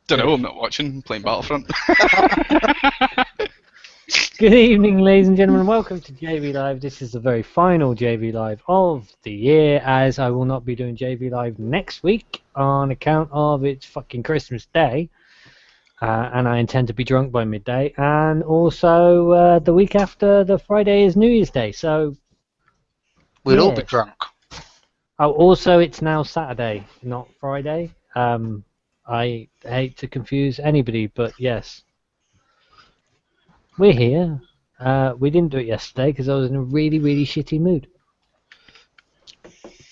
Don't know, I'm not watching. I'm playing Battlefront. Good evening, ladies and gentlemen. Welcome to JV Live. This is the very final JV Live of the year, as I will not be doing JV Live next week on account of it's fucking Christmas Day. And I intend to be drunk by midday. And also, the week after the Friday is New Year's Day. So we'll all be drunk. Oh, also, it's now Saturday, not Friday. I hate to confuse anybody, but yes. We're here. We didn't do it yesterday because I was in a really, really shitty mood.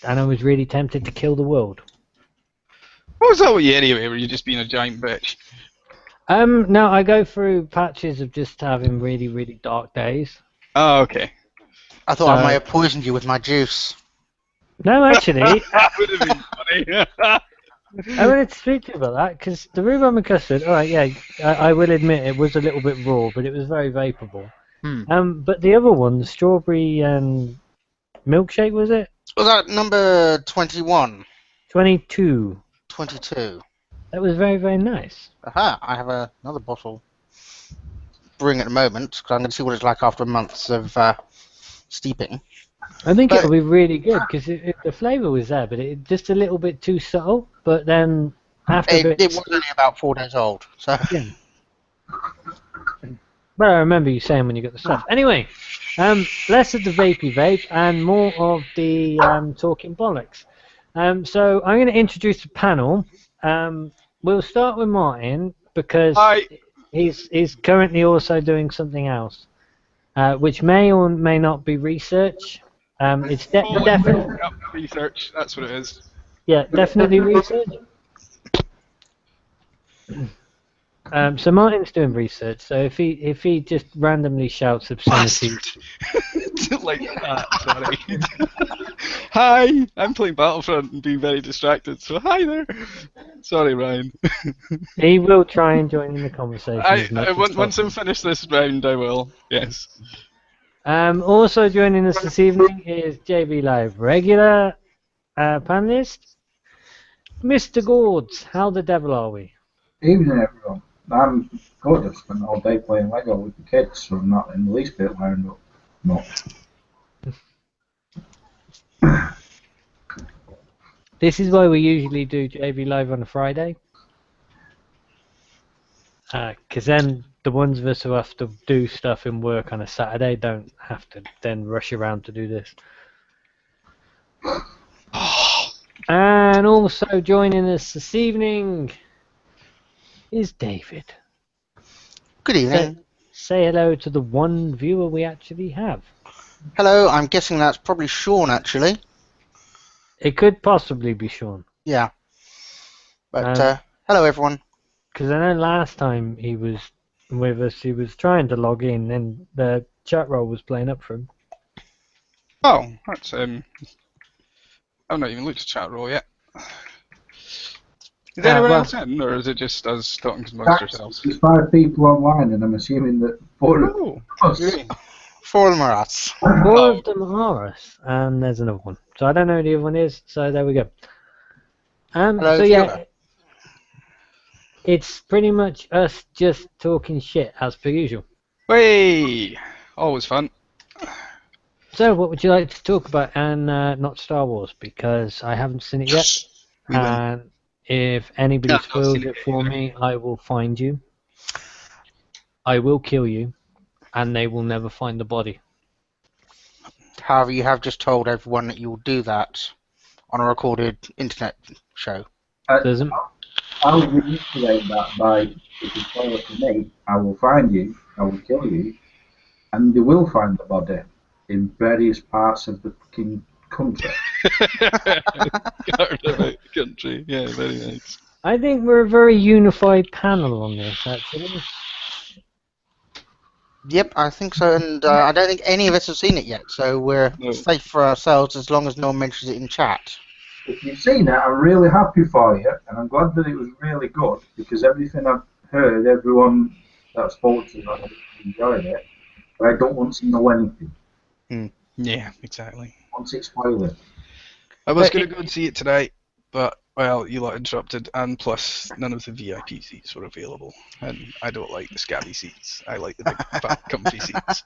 And I was really tempted to kill the world. What was that with you anyway? Were you just being a giant bitch? No, I go through patches of just having really, really dark days. Oh, okay. I thought I might have poisoned you with my juice. No, actually. That would have been funny. I wanted to speak to you about that because the rhubarb custard, alright, yeah, I will admit it was a little bit raw, but it was very vaporable. But the other one, the strawberry milkshake, was it? Was that number 21? 22. 22. That was very, very nice. Aha, I have another bottle brewing at the moment, because I'm going to see what it's like after months of steeping. I think it'll be really good because the flavour was there, but it just a little bit too subtle. But then after it was only about 4 days old, so. Yeah. But I remember you saying when you got the stuff. Anyway, less of the vapey vape and more of the talking bollocks. So I'm going to introduce the panel. We'll start with Martin because he's currently also doing something else, which may or may not be research. It's definitely research. That's what it is. Yeah, definitely research. So Martin's doing research. So if he just randomly shouts obscenities, like that. Sorry. Hi, I'm playing Battlefront and being very distracted. So hi there. Sorry, Ryan. He will try and join in the conversation. Once I'm finished this round, I will. Yes. Also joining us this evening is JV Live regular panelist, Mr. Gords. How the devil are we? Evening, everyone. I'm good. I've spent all day playing Lego with the kids, so I'm not in the least bit wound up. No. This is why we usually do JV Live on a Friday. Because then the ones of us who have to do stuff in work on a Saturday don't have to then rush around to do this. And also joining us this evening is David. Good evening. Say hello to the one viewer we actually have. Hello, I'm guessing that's probably Sean, actually. It could possibly be Sean. Yeah. But, hello, everyone. Because I know last time he was with us, he was trying to log in and the chat roll was playing up for him. Oh, that's I've not even looked at chat roll yet. Is anyone else in, or is it just us talking amongst ourselves? There's 5 people online, and I'm assuming that 4 of us. 4 of them are us. 4 of them are us, and there's another one. So I don't know who the other one is, so there we go. Hello, so yeah, it's pretty much us just talking shit as per usual. Hey, always fun. So what would you like to talk about, and not Star Wars, because I haven't seen it yet. And if anybody spoils it for me, I will find you. I will kill you, and they will never find the body. However, you have just told everyone that you will do that on a recorded internet show. I'll reiterate that by, if you spoil it to me, I will find you, I will kill you, and they will find the body in various parts of the fucking country. Country, yeah, very nice. I think we're a very unified panel on this, actually. Yep, I think so, and I don't think any of us have seen it yet, so we're safe for ourselves as long as no one mentions it in chat. If you've seen it, I'm really happy for you, and I'm glad that it was really good, because everything I've heard, everyone that I've spoken to has enjoyed it, but I don't want to know anything. Yeah, exactly. I want it spoiled. I was going to go and see it tonight. but well, you lot interrupted, and plus none of the VIP seats were available, and I don't like the scabby seats. I like the big, fat, comfy seats.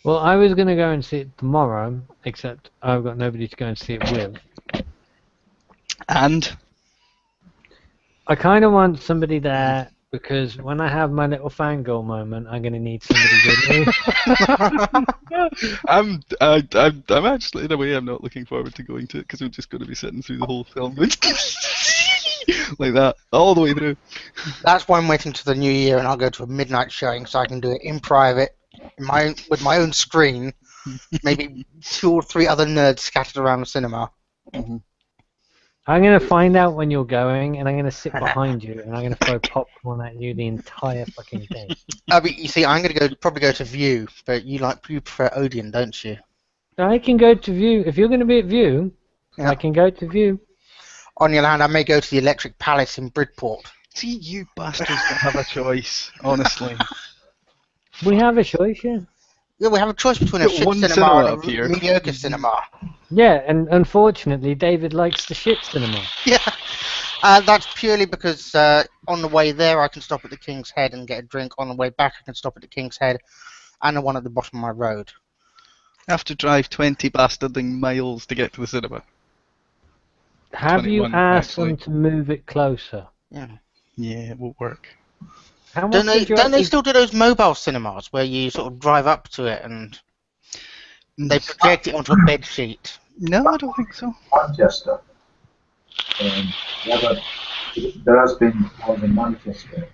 Well, I was going to go and see it tomorrow, except I've got nobody to go and see it with. And I kind of want somebody there because when I have my little fangirl moment, I'm going to need somebody with me. I'm actually, in a way, I'm not looking forward to going to it because I'm just going to be sitting through the whole film going like that all the way through. That's why I'm waiting to the new year, and I'll go to a midnight showing so I can do it in private, with my own screen, maybe 2 or 3 other nerds scattered around the cinema. Mm-hmm. I'm going to find out when you're going, and I'm going to sit behind you, and I'm going to throw popcorn at you the entire fucking day. But you see, I'm going to probably go to View, but you prefer Odeon, don't you? I can go to View. If you're going to be at View, Yeah. I can go to View. On the other hand, I may go to the Electric Palace in Bridport. See, you bastards don't have a choice, honestly. We have a choice, yeah. Yeah, we have a choice between a Got shit one cinema cinema and up a here. mediocre cinema. Yeah, and unfortunately, David likes the shit cinema. Yeah, that's purely because on the way there I can stop at the King's Head and get a drink. On the way back I can stop at the King's Head and the one at the bottom of my road. Have to drive 20 bastarding miles to get to the cinema. Have you 21, asked actually. them to move it closer? Yeah. Yeah, it won't work. How Don't much they, did you don't they actually- still do those mobile cinemas where you sort of drive up to it and they project it onto a bed sheet? No, I don't think so. Manchester. There has been one in Manchester.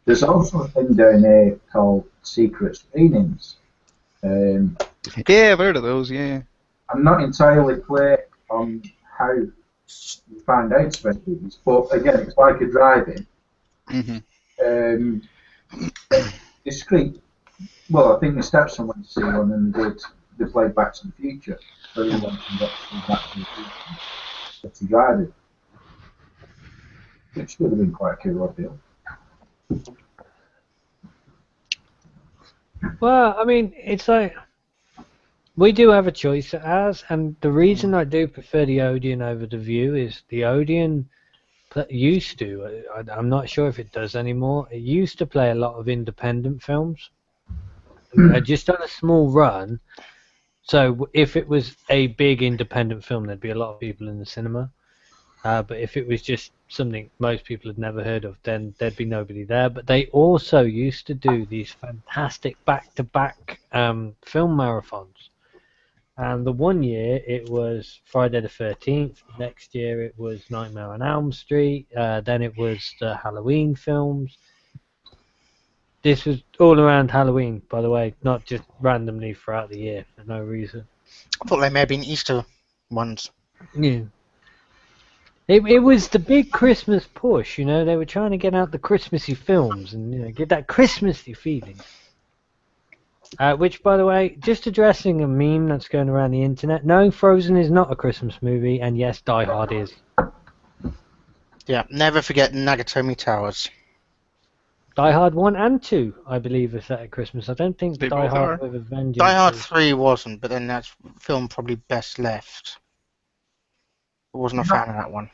There's also a thing down there called secret screenings. Yeah, I've heard of those, yeah. I'm not entirely clear on how you find out about these, but again, it's like a drive-in. Mm-hmm. Discreet. Well, I think the Stepson went to see one and they played Back to the Future. So they went and got to Back to the Future to drive it. Which would have been quite a cool ordeal. Well, I mean, it's like we do have a choice as, and the reason I do prefer the Odeon over the View is the Odeon used to. I'm not sure if it does anymore. It used to play a lot of independent films, just on a small run. So if it was a big independent film, there'd be a lot of people in the cinema. But if it was just something most people had never heard of, then there'd be nobody there. But they also used to do these fantastic back-to-back film marathons. And the one year it was Friday the 13th. Next year it was Nightmare on Elm Street. Then it was the Halloween films. This was all around Halloween, by the way, not just randomly throughout the year for no reason. I thought they may have been Easter ones. Yeah. It was the big Christmas push, you know. They were trying to get out the Christmassy films and get that Christmassy feeling. Which, by the way, just addressing a meme that's going around the internet. No, Frozen is not a Christmas movie, and yes, Die Hard is. Yeah, never forget Nagatomi Towers. Die Hard 1 and 2, I believe, are set at Christmas. I don't think They Die both Hard are. with a Vengeance. Die Hard is. 3 wasn't, but then that film probably best left. I wasn't a fan of that one.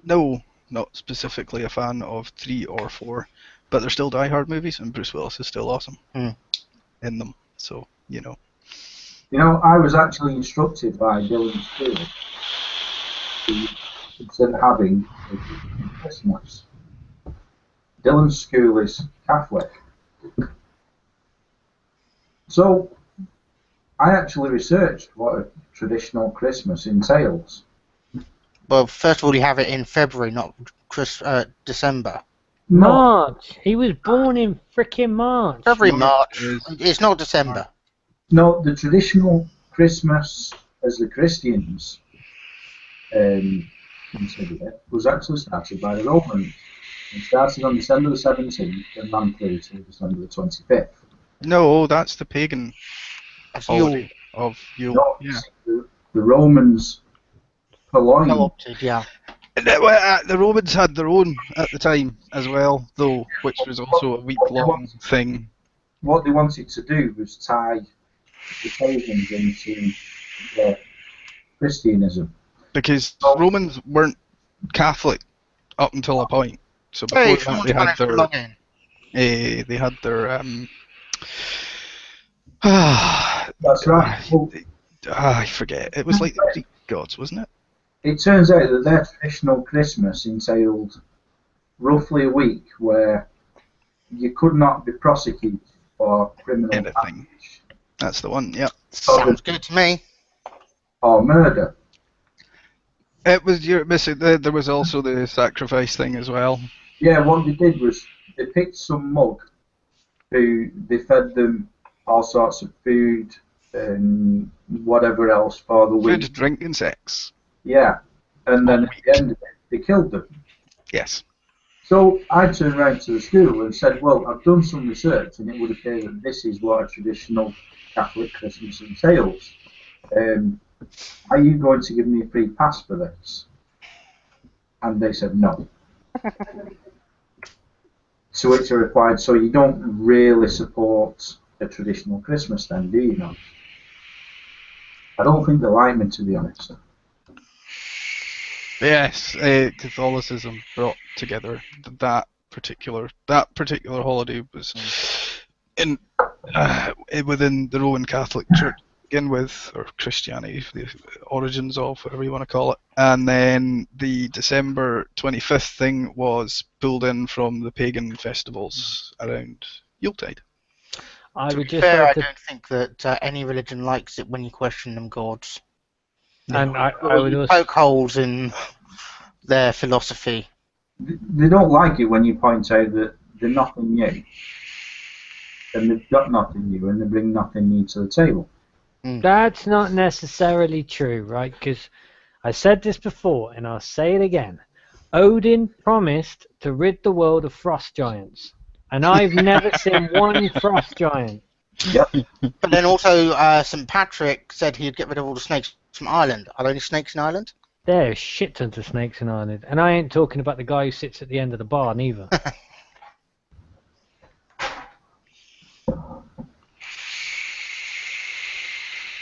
No, not specifically a fan of 3 or 4, but they're still Die Hard movies, and Bruce Willis is still awesome in them. So, you know. You know, I was actually instructed by Dylan Stewart to consider having a Christmas. Dylan's school is Catholic. So, I actually researched what a traditional Christmas entails. Well, first of all, you have it in February, not December. March. He was born in frickin' March. February, March March. is- It's not December. No, the traditional Christmas, as the Christians considered it, was actually started by the Romans. It started on December the 17th and ran through to December the 25th. No, that's the pagan That's holiday of Yule. No, Yeah. the Romans purloined. co-opted, yeah. The Romans had their own at the time as well, though, which was also a week-long thing. What they wanted to do was tie the pagans into the Christianism. Because Romans weren't Catholic up until a point. So before Hey, that, someone's they had managed to their log in. they had their That's right. Well, I forget. It was like the Greek gods, wasn't it? it turns out that their traditional Christmas entailed roughly a week where you could not be prosecuted for criminal Anything. act That's the one. Yep. Sounds good to me. or murder. It was you're missing. There was also the sacrifice thing as well. Yeah, what they did was they picked some mug who they fed them all sorts of food and whatever else for the week. Food, drink, and sex. Yeah, and then at the end of it, they killed them. Yes. So I turned around to the school and said, well, I've done some research and it would appear that this is what a traditional Catholic Christmas entails. Are you going to give me a free pass for this? And they said no. To which I replied, so you don't really support a traditional Christmas then, do you not? I don't think they like me, to be honest. Yes. Catholicism brought together that particular holiday was in within the Roman Catholic Church to begin with, or Christianity, the origins of whatever you want to call it, and then the December 25th thing was pulled in from the pagan festivals around Yuletide. I To would be just fair, I like to, don't think that any religion likes it when you question them gods. and I would You also, poke holes in their philosophy. They don't like it when you point out that they're nothing new. And they've got nothing new and they bring nothing new to the table. that's not necessarily true, right? Because I said this before, and I'll say it again. Odin promised to rid the world of frost giants, and I've never seen one frost giant. But then also, St. Patrick said he'd get rid of all the snakes from Ireland. Are there any snakes in Ireland? There's shit tons of snakes in Ireland, and I ain't talking about the guy who sits at the end of the bar neither.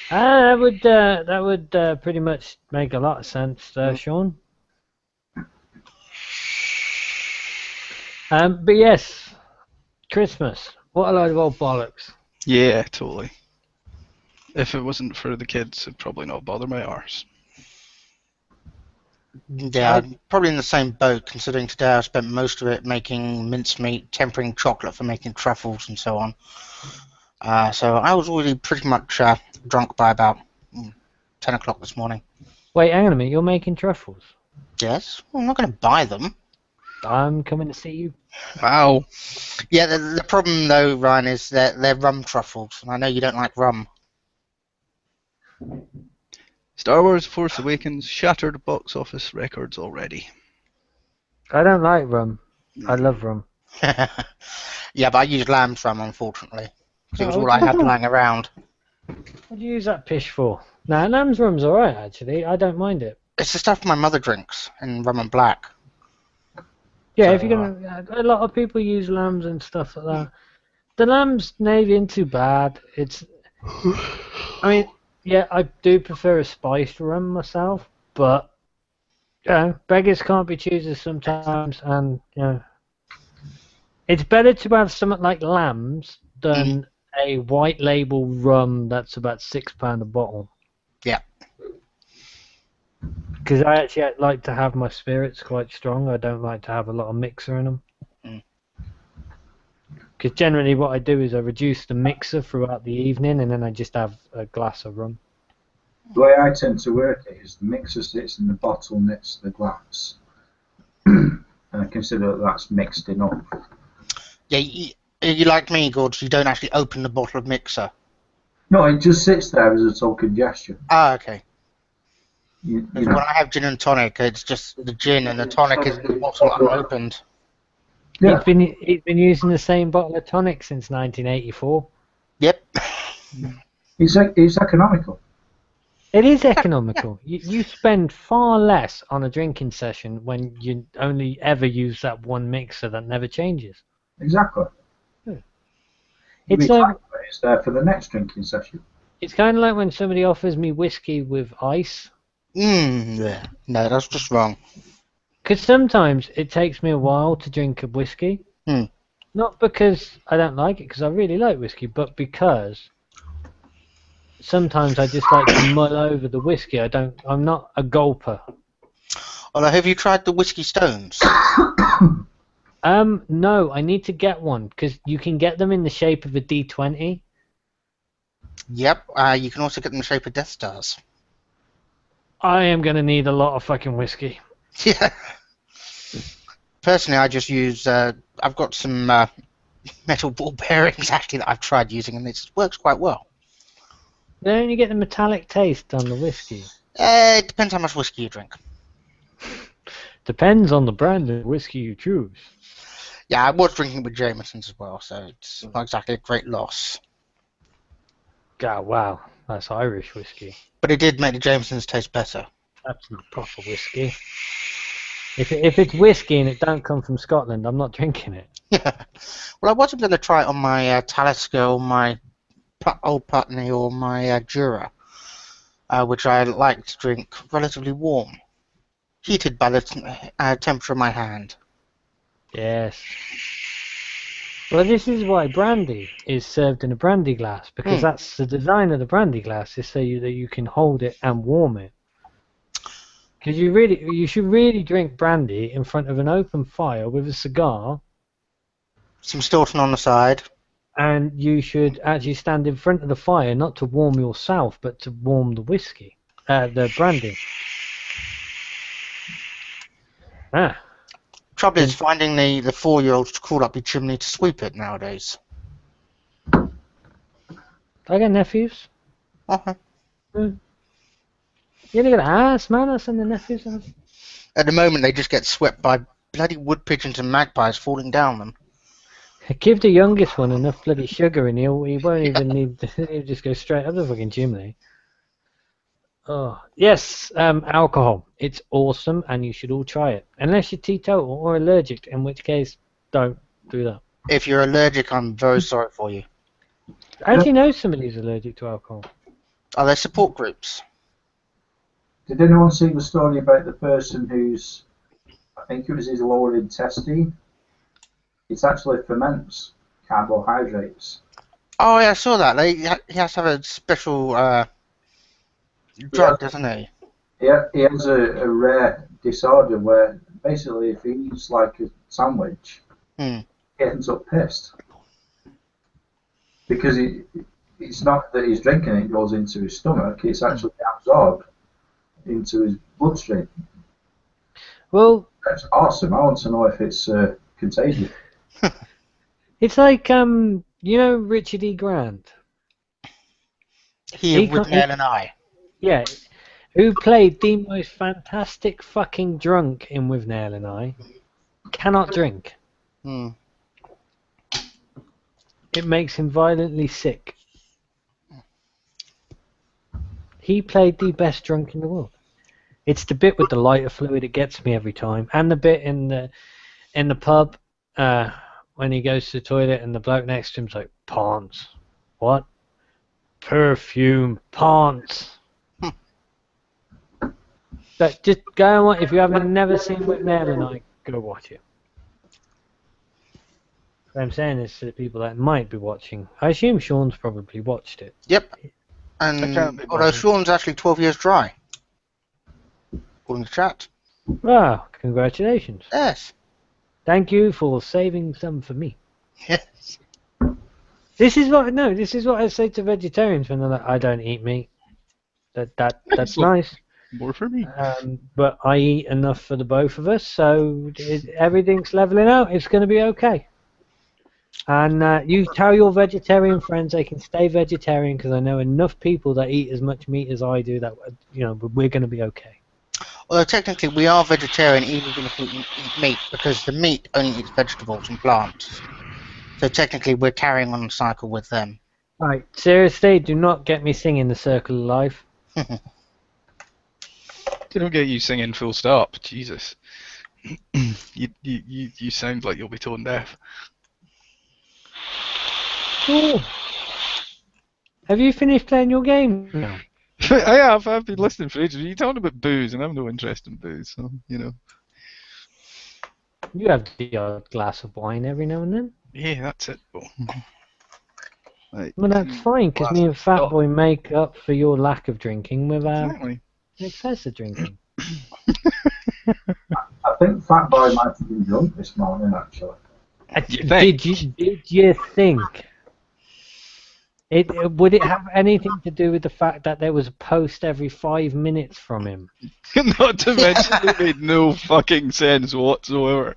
That would pretty much make a lot of sense, Sean. But yes, Christmas. What a load of old bollocks. Yeah, totally. If it wasn't for the kids, it'd probably not bother my arse. Yeah, I'm probably in the same boat, considering today I spent most of it making mincemeat, tempering chocolate for making truffles and so on. So I was already pretty much drunk by about 10 o'clock this morning. Wait, hang on a minute. You're making truffles? Yes, well, I'm not going to buy them. I'm coming to see you. Wow. Yeah, the problem though, Ryan, is that they're rum truffles, and I know you don't like rum. Star Wars Force Awakens shattered box office records already. I don't like rum. I love rum. Yeah, but I used lamb's rum, unfortunately. 'Cause it was Oh, all I had lying around. What do you use that pish for? Nah, lamb's rum's alright, actually. I don't mind it. It's the stuff my mother drinks in rum and black. Yeah, So, if you're gonna, a lot of people use lambs and stuff like that. The lamb's maybe ain't too bad. It's, I mean, yeah, I do prefer a spiced rum myself, but you know, beggars can't be choosers sometimes, and you know, it's better to have something like lambs than a white label rum that's about £6 a bottle. Yeah. Because I actually like to have my spirits quite strong. I don't like to have a lot of mixer in them. Because generally what I do is I reduce the mixer throughout the evening and then I just have a glass of rum. The way I tend to work it is the mixer sits in the bottle next to the glass. And I consider that that's mixed enough. Yeah, you like me, Gorge, you don't actually open the bottle of mixer. No, it just sits there as a token gesture. Ah, okay. You When know. I have gin and tonic, it's just the gin and the tonic is in the bottle unopened. Yeah. He's been using the same bottle of tonic since 1984. Yep. It's economical. It is economical. You spend far less on a drinking session when you only ever use that one mixer that never changes. Exactly. It's It's there for the next drinking session. It's kind of like when somebody offers me whiskey with ice, Yeah. No, that's just wrong. Because sometimes it takes me a while to drink a whiskey. Hmm. Not because I don't like it, because I really like whiskey, but because sometimes I just like to mull over the whiskey. I'm not a gulper. Although, have you tried the whiskey stones? No, I need to get one because you can get them in the shape of a D20. Yep. You can also get them in the shape of Death Stars. I am gonna need a lot of fucking whiskey. Yeah. Personally, I just use. I've got some metal ball bearings actually that I've tried using, and it works quite well. Then you get the metallic taste on the whiskey. It depends how much whiskey you drink. Depends on the brand of whiskey you choose. Yeah, I was drinking with Jameson's as well, so it's not exactly a great loss. God, wow, that's Irish whiskey. But it did make the Jameson's taste better. That's not proper whiskey. If it's whiskey and it don't come from Scotland, I'm not drinking it. Yeah. Well, I wasn't going to try it on my Talisker or my Old Putney or my Jura, which I like to drink relatively warm, heated by the temperature of my hand. Yes. Well, this is why brandy is served in a brandy glass, because that's the design of the brandy glass, is so that you can hold it and warm it. Because you should really drink brandy in front of an open fire with a cigar, Some Stilton on the side. and you should actually stand in front of the fire not to warm yourself, but to warm the whiskey, the brandy. Trouble is finding the 4-year-olds to crawl up your chimney to sweep it nowadays. I got nephews. Okay. You ain't gonna ask, man. I send the nephews out. At the moment, they just get swept by bloody wood pigeons and magpies falling down them. Give the youngest one enough bloody sugar and he won't even need. He'll just go straight up the fucking chimney. Oh yes, alcohol. It's awesome, and you should all try it. Unless you're teetotal or allergic, in which case, don't do that. If you're allergic, I'm very sorry for you. I actually know somebody who's allergic to alcohol. Are there support groups? Did anyone see the story about the person who's, I think it was his lower intestine? It actually ferments carbohydrates. Oh, yeah, I saw that. He has to have a special drug, doesn't he? Yeah, he has a rare disorder where basically if he eats like a sandwich, he ends up pissed. Because it's not that he's drinking it goes into his stomach, it's actually absorbed into his bloodstream. Well, That's awesome. I want to know if it's contagious. it's like you know Richard E. Grant. He with Nail and I. Yeah, who played the most fantastic fucking drunk in With Nail and I. Cannot drink. It makes him violently sick. He played the best drunk in the world. It's the bit with the lighter fluid that gets me every time, and the bit in the pub when he goes to the toilet and the bloke next to him's like, "Pawns, what? Perfume, Pawns." But just go and watch. If you haven't never seen With Nail and I, go watch it. What I'm saying is to the people that might be watching. I assume Sean's probably watched it. Yep. And although Sean's actually 12 years dry, according to chat. Wow, congratulations. Yes. Thank you for saving some for me. Yes. This is what I say to vegetarians when they're like, I don't eat meat. That's nice. More for me. But I eat enough for the both of us, so everything's leveling out. It's going to be okay. And you tell your vegetarian friends they can stay vegetarian, because I know enough people that eat as much meat as I do that we're going to be okay. Although technically we are vegetarian even if we eat meat, because the meat only eats vegetables and plants. So technically we're carrying on the cycle with them. Right, seriously, do not get me singing The Circle of Life. Didn't get you singing full stop. Jesus. you sound like you'll be tone deaf. Cool. Have you finished playing your game now? I have. I've been listening for ages. You're talking about booze, and I have no interest in booze, so you know. You have the odd glass of wine every now and then. Yeah, that's it. Like, Well, that's fine, because me and Fat Boy make up for your lack of drinking with our exactly. excessive drinking. I think Fat Boy might have been drunk this morning, actually. You think? Did you think? Would it have anything to do with the fact that there was a post every 5 minutes from him? Not to mention it made no fucking sense whatsoever.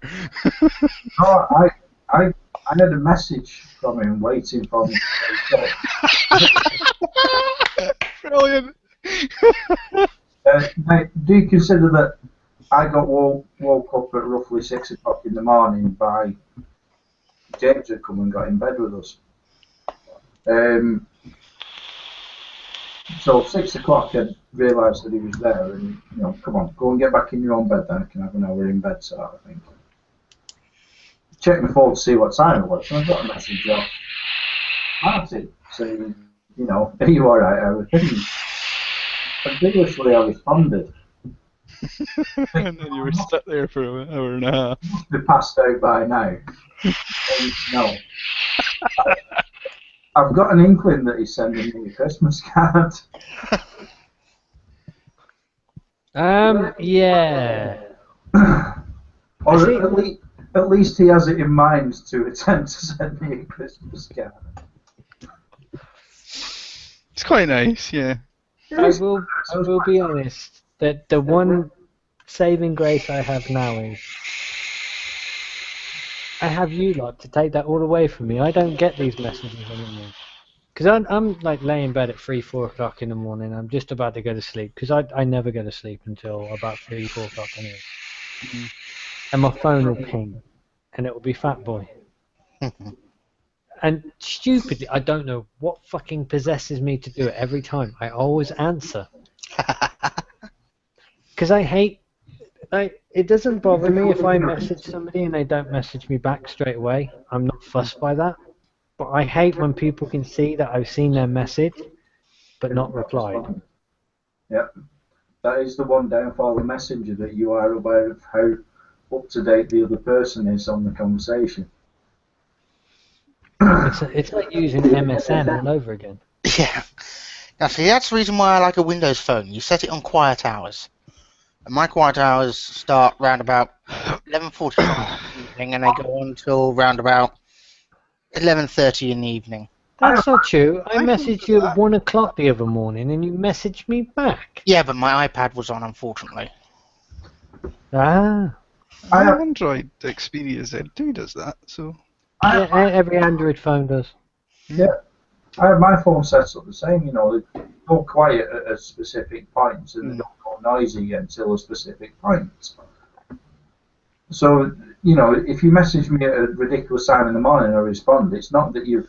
No, I had a message from him waiting for me. Brilliant. Mate, do you consider that I got woke up at roughly 6 o'clock in the morning by James had come and got in bed with us. So 6 o'clock I realised that he was there and, you know, come on, go and get back in your own bed then, I can have an hour in bed sort of thing. Check my phone to see what time it was, and I got a message off Martin saying, you know, are you alright, everything? And vigorously I responded. And then you were stuck there for an hour and a half. You must be passed out by now. No. I've got an inkling that he's sending me a Christmas card. Yeah. Or at least he has it in mind to attempt to send me a Christmas card. It's quite nice, yeah. I will be honest, that the one saving grace I have now is I have you lot to take that all away from me. I don't get these messages anymore. Because I'm like laying in bed at 3, 4 o'clock in the morning. I'm just about to go to sleep. Because I never go to sleep until about 3, 4 o'clock anyway. Mm-hmm. And my phone will ping. And it will be Fat Boy. And stupidly, I don't know what fucking possesses me to do it every time. I always answer. Because I hate... it doesn't bother me if I message somebody and they don't message me back straight away. I'm not fussed by that. But I hate when people can see that I've seen their message but not replied. Yep. That is the one downfall of Messenger, that you are aware of how up to date the other person is on the conversation. It's like using MSN all over again. Yeah. Now, see, that's the reason why I like a Windows phone. You set it on quiet hours. And my quiet hours start round about 11:45 in the evening, and they go on till round about 11:30 in the evening. That's not true. I messaged you at 1 o'clock the other morning, and you messaged me back. Yeah, but my iPad was on, unfortunately. Ah. My Android Xperia Z2 does that, so... Yeah, every Android phone does. Yeah. I have my phone set up the same, you know, they go quiet at a specific point and they don't go noisy until a specific point. So, you know, if you message me at a ridiculous time in the morning and I respond, it's not that you've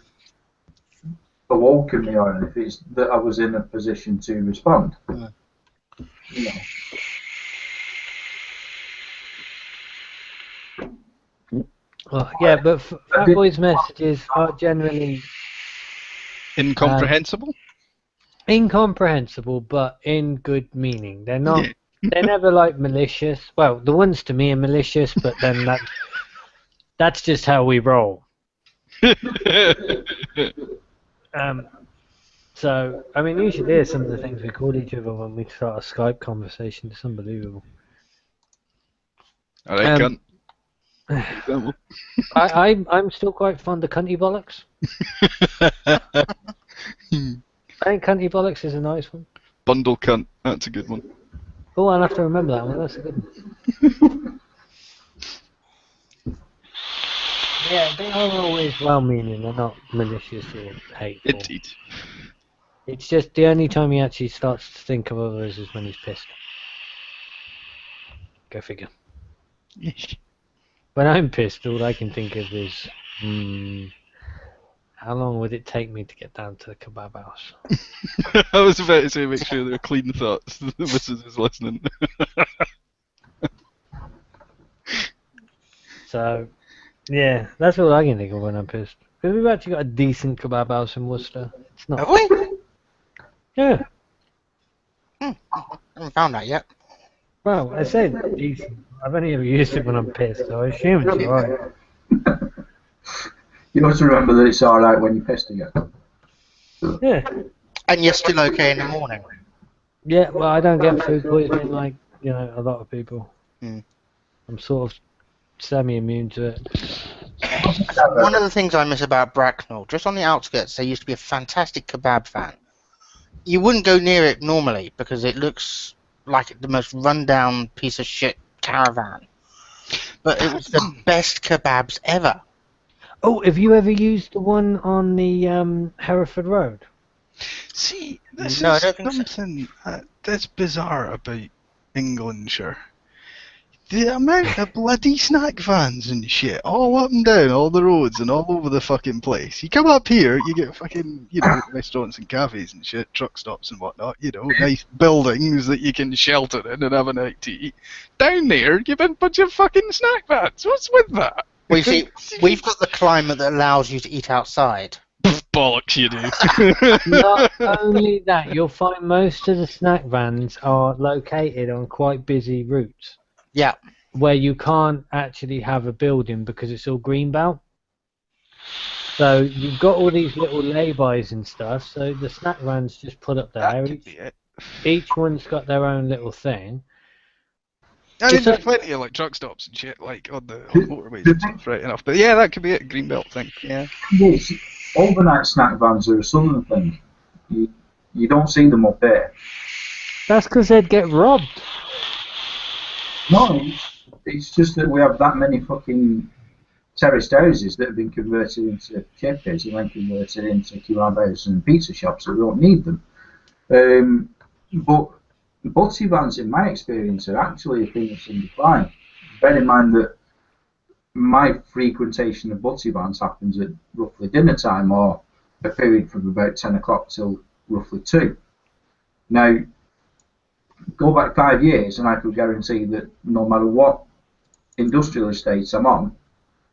awoken me or anything, it's that I was in a position to respond. Yeah. You know. Oh, yeah, but Fat Boy's messages are generally Incomprehensible? incomprehensible, but in good meaning. They're not. They're never like malicious. Well, the ones to me are malicious, but then that's just how we roll. So, I mean, you should hear some of the things we call each other when we start a Skype conversation. It's unbelievable. Alright, cunt. Example. I'm still quite fond of Cunty Bollocks. I think Cunty Bollocks is a nice one. Bundle cunt, that's a good one. Oh, I'll have to remember that one. That's a good one. Yeah, they are always well-meaning. They're not malicious or hateful. Indeed. It's just the only time he actually starts to think of others is when he's pissed. Go figure. When I'm pissed, all I can think of is, how long would it take me to get down to the kebab house? I was about to say, make sure they're clean thoughts. The missus is listening. So, yeah, that's all I can think of when I'm pissed. Because we've actually got a decent kebab house in Worcester. It's not. Have we? Yeah. haven't found that yet. Well, I say it's decent. I've only ever used it when I'm pissed, so I assume it's alright. You always remember that it's alright when you're pissed again. Yeah. And you're still okay in the morning. Yeah, well, I don't get food poisoning like, a lot of people. Hmm. I'm sort of semi-immune to it. One of the things I miss about Bracknell, just on the outskirts, there used to be a fantastic kebab van. You wouldn't go near it normally because it looks like the most run-down piece of shit caravan. But it was the best kebabs ever. Oh, have you ever used the one on the Hereford Road? See, this No, I is don't think so. something that's bizarre about Englandshire. The amount of bloody snack vans and shit all up and down all the roads and all over the fucking place. You come up here, you get fucking, restaurants and cafes and shit, truck stops and whatnot, nice buildings that you can shelter in and have a night to eat. Down there, you've got a bunch of fucking snack vans. What's with that? Well, you see, we've got the climate that allows you to eat outside. Bollocks, you do. Not only that, you'll find most of the snack vans are located on quite busy routes. Yeah. Where you can't actually have a building because it's all greenbelt. So you've got all these little lay-bys and stuff, so the snack vans just put up there. That could be it. Each one's got their own little thing. I mean, Just there's plenty of truck stops and shit on the motorways and stuff, right enough. But yeah, that could be it, Greenbelt thing. Yeah. Yes, overnight snack vans are a southern thing. You don't see them up there. That's because they'd get robbed. No, it's just that we have that many fucking terraced houses that have been converted into cafes and then converted into kebabs and pizza shops, so we don't need them. But butty vans, in my experience, are actually a thing that's in decline. Bear in mind that my frequentation of butty vans happens at roughly dinner time or a period from about 10 o'clock till roughly 2. Now, go back 5 years and I could guarantee that no matter what industrial estates I'm on,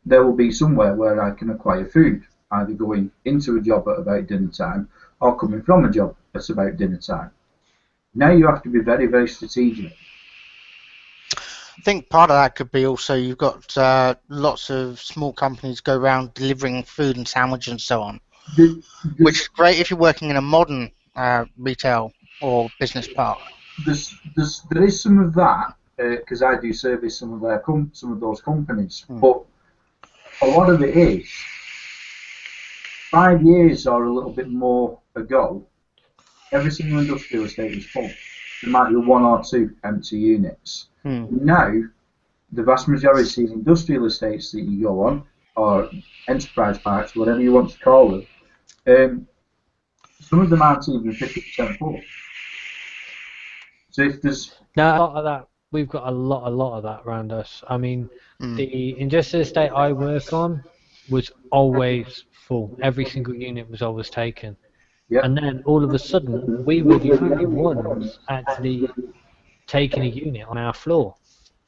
there will be somewhere where I can acquire food, either going into a job at about dinner time or coming from a job at about dinner time. Now you have to be very, very strategic. I think part of that could be also you've got lots of small companies go around delivering food and sandwiches and so on, which is great if you're working in a modern retail or business park. There is some of that because I do service some of those companies, but a lot of it is 5 years or a little bit more ago. Every single industrial estate is full. There might be 1 or 2 empty units. Now, the vast majority of industrial estates that you go on, or enterprise parks, whatever you want to call them, some of them aren't even 50% full. So if there's Now, a lot of that, we've got a lot of that around us. I mean, the industrial estate I work on was always full. Every single unit was always taken. Yep. And then all of a sudden, we were the only ones actually taking a unit on our floor.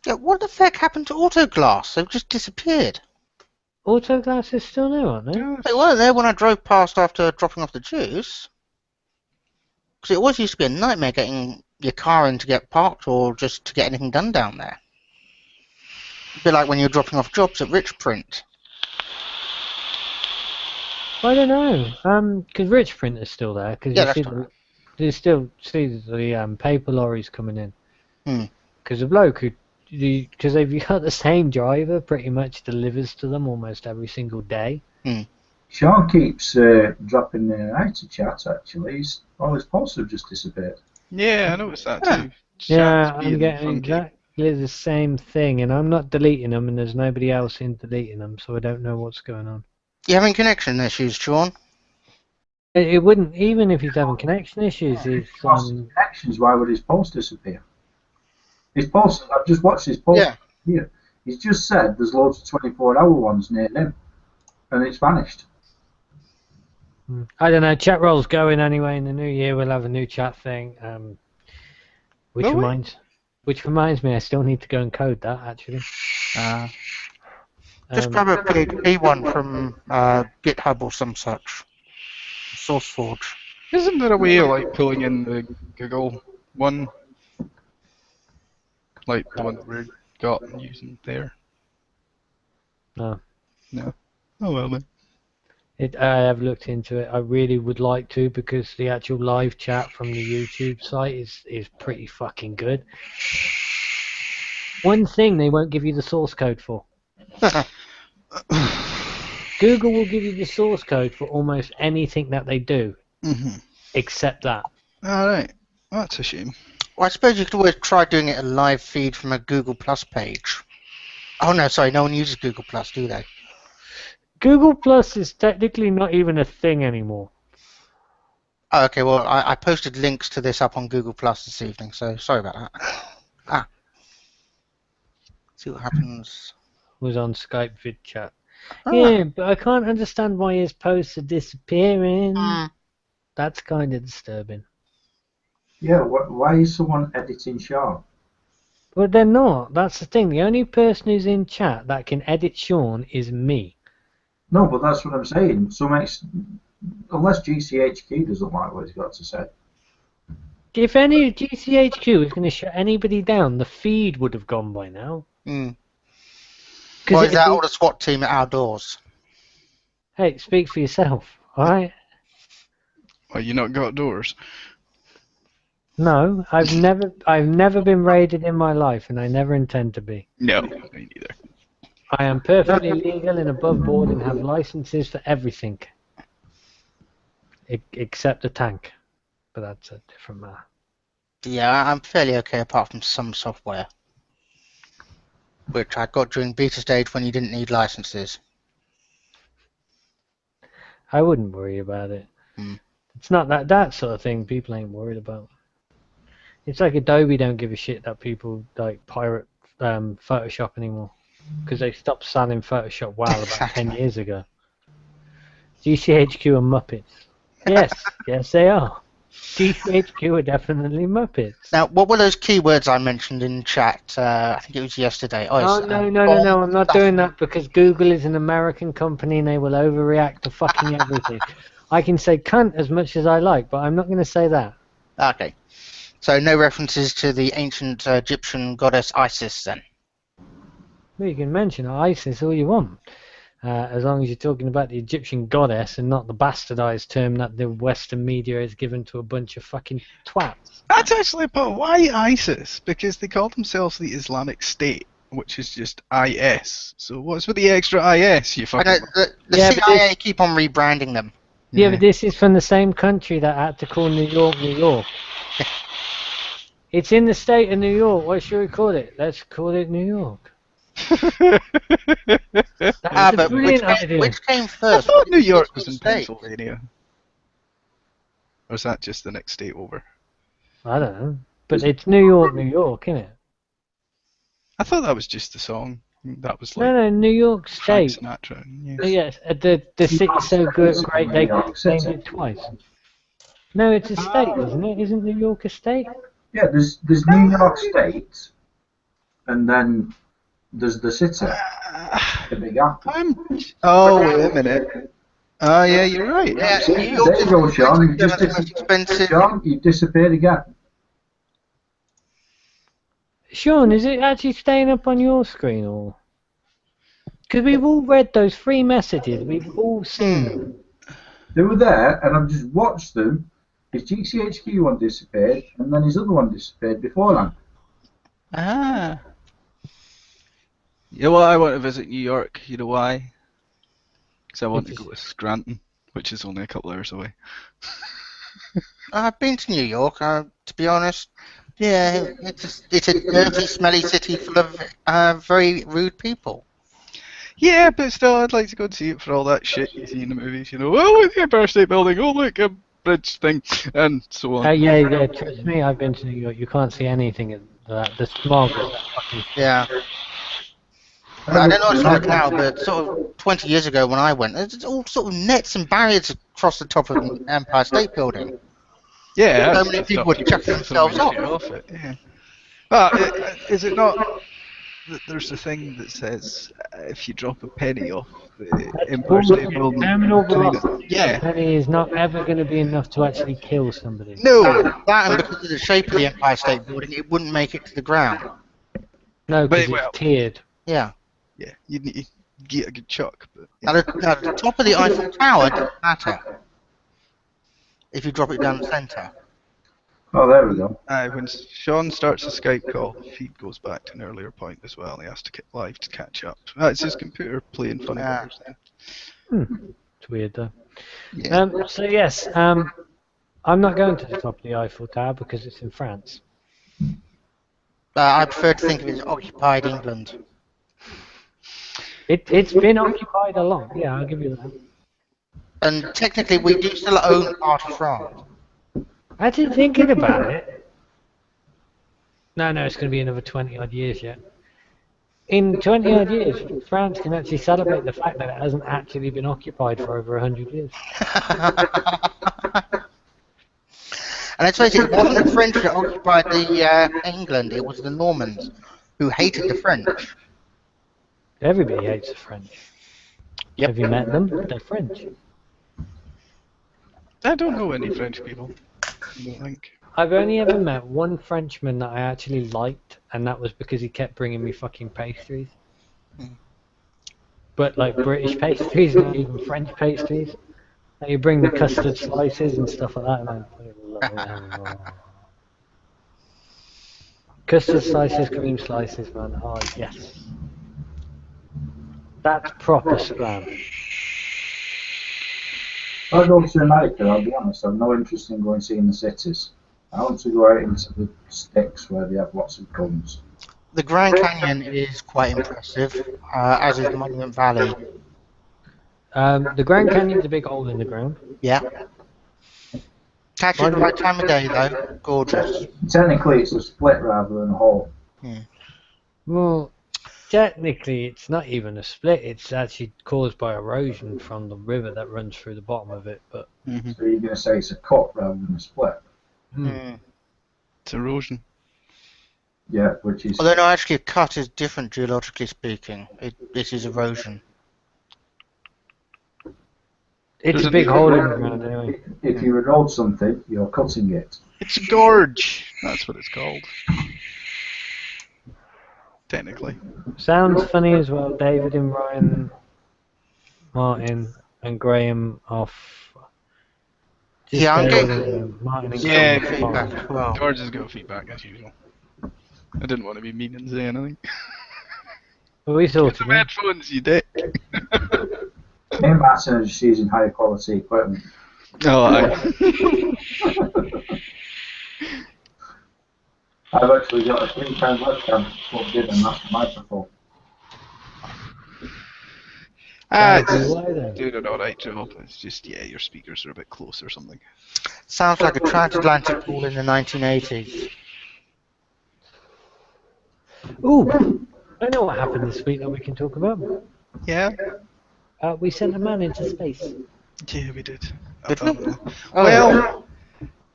Yeah, what the fuck happened to Autoglass? They've just disappeared. Autoglass is still there, aren't they? They weren't there when I drove past after dropping off the juice. Because it always used to be a nightmare getting your car in to get parked or just to get anything done down there. A bit like when you're dropping off jobs at Rich Print. I don't know, because Rich Print is still there. Cause Yeah, you still see the paper lorries coming in. Because the bloke because they've got the same driver, pretty much delivers to them almost every single day. Sean keeps dropping in and out of chat. Actually, all his posts have just disappeared. Yeah, I noticed that too. Yeah, Chat's I'm being getting funky. exactly the same thing, and I'm not deleting them, and there's nobody else in deleting them, so I don't know what's going on. You having connection issues, Sean? It wouldn't, even if he's having connection issues, it's Connections. Why would his post disappear? His post. I've just watched his post. Yeah. Here. He's just said there's loads of 24-hour ones near him, and it's vanished. I don't know. Chat roll's going anyway. In the new year, we'll have a new chat thing. Which reminds me, I still need to go and code that actually. Just grab a PHP one from GitHub or some such. SourceForge. Isn't there a way of like pulling in the Google one like the one that we got using there. No. No. Oh well, man. I have looked into it. I really would like to because the actual live chat from the YouTube site is pretty fucking good. One thing they won't give you the source code for. Google will give you the source code for almost anything that they do, except that. All right. Well, that's a shame. Well, I suppose you could always try doing it a live feed from a Google Plus page. Oh no, sorry, no one uses Google Plus, do they? Google Plus is technically not even a thing anymore. Oh, okay, well, I posted links to this up on Google Plus this evening, so sorry about that. See what happens. Was on Skype vid chat. Ah. Yeah, but I can't understand why his posts are disappearing. That's kind of disturbing. Yeah, why is someone editing Sean? But they're not. That's the thing. The only person who's in chat that can edit Sean is me. No, but that's what I'm saying. Unless GCHQ doesn't like what he's got to say. If any GCHQ is going to shut anybody down, the feed would have gone by now. Why is that all the SWAT team at our doors? Hey, speak for yourself, alright? Well, you not got doors. No, I've never been raided in my life, and I never intend to be. No, me neither. I am perfectly legal and above board and have licenses for everything. Except the tank. But that's a different matter. Yeah, I'm fairly okay apart from some software. Which I got during beta stage when you didn't need licenses. I wouldn't worry about it. It's not that sort of thing people ain't worried about. It's like Adobe don't give a shit that people like pirate Photoshop anymore. Because they stopped selling Photoshop about 10 years ago. GCHQ are Muppets. Yes they are. GCHQ are definitely Muppets. Now, what were those keywords I mentioned in chat? I think it was yesterday. No, I'm not doing that because Google is an American company and they will overreact to fucking everything. I can say cunt as much as I like, but I'm not going to say that. Okay. So no references to the ancient Egyptian goddess Isis then? Well, you can mention ISIS all you want, as long as you're talking about the Egyptian goddess and not the bastardized term that the Western media has given to a bunch of fucking twats. That's actually, but why ISIS? Because they call themselves the Islamic State, which is just IS. So what's with the extra IS, you fucking... The CIA keep on rebranding them. Yeah, but this is from the same country that had to call New York, New York. It's in the state of New York. What should we call it? Let's call it New York. That's a brilliant idea. Which came first? I thought New York was in Pennsylvania. Or is that just the next state over? I don't know. But it's New York, New York, isn't it? I thought that was just the song. That was like... No, New York Frank State. Sinatra. Yeah. Yes, the city's so good, great, they named it twice. No, it's a state, isn't it? Isn't New York a state? Yeah, there's New York State, and then there's the city, the Big Apple. Oh, wait a minute. Oh, yeah, you're right. Yeah, There you go, Sean. Sean, you've disappeared again. Sean, is it actually staying up on your screen, or? Because we've all read those 3 messages. We've all seen them. They were there, and I've just watched them. His GCHQ one disappeared, and then his other one disappeared beforehand. Ah. You know why I want to visit New York? You know why? Because I want to go to Scranton, which is only a couple hours away. I've been to New York, to be honest. Yeah, it's a dirty, smelly city full of very rude people. Yeah, but still, I'd like to go and see it for all that shit you see in the movies. You know, oh, look, the Empire State Building, oh, look, a bridge thing, and so on. Yeah, trust me, I've been to New York. You can't see anything of that. The smog is fucking... Yeah. I don't know what it's like now, but sort of 20 years ago when I went, there's all sort of nets and barriers across the top of the Empire State Building. Yeah, so many people would chuck themselves off. It, yeah. But is it not that there's a thing that says if you drop a penny off the Empire State Building, terminal velocity. Yeah, a penny is not ever going to be enough to actually kill somebody. No, that and because of the shape of the Empire State Building, it wouldn't make it to the ground. No, because Well, it's tiered. Yeah. yeah, you need to get a good chuck. But, At the top of the Eiffel Tower doesn't matter if you drop it down the centre. Oh, there we go. when Sean starts a Skype call, feed goes back to an earlier point as well. He has to get live to catch up. It's his computer playing funny buggers then. It's weird though. Yeah. So yes, I'm not going to the top of the Eiffel Tower because it's in France. I prefer to think of it as occupied England. It's been occupied a lot. Yeah, I'll give you that. And technically, we do still own part of France. Actually, thinking about it, no, it's going to be another 20 odd years yet. In 20 odd years, France can actually celebrate the fact that it hasn't actually been occupied for over 100 years. And let's face it, it wasn't the French that occupied England, it was the Normans who hated the French. Everybody hates the French. Yep. Have you met them? They're French. I don't know any French people. I don't think. I've only ever met one Frenchman that I actually liked, and that was because he kept bringing me fucking pastries. But like British pastries, not even French pastries. Like you bring the custard slices and stuff like that, and I'm custard slices, cream slices, man. Oh yes, that's proper scram. If I go to America, I'll be honest, I've no interest in going seeing the cities. I want to go out into the sticks where they have lots of guns. The Grand Canyon is quite impressive, as is the Monument Valley. The Grand Canyon's a big hole in the ground. Yeah. Catch it at the right time of day, though. Gorgeous. Technically, it's a split rather than a hole. Well, technically, it's not even a split. It's actually caused by erosion from the river that runs through the bottom of it. But So you're going to say it's a cut rather than a split? It's erosion. Yeah, which is... Although, no, actually, a cut is different geologically speaking. This is erosion. it's a big hole in the ground anyway. If you erode something, you're cutting it. It's a gorge. That's what it's called. Technically. Sounds funny as well. David and Ryan, Martin and Graham off. Just Yeah, I'm David getting- and Martin and Yeah, Graham feedback off. as well. George has got feedback as usual. I didn't want to be mean and say anything. Well, we Get sorted some it. headphones, you dick. Me and Martin are just using higher quality equipment. Oh, I've actually got a 3-pound webcam plugged in and that's the microphone. it's Why then? doing an alright job. It's just, yeah, your speakers are a bit close or something. Sounds like a transatlantic call in the 1980s. Ooh, I know what happened this week that we can talk about. Yeah? We sent a man into space. Yeah, we did. Did we? Well,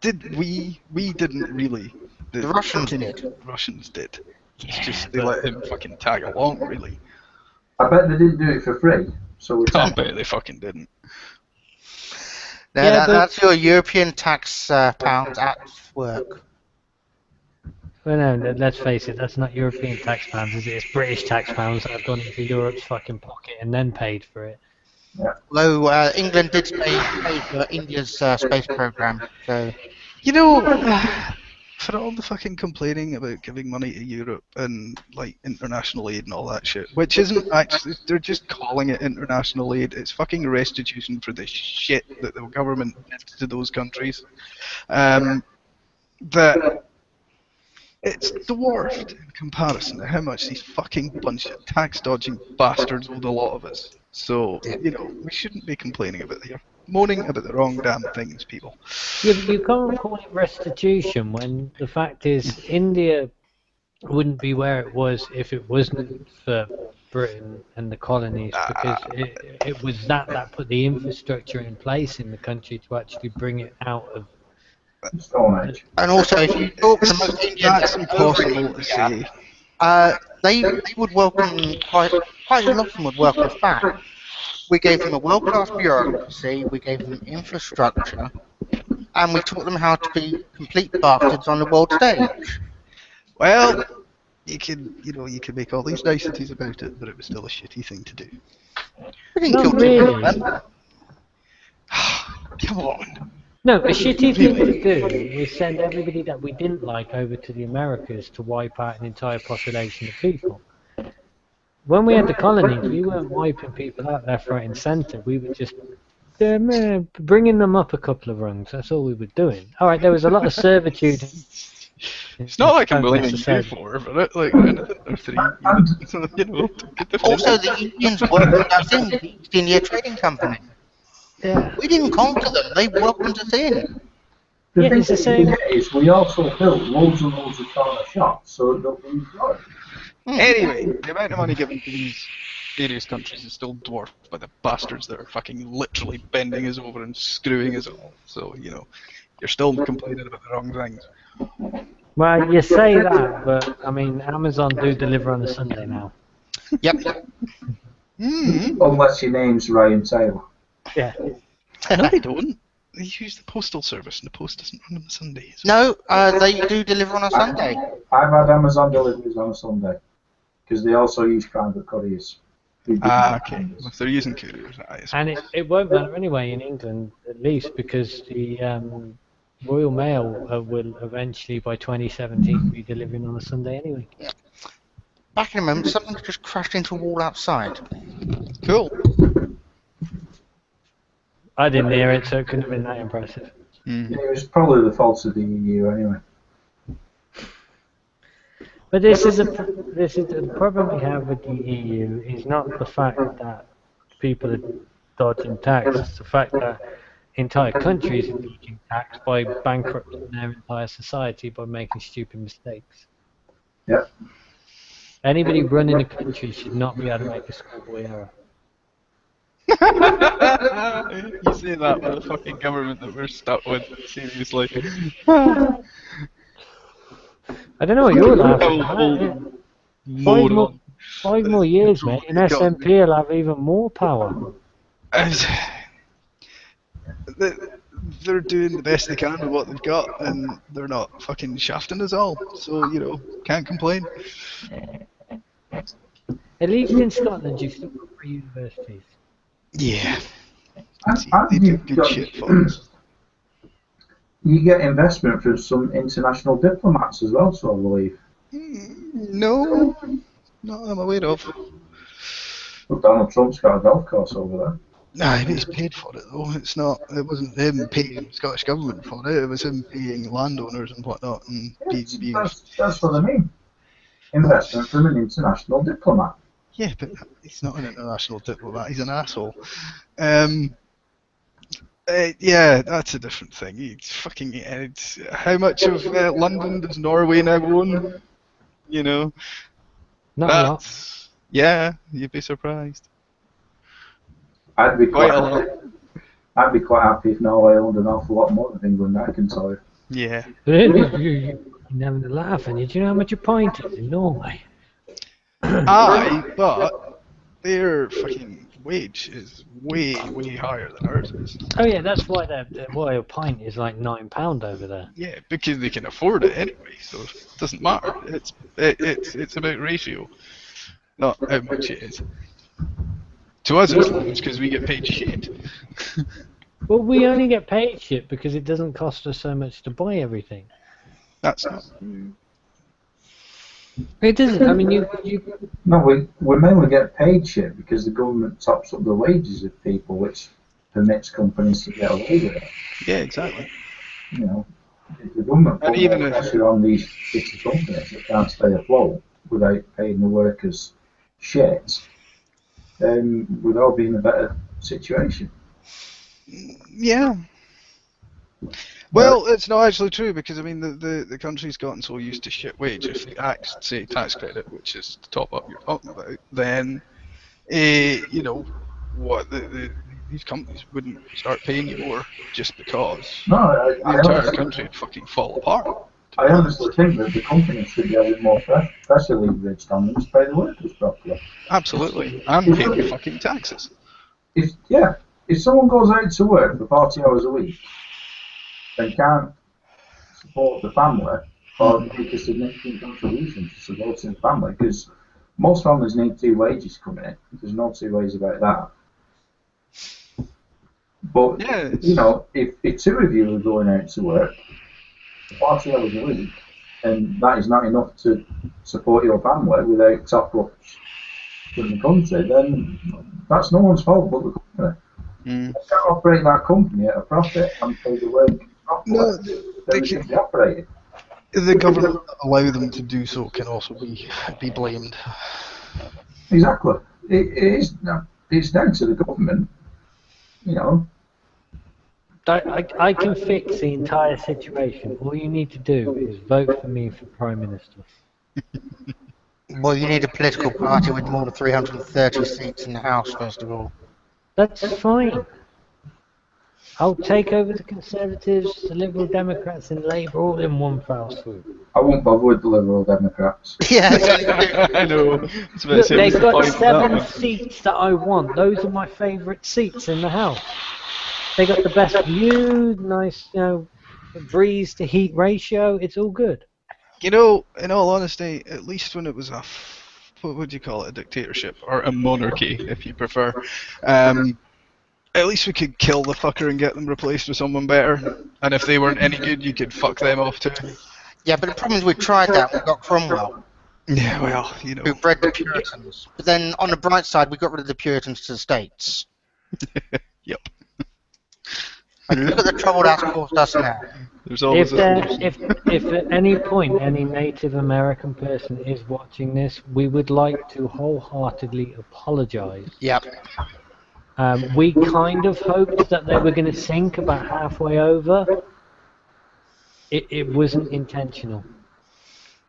did we? We didn't really. The Russians did. Russians did. It's just they let him fucking tag along, really. I bet they didn't do it for free, so we I bet they fucking didn't. Yeah, that's your European tax pounds at work. Well, no, let's face it, that's not European tax pounds, is it? It's British tax pounds that have gone into Europe's fucking pocket and then paid for it. Although England did pay for India's space program, so You know, for all the fucking complaining about giving money to Europe and like international aid and all that shit, which isn't actually, they're just calling it international aid. It's fucking restitution for the shit that the government did to those countries. That it's dwarfed in comparison to how much these fucking bunch of tax dodging bastards owed a lot of us. So, you know, we shouldn't be complaining about it. You're moaning about the wrong damn things, people. You can't call it restitution when the fact is India wouldn't be where it was if it wasn't for Britain and the colonies, because it was that put the infrastructure in place in the country to actually bring it out of. Stone Age. and also if you talk to most Indians, That's impossible to say. they would welcome quite a lot of them would welcome us back. We gave them a world-class bureaucracy, we gave them infrastructure, and we taught them how to be complete bastards on the world stage. Well, you can make all these niceties about it, but it was still a shitty thing to do. We didn't Not kill too really. many of them. Come on. No, a shitty thing to do was send everybody that we didn't like over to the Americas to wipe out an entire population of people. When we had the colonies, we weren't wiping people out left, right, and centre. We were just bringing them up a couple of rungs. That's all we were doing. All right, there was a lot of servitude. It's not like I'm blaming you necessarily. for it, but like or three, to get the Also, the Indians welcomed us in, the East India Trading Company. Yeah. We didn't conquer them, they welcomed us in. The Yeah, thing it's the that same. you forget is we also built loads and loads of corner shops so that we enjoy. Anyway, the amount of money given to these various countries is still dwarfed by the bastards that are fucking literally bending us over and screwing us all. So, you're still complaining about the wrong things. Well, you say that, but I mean, Amazon do deliver on a Sunday now. Yep. Unless your name's Ryan Taylor. Yeah. No, they don't. They use the postal service, and the post doesn't run on the Sundays. No, they do deliver on a Sunday. I've had Amazon deliveries on a Sunday because they also use private couriers. Okay. Well, if they're using couriers, And it won't matter anyway in England, at least, because the Royal Mail will eventually, by 2017, be delivering on a Sunday anyway. Back in a moment, something just crashed into a wall outside. Cool. I didn't hear it, so it couldn't have been that impressive. It was probably the fault of the EU anyway. But this is the problem we have with the EU is not the fact that people are dodging tax, it's the fact that entire countries are dodging tax by bankrupting their entire society by making stupid mistakes. Yep. Anybody running a country should not be able to make a schoolboy error. You say that with the fucking government that we're stuck with, seriously. I don't know what you're laughing at. Moron. 5 more years, mate, and SNP will have even more power. They're doing the best they can with what they've got, and they're not fucking shafting us all. So, can't complain. At least in Scotland, you've still got free universities. Yeah. And They do you've good got- shit for us. You get investment from some international diplomats as well, so I believe. No, not that I'm aware of. Well, Donald Trump's got a golf course over there. Nah, he's paid for it though. It wasn't him paying the Scottish government for it. It was him paying landowners and whatnot and being. That's what I mean. Investment from an international diplomat. Yeah, but he's not an international diplomat. He's an asshole. Yeah, that's a different thing. He's fucking. How much of London does Norway now own? Not a lot. That's. Yeah, you'd be surprised. I'd be Quite quite a lot. I'd be quite happy if Norway owned an awful lot more than England, I can tell you. Yeah. You're having a laugh, and do you know how much a pint is in Norway? But their fucking wage is way, way higher than ours is. Oh yeah, that's why why a pint is like £9 over there. Yeah, because they can afford it anyway, so it doesn't matter. It's about ratio, not how much it is. To us, it's because we get paid shit. Well, we only get paid shit because it doesn't cost us so much to buy everything. That's not. It doesn't. I mean, you No, we mainly get paid shit because the government tops up the wages of people, which permits companies to get away with it. Yeah, exactly. You know, if the government And put even more if- pressure on these shitty companies that can't stay afloat without paying the workers shit, then we'd all be in a better situation. Yeah. Well, it's not actually true because I mean the country's gotten so used to shit wage. If they act, say, tax credit, which is the top up you're talking about, then these companies wouldn't start paying you more just because No, the entire country would fucking fall apart. I honestly think that the companies should be having more pressure leveraged on them to pay the workers properly. Absolutely, and pay your fucking taxes. If someone goes out to work for 40 hours a week and can't support the family, or make a significant contribution to supporting the family, because most families need 2 wages coming in. There's no 2 ways about that. But, Yeah, you know, if 2 of you are going out to work 40 hours a week, and that is not enough to support your family without top-ups from the country, then that's no one's fault but the company. Mm. They can't operate that company at a profit and pay the wage properly. No, Then they they should be operating. the government that allow them to do so can also be blamed. Exactly. It's down to the government, you know. I can fix the entire situation. All you need to do is vote for me for Prime Minister. Well, you need a political party with more than 330 seats in the House, first of all. That's fine. I'll take over the Conservatives, the Liberal Democrats, and Labour all in one foul swoop. I won't bother with the Liberal Democrats. Yeah, I know. It's about Look, saying they've what's the got point of that 7 one? seats that I want. Those are my favourite seats in the House. They got the best view, nice, breeze to heat ratio. It's all good. You know, in all honesty, at least when it was what would you call it, a dictatorship or a monarchy, if you prefer, at least we could kill the fucker and get them replaced with someone better. And if they weren't any good, you could fuck them off too. yeah, but the problem is we tried that. We got Cromwell, Yeah, well, you know. who bred the Puritans. But then on the bright side, we got rid of the Puritans to the States. Yep. And look at the trouble that's caused us now. There's always If at any point any Native American person is watching this, we would like to wholeheartedly apologise. Yep. We kind of hoped that they were going to sink about halfway over. It wasn't intentional.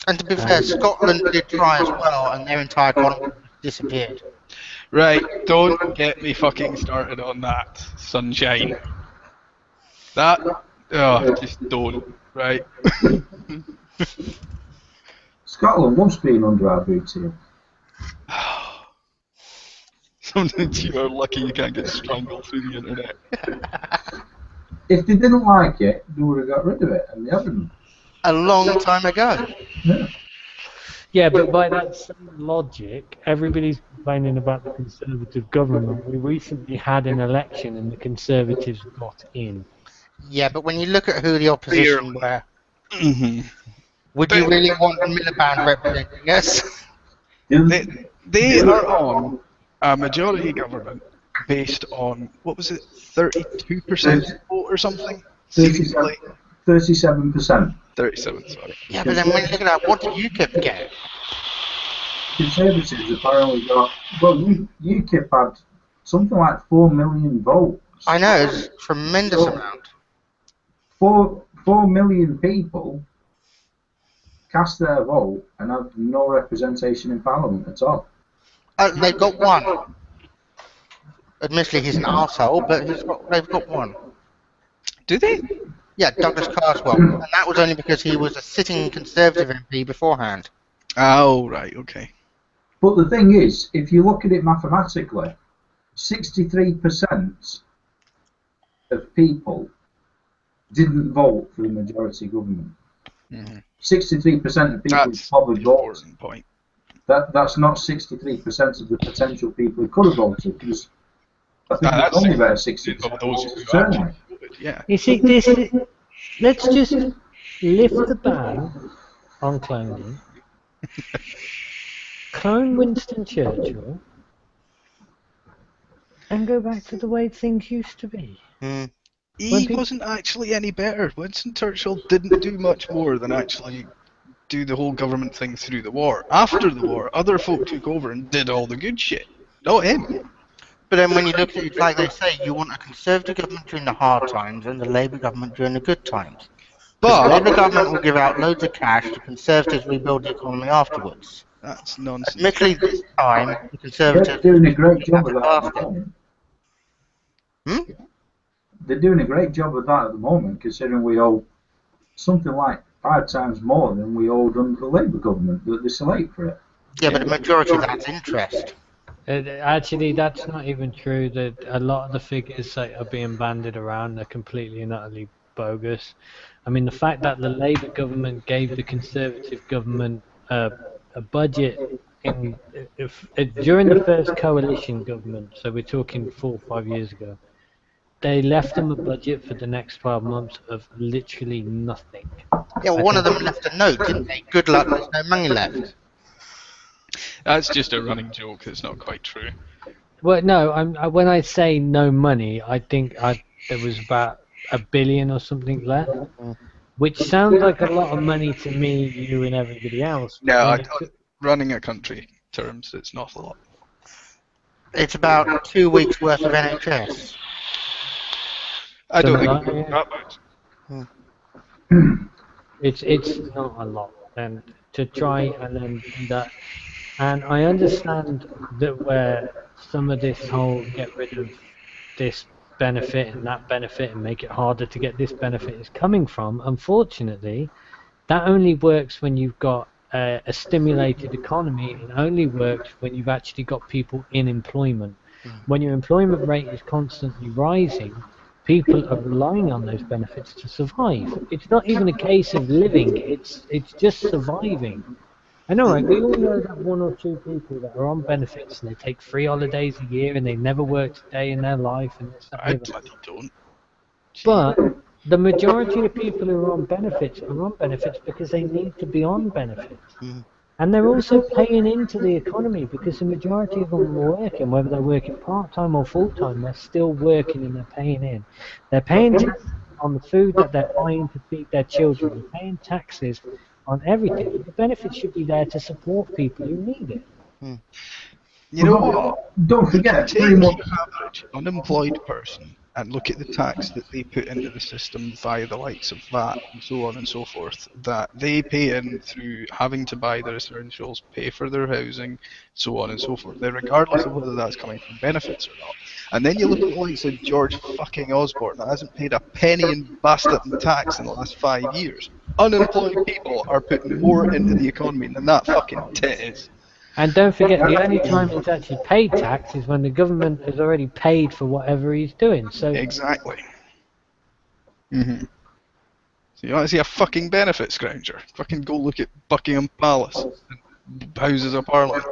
And to be fair, Scotland did try as well, and their entire economy disappeared. Right, don't get me fucking started on that, sunshine. Just don't, right? Scotland loves being under our boots here. Sometimes you are lucky you can't get strangled through the internet. If they didn't like it, they would have got rid of it, and they haven't. A long time ago. Yeah. Yeah, but by that same logic, everybody's complaining about the Conservative government. We recently had an election and the Conservatives got in. Yeah, but when you look at who the opposition were, Mm-hmm. would you really want Miliband representing us? They are on a majority government based on, what was it, 32% vote or something? 37%. 37, sorry. Yeah, but then when you look at that, what did UKIP get? Conservatives apparently got, well, UKIP had something like 4 million votes. I know, it's a tremendous amount. 4 million people cast their vote and had no representation in Parliament at all. They've got one. Admittedly, he's an arsehole, but they've got one. Do they? Yeah, Douglas Carswell. And that was only because he was a sitting Conservative MP beforehand. Oh, right, okay. But the thing is, if you look at it mathematically, 63% of people didn't vote for the majority government. Mm-hmm. 63% of people That's probably an voted. important point. That's not 63% of the potential people who could have voted, because I think That's it's only about 60% of those who certainly. actually voted, yeah. You see, let's just lift the ban on cloning, clone Winston Churchill, and go back to the way things used to be. He wasn't actually any better. Winston Churchill didn't do much more than actually do the whole government thing through the war. After the war, other folk took over and did all the good shit. Not him. But then when you look at it, like they say, you want a Conservative government during the hard times and the Labour government during the good times. The But Labour government will give out loads of cash, the Conservatives rebuild the economy afterwards. that's nonsense. Admittedly, this time, the They're Conservatives... doing a great job of that at the moment. Hmm? They're doing a great job of that at the moment, considering we owe something like 5 times more than we owed under the Labour government that they select for it. Yeah, but the majority of that's interest. Actually, that's not even true. That a lot of the figures that are being bandied around are completely and utterly bogus. I mean, the fact that the Labour government gave the Conservative government a budget during the first coalition government, so we're talking 4 or 5 years ago, they left them a budget for the next 12 months of literally nothing. Yeah, well, one of them left a note, didn't they? Good luck, there's no money left. That's just a running joke. It's not quite true. Well, no, when I say no money, I think there was about $1 billion or something left, which sounds like a lot of money to me, you, and everybody else. No, running a country terms, it's not a lot. It's about 2 weeks worth of NHS. I don't Something think like it's that much. It's not a lot, and to try and then do that, and I understand that where some of this whole get rid of this benefit and that benefit and make it harder to get this benefit is coming from. Unfortunately, that only works when you've got a stimulated economy, and only works when you've actually got people in employment. When your employment rate is constantly rising, people are relying on those benefits to survive. It's not even a case of living, it's just surviving. I know, right? We all know that 1 or 2 people that are on benefits and they take 3 holidays a year and they never worked a day in their life. And this, that, I and the other. bloody don't. But the majority of people who are on benefits because they need to be on benefits. And they're also paying into the economy because the majority of them are working, whether they're working part-time or full-time, they're still working and they're paying in. They're paying taxes on the food that they're buying to feed their children. They're paying taxes on everything. The benefits should be there to support people who need it. You know what? Don't forget, Take pretty much, the average unemployed person and look at the tax that they put into the system via the likes of VAT and so on and so forth, that they pay in through having to buy their essentials, pay for their housing, so on and so forth. Now, regardless of whether that's coming from benefits or not. And then you look at the likes of George fucking Osborne that hasn't paid a penny in bastard in tax in the last 5 years. Unemployed people are putting more into the economy than that fucking tit is. And don't forget, the only time he's actually paid tax is when the government has already paid for whatever he's doing. So Exactly. So you want to see a fucking benefit scrounger? Fucking go look at Buckingham Palace and Houses of Parliament.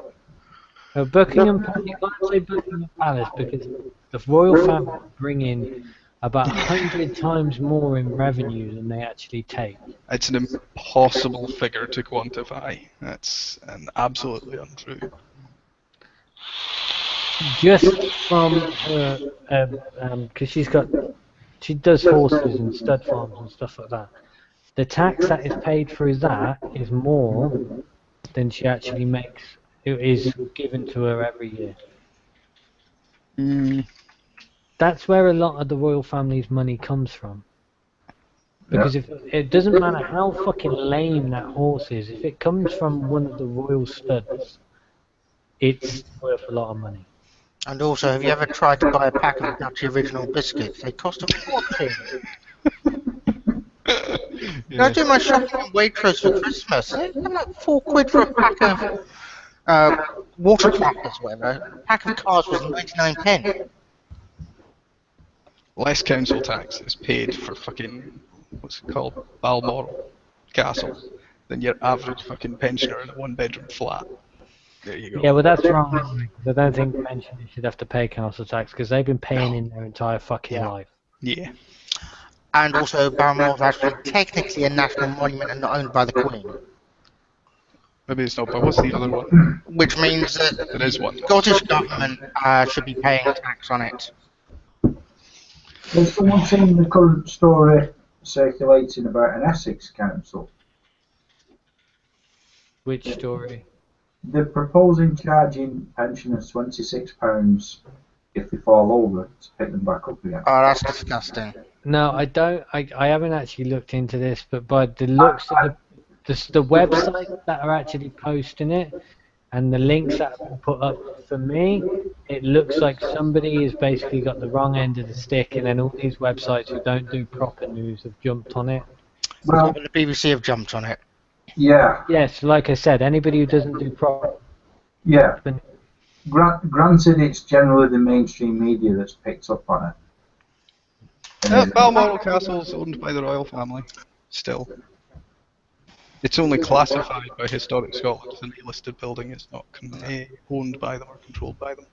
Buckingham Palace, you can't say Buckingham Palace because the royal family bring in about 100 times more in revenue than they actually take. It's an impossible figure to quantify. That's absolutely untrue. Just from her, because she does horses and stud farms and stuff like that. The tax that is paid through that is more than she actually makes. It is given to her every year. That's where a lot of the royal family's money comes from. Because if it doesn't matter how fucking lame that horse is, if it comes from one of the royal studs, it's worth a lot of money. And also, have you ever tried to buy a pack of Dutch Original biscuits? They cost a fortune. I do my shopping in Waitrose for Christmas. They're like £4 for a pack of water crackers, whatever. A pack of cars was 99p. Less council tax is paid for fucking, what's it called, Balmoral Castle than your average fucking pensioner in a 1-bedroom flat. There you go. Yeah, well that's wrong. I don't think pensioners should have to pay council tax because they've been paying in their entire fucking life. Yeah. And also, Balmoral is actually technically a national monument and not owned by the Queen. Maybe it's not, but what's the other one? Which means that There is one. the Scottish government should be paying tax on it. has someone seen the current story circulating about an Essex council? Which story? They're proposing charging pensioners £26 if they fall over to pick them back up again. Oh, that's disgusting. No, I don't. I haven't actually looked into this, but by the looks of the websites that are actually posting it and the links that have been put up for me, it looks like somebody has basically got the wrong end of the stick, and then all these websites who don't do proper news have jumped on it. Well, the BBC have jumped on it. Yeah, Yes, like I said, anybody who doesn't do proper. yeah. Granted, it's generally the mainstream media that's picked up on it. Balmoral Castle's owned by the royal family. still. It's only classified by Historic Scotland as an A-listed building. It's not owned by them or controlled by them.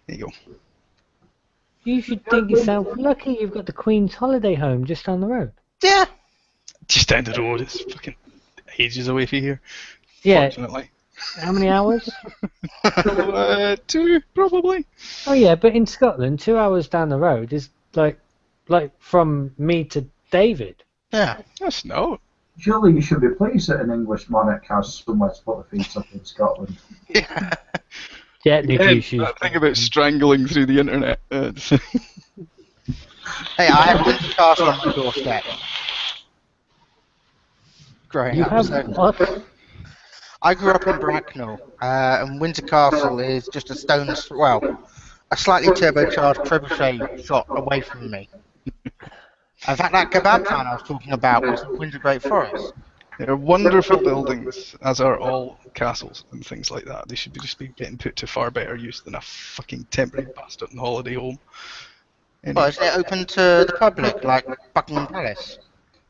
There you go. You should think yourself lucky you've got the Queen's Holiday Home just down the road. Yeah. Just down the road. It's fucking ages away from here. Yeah. Fortunately. How many hours? 2, probably. Oh yeah, but in Scotland, 2 hours down the road is like from me to David. Yeah. That's no. Surely you should be pleased that an English monarch has somewhere to put the feet up in Scotland. Yeah. Technically, she's. That thing about strangling through the internet. Hey, I have Windsor Castle on my doorstep. Growing You up. have So what? I grew up in Bracknell, and Windsor Castle is just a stone's, well, a slightly turbocharged trebuchet shot away from me. In fact, that kebab town I was talking about was in Windsor Great Forest. They're wonderful buildings, as are all castles and things like that. They should just be getting put to far better use than a fucking temporary bastard and holiday home. Well, is it open to the public, like Buckingham Palace?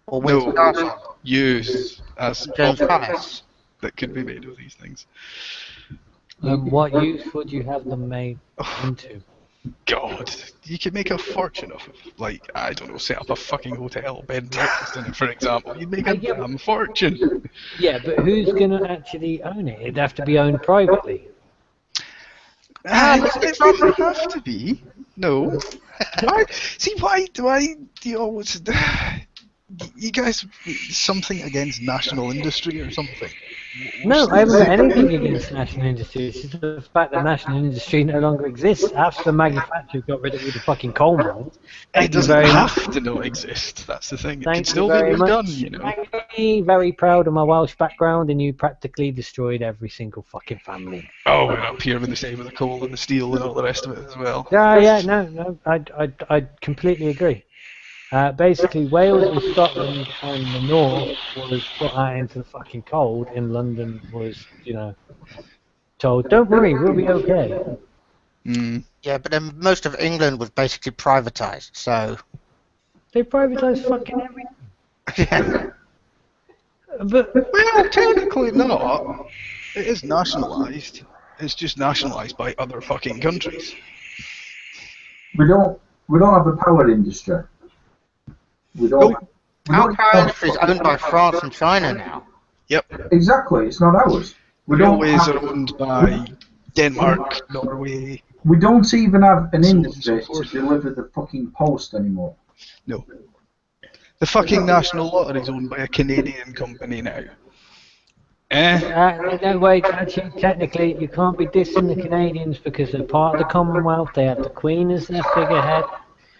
Or Windsor No. Castle? Use as James often Palace? that could be made of these things. What use would you have them made into? God, you could make a fortune off of, like, I don't know, set up a fucking hotel, bed and breakfast in it, for example. You'd make a damn fortune. Yeah, but who's gonna actually own it? It'd have to be owned privately. It doesn't have to be. No. Why? See, why do you always... You guys, something against national industry or something? No, I haven't got anything against national industry. It's just the fact that national industry no longer exists after the manufacturers got rid of all the fucking coal mines. It doesn't have to not exist. That's the thing. It can Thank still you be very redone, much. you know. I'm very proud of my Welsh background, and you practically destroyed every single fucking family. Oh, we're up here with the same with the coal and the steel and all the rest of it as well. Yeah, no, I completely agree. Basically, Wales and Scotland and the North was put out into the fucking cold, and London was, told, don't worry, we'll be okay. Mm. Yeah, but then most of England was basically privatised, so... They privatised fucking everything. But Well, technically not. It is nationalised. It's just nationalised by other fucking countries. We don't have a power industry. We don't. Our power industry is owned by France and China now. Yep. Exactly, it's not ours. We don't Railways have- are owned by Denmark, Norway. We don't even have an So on and industry so forth. to deliver the fucking post anymore. No. The fucking National Lottery is owned by a Canadian company now. no, wait, actually, technically, you can't be dissing the Canadians because they're part of the Commonwealth. They have the Queen as their figurehead.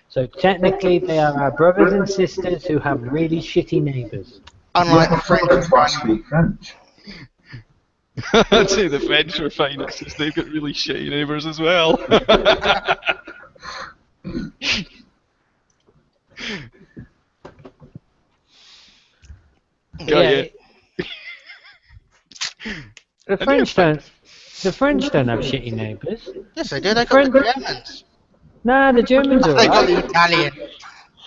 So technically, they are our brothers and sisters who have really shitty neighbours. Unlike the French and That's why I Chinese. speak French. I'd say the French are finest since they've got really shitty neighbours as well. Yeah. The French don't. The French don't have shitty neighbours. Yes, they do. They got the French- Germans. Nah, the Germans are They got alright. the Italian.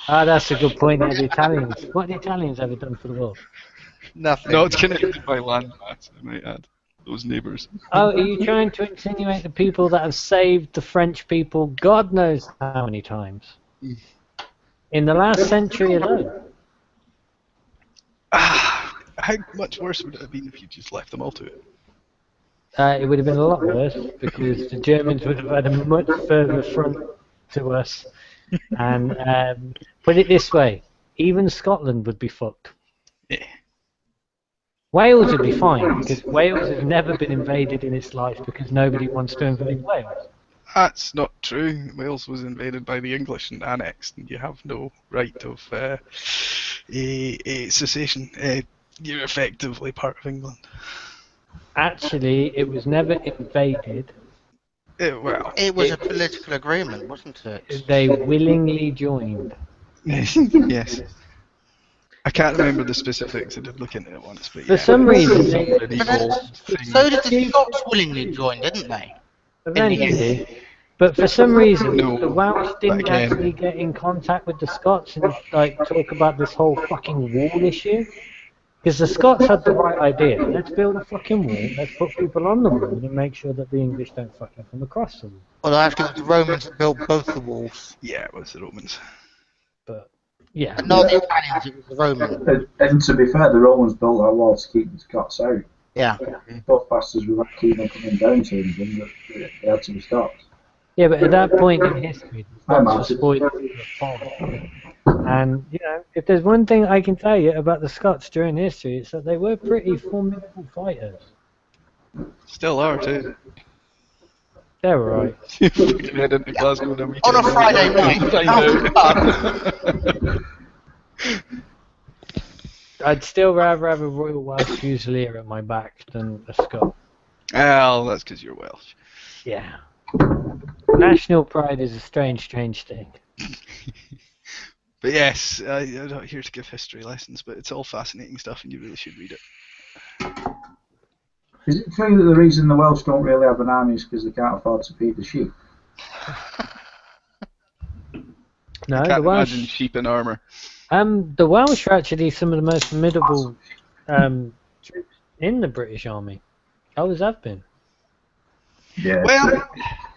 Ah, that's a good point. The Italians. What have the Italians ever done for the world? Nothing. No, it's connected by landmass, I might add. Those neighbours. Oh, are you trying to insinuate the people that have saved the French people God knows how many times? In the last century alone. How much worse would it have been if you just left them all to it? It would have been a lot worse because the Germans would have had a much further front to us. And put it this way, even Scotland would be fucked. Yeah. Wales would be fine because Wales has never been invaded in its life because nobody wants to invade Wales. That's not true. Wales was invaded by the English and annexed, and you have no right of a cessation. You're effectively part of England. Actually, it was never invaded. Well, It was a political agreement, wasn't it? They willingly joined. yes. I can't remember the specifics. I did look into it once, but For yeah. some reason, they, Medieval But then, thing. so did the Scots willingly join, didn't they? eventually, But for some reason, No, the Welsh didn't again- actually get in contact with the Scots and like talk about this whole fucking wall issue. Because the Scots had the right idea. Let's build a fucking wall. Let's put people on the wall and make sure that the English don't fucking come across the wall. Although actually it was the Romans that built both the walls. Yeah, it was the Romans. But yeah, And not the Italians, it was the Romans. And to be fair, the Romans built that wall to keep the Scots out. Yeah. Both bastards were that keen on coming down to England that they had to be stopped. yeah. But at that point in history, the I'm Scots were spoiled for the fall. And you know, if there's one thing I can tell you about the Scots during history, it's that they were pretty formidable fighters. Still are too. They're alright. Fucking head into Glasgow on a weekend. On a Friday night. Find out. I'd still rather have a Royal Welsh Fusilier at my back than a Scot. Well, that's because you're Welsh. Yeah. National pride is a strange, strange thing. But yes, I'm not here to give history lessons, but it's all fascinating stuff, and you really should read it. Is it true that the reason the Welsh don't really have an army is because they can't afford to feed the sheep? No, I the can't Welsh. imagine sheep in armour. The Welsh are actually some of the most formidable troops in the British Army. Always have been. Yeah. Well,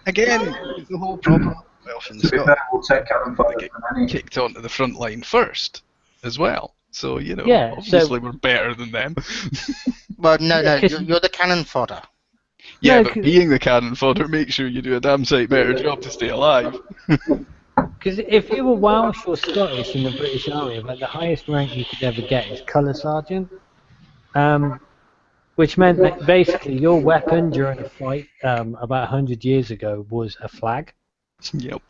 again, the whole problem. Welsh and to be fair, Scotland we'll take cannon fodder get from any. kicked onto the front line first, as well. So you know, Yeah, obviously we're better than them. Well, no, Because- you're the cannon fodder. Yeah, No, but 'cause- being the cannon fodder makes sure you do a damn sight better job to stay alive. Because if you were Welsh or Scottish in the British Army, about the highest rank you could ever get is Colour Sergeant. Which meant that basically your weapon during a fight about 100 years ago was a flag. Yep.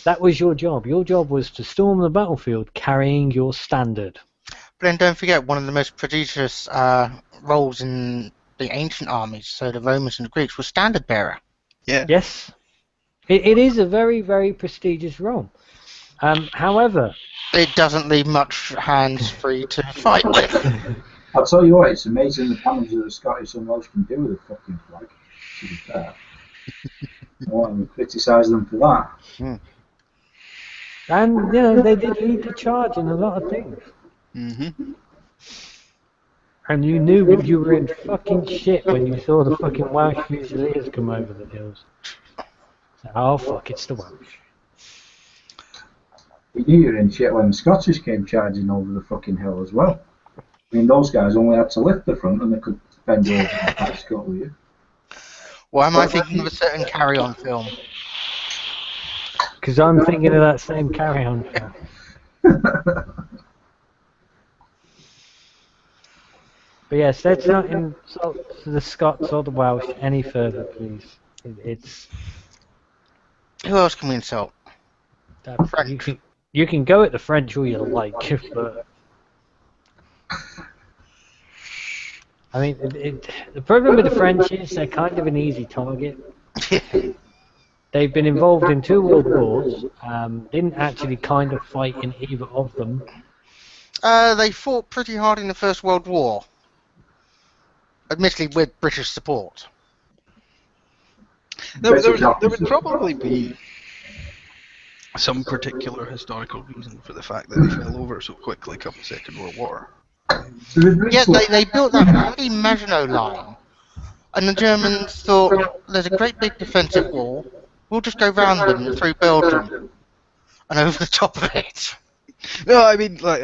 That was your job. Your job was to storm the battlefield carrying your standard. But then don't forget, one of the most prodigious roles in the ancient armies, so the Romans and the Greeks, was standard bearer. Yeah. Yes, it is a very, very prestigious role. However, It doesn't leave much hands free to fight with. I'll tell you what, it's amazing the damage that the Scottish and Welsh can do with a fucking flag, to be fair. I want to criticise them for that. and you know, they did lead the charge in a lot of things. Mm-hmm. And you knew you were in fucking shit when you saw the fucking Welsh Fusiliers come over the hills. So, oh fuck, it's the Welsh. You knew you were in shit when the Scottish came charging over the fucking hill as well. I mean, those guys only had to lift the front and they could bend you over and catch Scott with you. Why am I thinking of a certain Carry On film? Because I'm thinking of that same carry-on film. But yes, let's not insult the Scots or the Welsh any further, please. It's Who else can we insult? that French. you can go at the French all you like, but I mean, the problem with the French is they're kind of an easy target. They've been involved in 2 world wars, didn't actually kind of fight in either of them. They fought pretty hard in the First World War. Admittedly with British support. There British would officers. probably be some particular historical reason for the fact that they fell over so quickly come the Second World War. So they've Yeah, recently- they built that bloody Maginot Line. And the Germans thought, there's a great big defensive wall. We'll just go round them through Belgium. And over the top of it. No, I mean like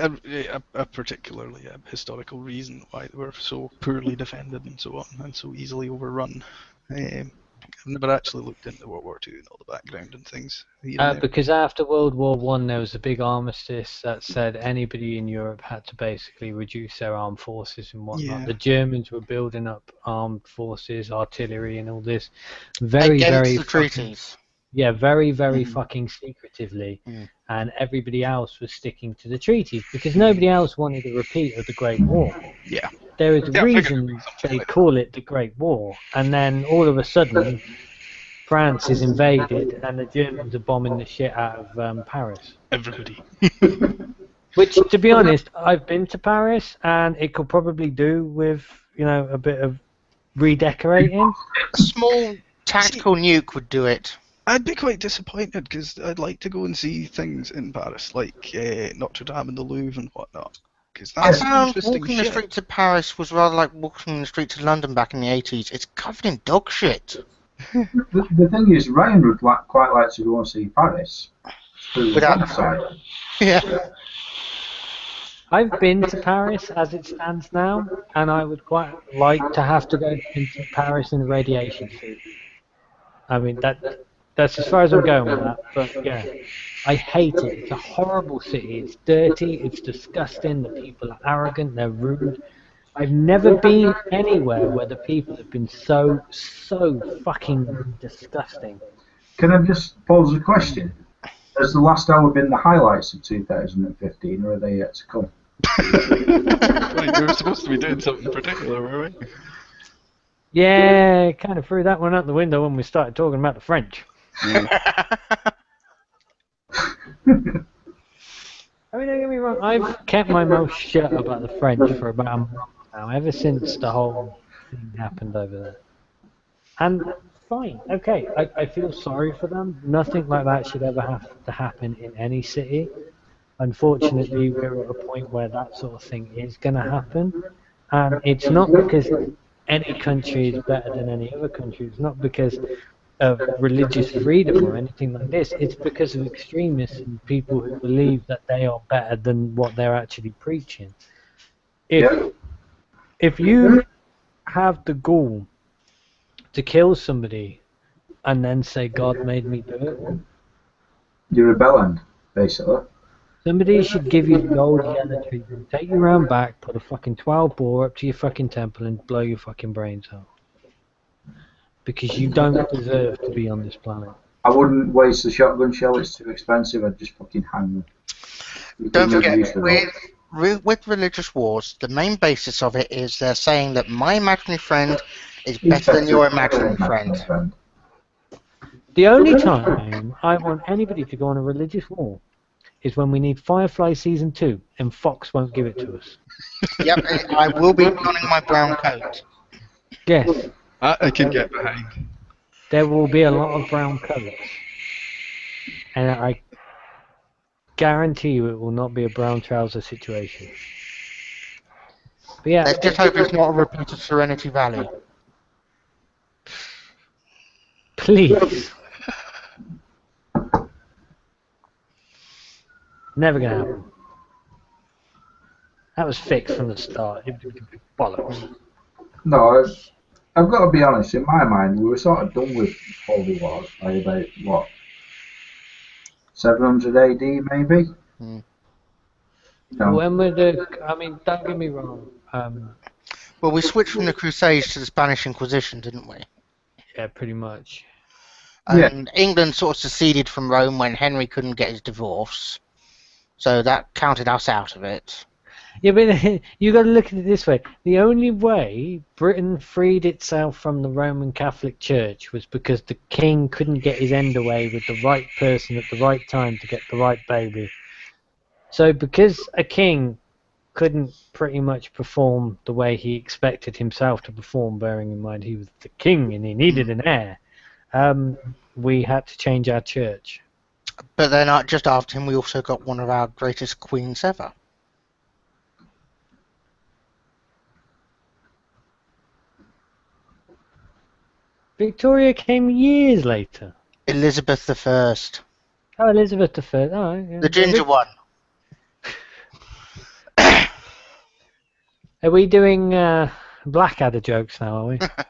a particularly historical reason why they were so poorly defended and so on, and so easily overrun. I've never actually looked into World War II and all the background and things. here and there. Because after World War One, there was a big armistice that said anybody in Europe had to basically reduce their armed forces and whatnot. Yeah. The Germans were building up armed forces, artillery, and all this very, Against very the fucking- treaties. Yeah, very, very Mhm. fucking secretively, Mm. and everybody else was sticking to the treaties because nobody else wanted a repeat of the Great War. Yeah. There is a Yeah, I figured reason it'd be something they like call it the Great War, and then all of a sudden, France is invaded and the Germans are bombing the shit out of Paris. Everybody. Which, to be honest, I've been to Paris, and it could probably do with, you know, a bit of redecorating. A small tactical nuke would do it. I'd be quite disappointed because I'd like to go and see things in Paris, like Notre Dame and the Louvre and whatnot. Because I that's found interesting walking the shit. streets of Paris was rather like walking the streets of London back in the 80s. It's covered in dog shit. The thing is, Ryan would quite like to go and see Paris through the Without- website. Yeah. I've been to Paris as it stands now, and I would quite like to have to go into Paris in a radiation suit. I mean, that's as far as I'm going with that, but yeah. I hate it. It's a horrible city. It's dirty, it's disgusting, the people are arrogant, they're rude. I've never been anywhere where the people have been so fucking disgusting. Can I just pose a question? Has the last hour been the highlights of 2015, or are they yet to come? Right, we were supposed to be doing something particular, were we? Yeah, kind of threw that one out the window when we started talking about the French. I mean, don't get me wrong, I've kept my mouth shut about the French for about a month now, ever since the whole thing happened over there. And fine, okay, I feel sorry for them. Nothing like that should ever have to happen in any city. Unfortunately, we're at a point where that sort of thing is going to happen. And it's not because any country is better than any other country. It's not because of religious freedom or anything like this. It's because of extremists and people who believe that they are better than what they're actually preaching. If you have the gall to kill somebody and then say God made me do it, You're a bellend, basically. somebody should give you the old yellow treatment, take you around back, put a fucking 12 bore up to your fucking temple and blow your fucking brains out. Because you don't deserve to be on this planet. I wouldn't waste the shotgun shell, it's too expensive, I'd just fucking hang them. Don't forget, with religious wars, the main basis of it is they're saying that my imaginary friend is better than your imaginary friend. The only time I want anybody to go on a religious war is when we need Firefly Season 2 and Fox won't give it to us. Yep, I will be donning my brown coat. Yes, I can get behind. there will be a lot of brown colours. And I guarantee you it will not be a brown trouser situation. But yeah, Let's just hope it's not a repeat of Serenity Valley. please. Never gonna happen. That was fixed from the start. Bollocks. No, I've got to be honest, in my mind, we were sort of done with Holy Wars by about, what, 700 AD, maybe? Mm. No. When were the? I mean, don't get me wrong. Well, we switched from the Crusades to the Spanish Inquisition, didn't we? Yeah, pretty much. Yeah. And England sort of seceded from Rome when Henry couldn't get his divorce. So that counted us out of it. Yeah, but you got to look at it this way. The only way Britain freed itself from the Roman Catholic Church was because the king couldn't get his end away with the right person at the right time to get the right baby. So because a king couldn't pretty much perform the way he expected himself to perform, bearing in mind he was the king and he needed an heir, we had to change our church. But then just after him, we also got one of our greatest queens ever. Victoria came years later. Elizabeth I. Oh, Elizabeth I. Oh, yeah. The ginger one. Are we doing Blackadder jokes now, are we? But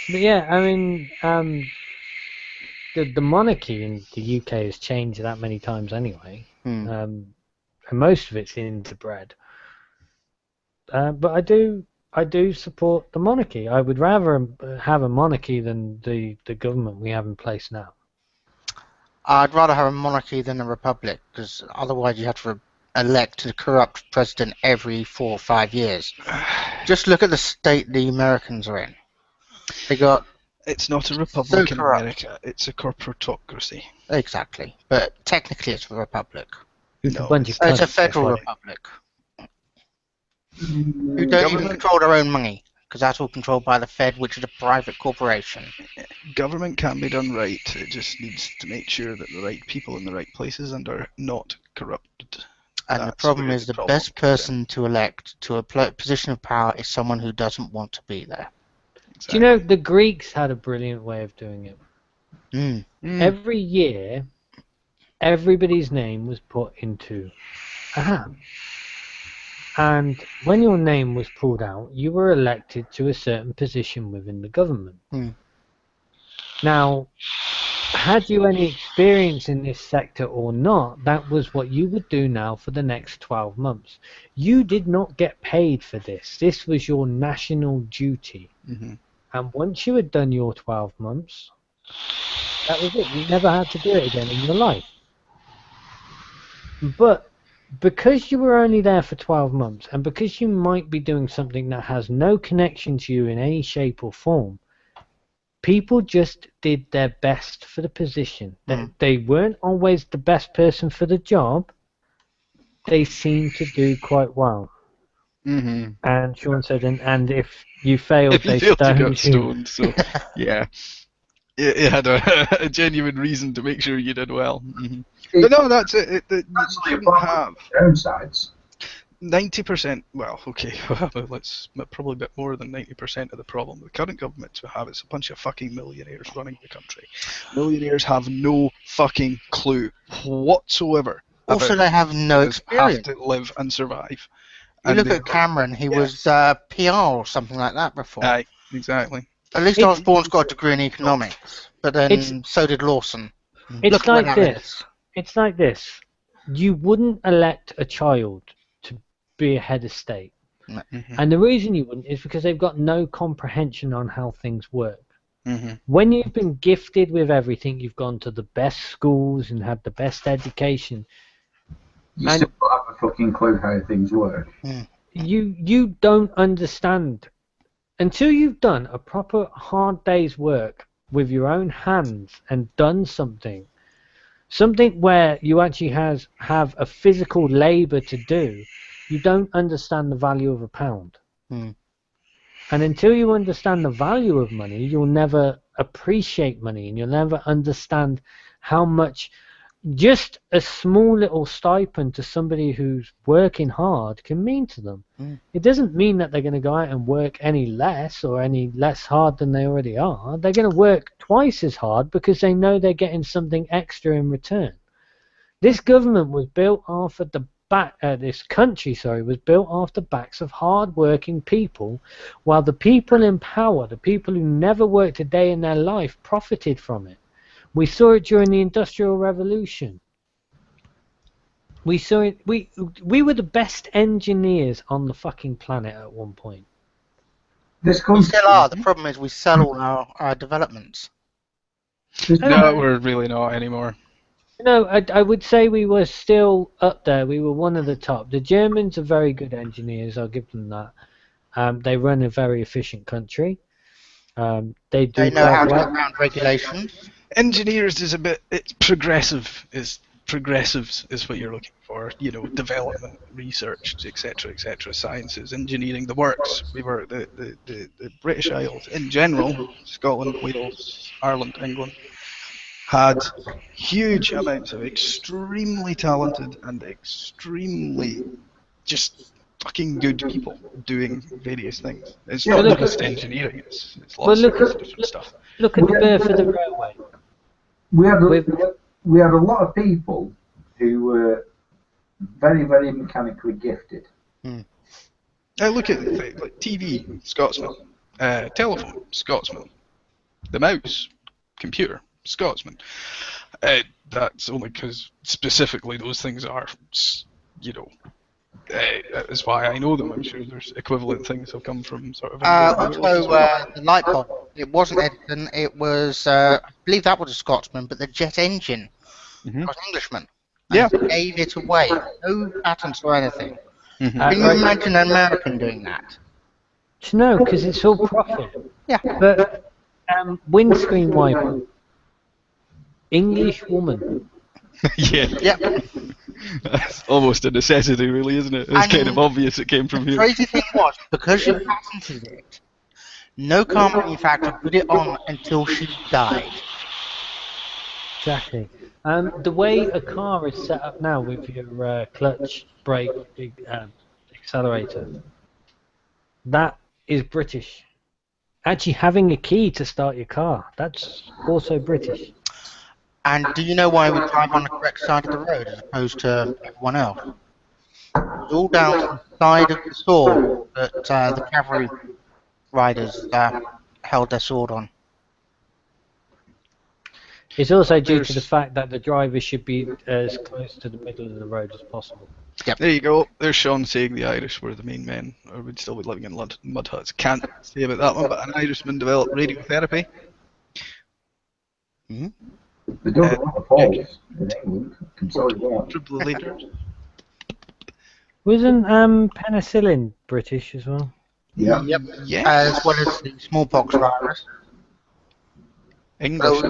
yeah, I mean, the monarchy in the UK has changed that many times anyway. And most of it's interbred. But I do support the monarchy. I would rather have a monarchy than the government we have in place now. I'd rather have a monarchy than a republic, because otherwise you have to elect a corrupt president every 4 or 5 years. Just look at the state the Americans are in. They got... It's not a republic in corrupt. America, it's a corporatocracy. Exactly. But technically it's a republic. No, bunch of It's a cunts, federal that's republic. Who don't even control their own money. because that's all controlled by the Fed, which is a private corporation. Government can be done right. It just needs to make sure that the right people in the right places and are not corrupted. And the That's problem where is the the problem best comes in. person to elect to a position of power is someone who doesn't want to be there. Do you know the Greeks had a brilliant way of doing it? Mm. Every year, everybody's name was put into a hat. And when your name was pulled out, you were elected to a certain position within the government. Now, had you any experience in this sector or not, that was what you would do now for the next 12 months. You did not get paid for this. This was your national duty. And once you had done your 12 months, that was it. You never had to do it again in your life. But because you were only there for 12 months, and because you might be doing something that has no connection to you in any shape or form, people just did their best for the position. They weren't always the best person for the job. They seemed to do quite well. And Sean said, and if you failed, If you they failed, you got stoned you. stoned. So, yeah. It had a genuine reason to make sure you did well. But no, that's it. You shouldn't have downsides. 90%. Well, okay, let's probably a bit more than 90% of the problem the current government we have is a bunch of fucking millionaires running the country. Millionaires have no fucking clue whatsoever. Also, they have no experience. Have to live and survive. You And look they- at Cameron, he was PR or something like that before. Aye, exactly. At least Osborne's got a degree in economics, but then so did Lawson. It's Look where like that this. is. It's like this. You wouldn't elect a child to be a head of state. And the reason you wouldn't is because they've got no comprehension on how things work. When you've been gifted with everything, you've gone to the best schools and had the best education, You still don't have a fucking clue how things work. you don't understand until you've done a proper hard day's work with your own hands and done something where you actually have a physical labor to do. You don't understand the value of a pound. And until you understand the value of money, you'll never appreciate money, and you'll never understand how much just a small little stipend to somebody who's working hard can mean to them. It doesn't mean that they're going to go out and work any less or any less hard than they already are. They're going to work twice as hard because they know they're getting something extra in return. This government was built off of the this country was built off the backs of hard-working people, while the people in power, the people who never worked a day in their life, profited from it. We saw it during the Industrial Revolution. We saw it. We were the best engineers on the fucking planet at one point. We still are. The problem is we sell all our developments. No, we're really not anymore. No, I would say we were still up there. We were one of the top. The Germans are very good engineers. I'll give them that. They run a very efficient country. They know how to get around regulations. Engineers is a bit. It's progressive. Progressives is what you're looking for. You know, development, research, etc., sciences, engineering, the works. We were the British Isles in general, Scotland, Wales, Ireland, England, had huge amounts of extremely talented and extremely just fucking good people doing various things. It's not just engineering, it's lots of different stuff. Look at the birth of the railway. We had a lot of people who were very, very mechanically gifted. Look at like TV, Scotsman, telephone, Scotsman, the mouse, computer, Scotsman. That's only because specifically those things are, you know, that's why I know them. I'm sure there's equivalent things have come from sort of. Also, the light bulb. It wasn't Edison. It was, I believe that was a Scotsman, but the jet engine was an Englishman. And he gave it away. No patents or anything. Can you imagine an American doing that? No, because it's all profit. Yeah. But windscreen wiper. English woman. Yeah. That's almost a necessity, really, isn't it? It's kind of obvious it came from The here. crazy thing was, because you patented it, No car manufacturer put it on until she died. Exactly. The way a car is set up now with your clutch, brake, accelerator, that is British. Actually, having a key to start your car, that's also British. And do you know why we drive on the correct side of the road as opposed to everyone else? It's all down to the side of the sword that the cavalry riders held their sword on. It's also due to the fact that the driver should be as close to the middle of the road as possible. There you go. There's Sean saying the Irish were the main men, or would still be living in mud huts. Can't say about that one, but an Irishman developed radiotherapy. Hmm? They don't have a lot of holes in England, I can tell you that. Probably later. Wasn't penicillin British as well? Yeah. Yep. Yes. As well as the smallpox virus. English.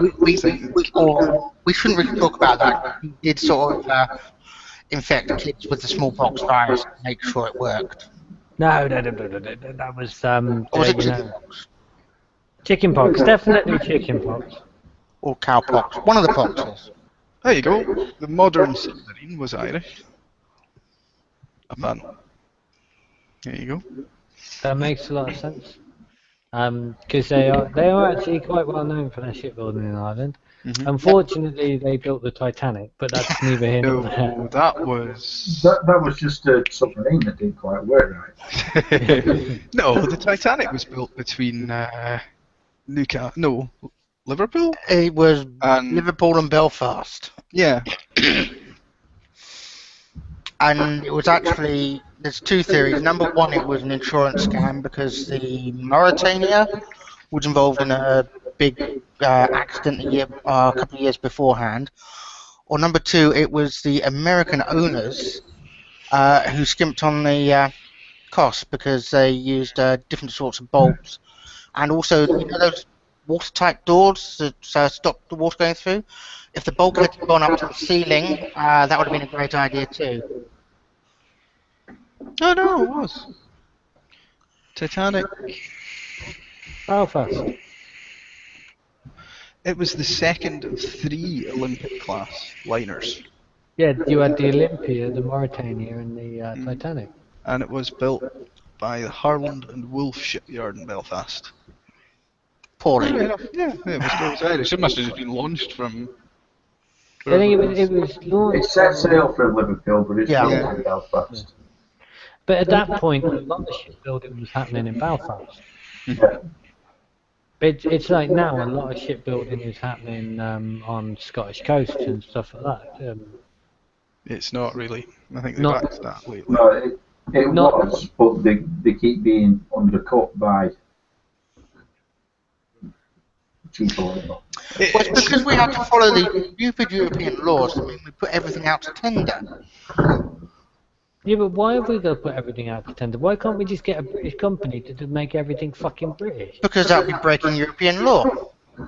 So we shouldn't really talk about that. We did sort of infect kids with the smallpox virus to make sure it worked. No, that was Or was it you know, chickenpox? chickenpox. Definitely chickenpox. Or cowpox? One of the poxes. There you go. The modern submarine was Irish. Apparently. There you go. That makes a lot of sense. Because they are actually quite well known for their shipbuilding in Ireland. Mhm. Unfortunately, they built the Titanic, but that's neither here nor there. No, that was. That was just a submarine that didn't quite work right. No, the Titanic was built between Liverpool? It was And Liverpool and Belfast. yeah, And it was actually, there's two theories. Number one, it was an insurance scam because the Mauritania was involved in a big accident a couple of years beforehand. Or number two, it was the American owners who skimped on the cost because they used different sorts of bolts. And also, you know those watertight doors that stop the water going through? If the bulkhead had gone up to the ceiling, that would have been a great idea too. oh no, it was Titanic. Belfast. It was the second of 3 Olympic-class liners, Yeah, you had the Olympia, the Mauritania, and the Titanic. and it was built by the Harland and Wolff shipyard in Belfast. Poorly. Yeah, it was Irish. It must have just been launched from. I think it was launched. It set sail from Liverpool, but it's Yeah. built in Belfast. But at that point, a lot of shipbuilding was happening in Belfast. Yeah. But it's like now, a lot of shipbuilding is happening on Scottish coast and stuff like that. It's not really. I think they Not- backed that lately. No, it Not- was, but they keep being undercut by cheaper labour. Well, it's because we had to follow the stupid European laws. I mean, we put everything out to tender. Yeah, but why have we got to put everything out to tender? Why can't we just get a British company to make everything fucking British? Because that would be breaking European law.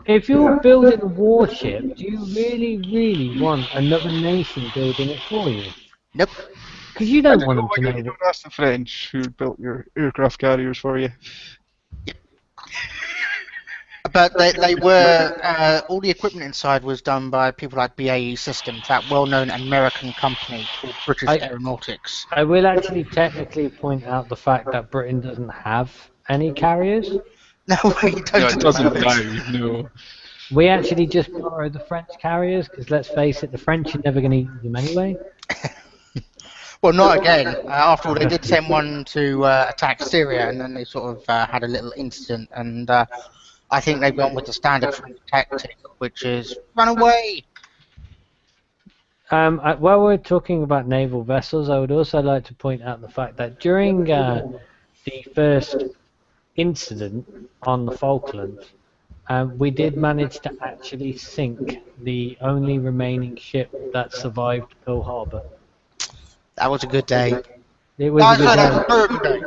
If you're building a warship, do you really want another nation building it for you? Nope. Because you don't want them to You know. don't ask the French who built your aircraft carriers for you. But they were, all the equipment inside was done by people like BAE Systems, that well-known American company called British Aeronautics. I will actually technically point out the fact that Britain doesn't have any carriers. No, we don't. No, it doesn't now, no. We actually just borrow the French carriers, because let's face it, the French are never going to use them anyway. Well, not again. After all, they did send one to attack Syria, and then they sort of had a little incident, and I think they've gone with the standard French tactic, which is run away. While we're talking about naval vessels, I would also like to point out the fact that during the first incident on the Falklands, we did manage to actually sink the only remaining ship that survived Pearl Harbor. That was a good day. It was a good day. Terrible day.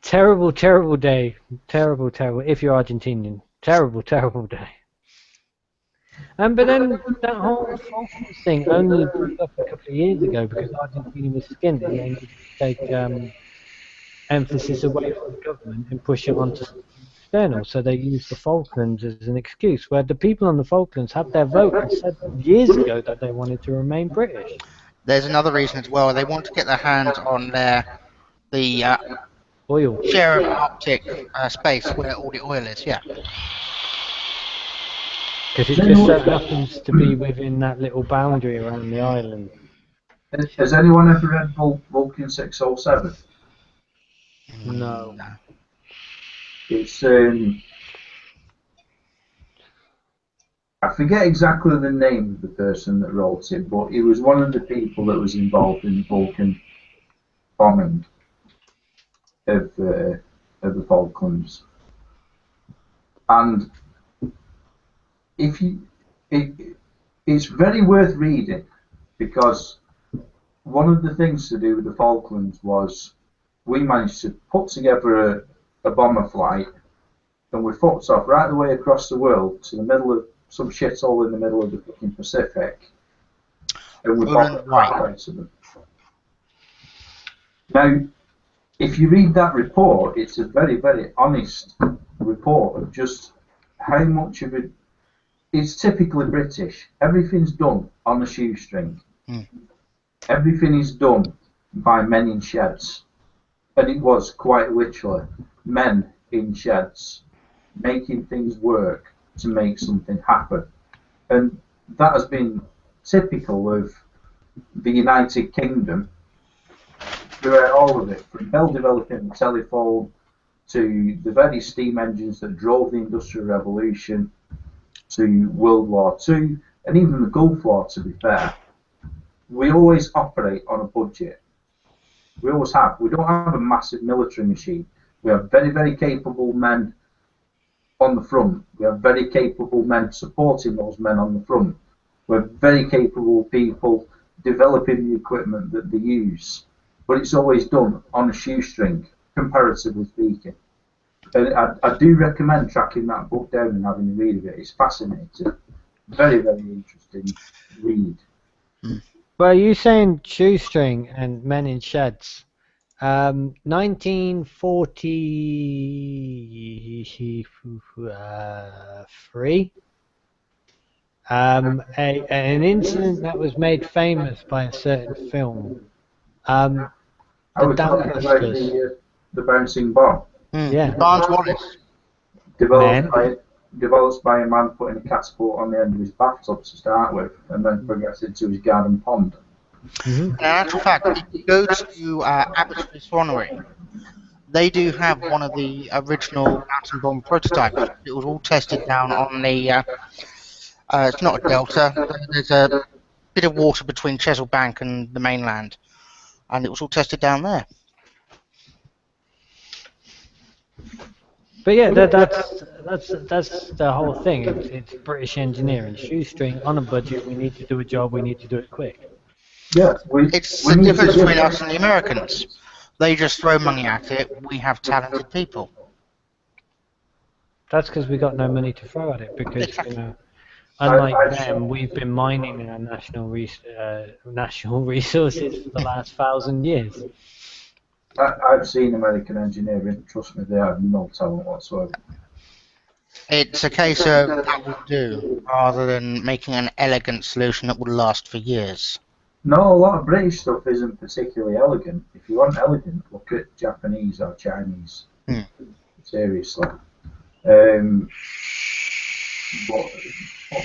Terrible, terrible day. Terrible, terrible. If you're Argentinian, terrible, terrible day. But then that whole Falklands thing only blew up a couple of years ago because Argentina was skinned and they needed to take emphasis away from the government and push it onto external. So they use the Falklands as an excuse, where the people on the Falklands had their vote and said years ago that they wanted to remain British. There's another reason as well. They want to get their hands on the Oil. share of Arctic space where all the oil is. Yeah. Because it just so happens to be within that little boundary around the island. Has anyone ever read Vulcan 607? No. It's I forget exactly the name of the person that wrote it, but he was one of the people that was involved in the Vulcan bombing of the Falklands. And if it's very worth reading, because one of the things to do with the Falklands was we managed to put together a bomber flight, and we fucked off right the way across the world to the middle of some shithole in the middle of the fucking Pacific, and we bombed the crap out of them. Now, if you read that report, it's a very, very honest report of just how much of it. It's typically British. Everything's done on a shoestring. Everything is done by men in sheds. And it was quite literally men in sheds making things work to make something happen. And that has been typical of the United Kingdom throughout all of it, from Bell developing the telephone to the very steam engines that drove the Industrial Revolution to World War II, and even the Gulf War, to be fair. We always operate on a budget. We always have. We don't have a massive military machine. We have very, very capable men on the front. We have very capable men supporting those men on the front. We have very capable people developing the equipment that they use. But it's always done on a shoestring, comparatively speaking. And I do recommend tracking that book down and having a read of it. It's fascinating. Very, very interesting read. Well, you saying shoestring and men in sheds. 1943. An incident that was made famous by a certain film. The the bouncing bomb. Yeah. Barnes Wallace. Developed by a man putting a catapult on the end of his bathtub to start with, and then progressed into his garden pond. Mm-hmm. In actual fact, if you go to Abbotsbury Swanery, they do have one of the original atom bomb prototypes. It was all tested down on the. It's not a delta. There's a bit of water between Chesilbank and the mainland, and it was all tested down there. But yeah, that's the whole thing. It's British engineering, shoestring on a budget. We need to do a job. We need to do it quick. Yeah, It's the difference between us and the Americans. They just throw money at it. We have talented people. That's because we got no money to throw at it. Because unlike them, we've been mining our national resources for the last 1,000 years. I've seen American engineering. Trust me, they have no talent whatsoever. It's a case of that would do, rather than making an elegant solution that would last for years. No, a lot of British stuff isn't particularly elegant. If you want elegant, look at Japanese or Chinese. Seriously. But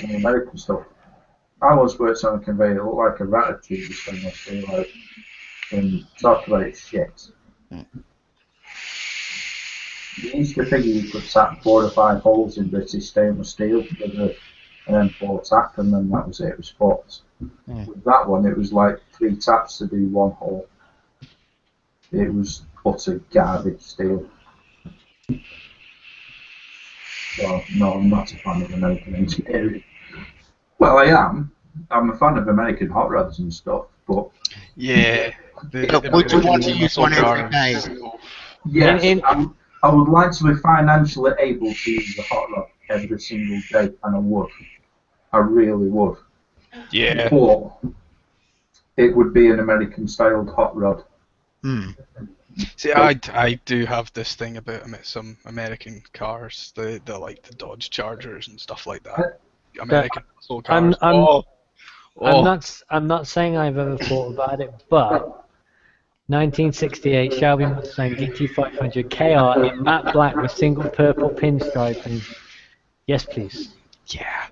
the American stuff. I once worked on a conveyor that looked like a ratatouille just when I feel like, and talk about it shit. You used to figure you could tap 4 or 5 holes in British stainless steel with an M4 tap, and then that was it. It was fucked. With that one, it was like 3 taps to do 1 hole. It was utter garbage steel. So, no, I'm not a fan of American engineering. Well, I am. I'm a fan of American hot rods and stuff, but... Yeah. Would you want to use one every day? Yes, I would like to be financially able to use a hot rod every single day, and I would. I really would. Yeah. But it would be an American-styled hot rod. Hmm. See, I do have this thing about some American cars, the like the Dodge Chargers and stuff like that. American muscle I'm cars. I'm Oh, I'm not saying I've ever thought about it, but 1968 Shelby Mustang GT500 KR in matte black with single purple pinstriping. Yes, please. yeah.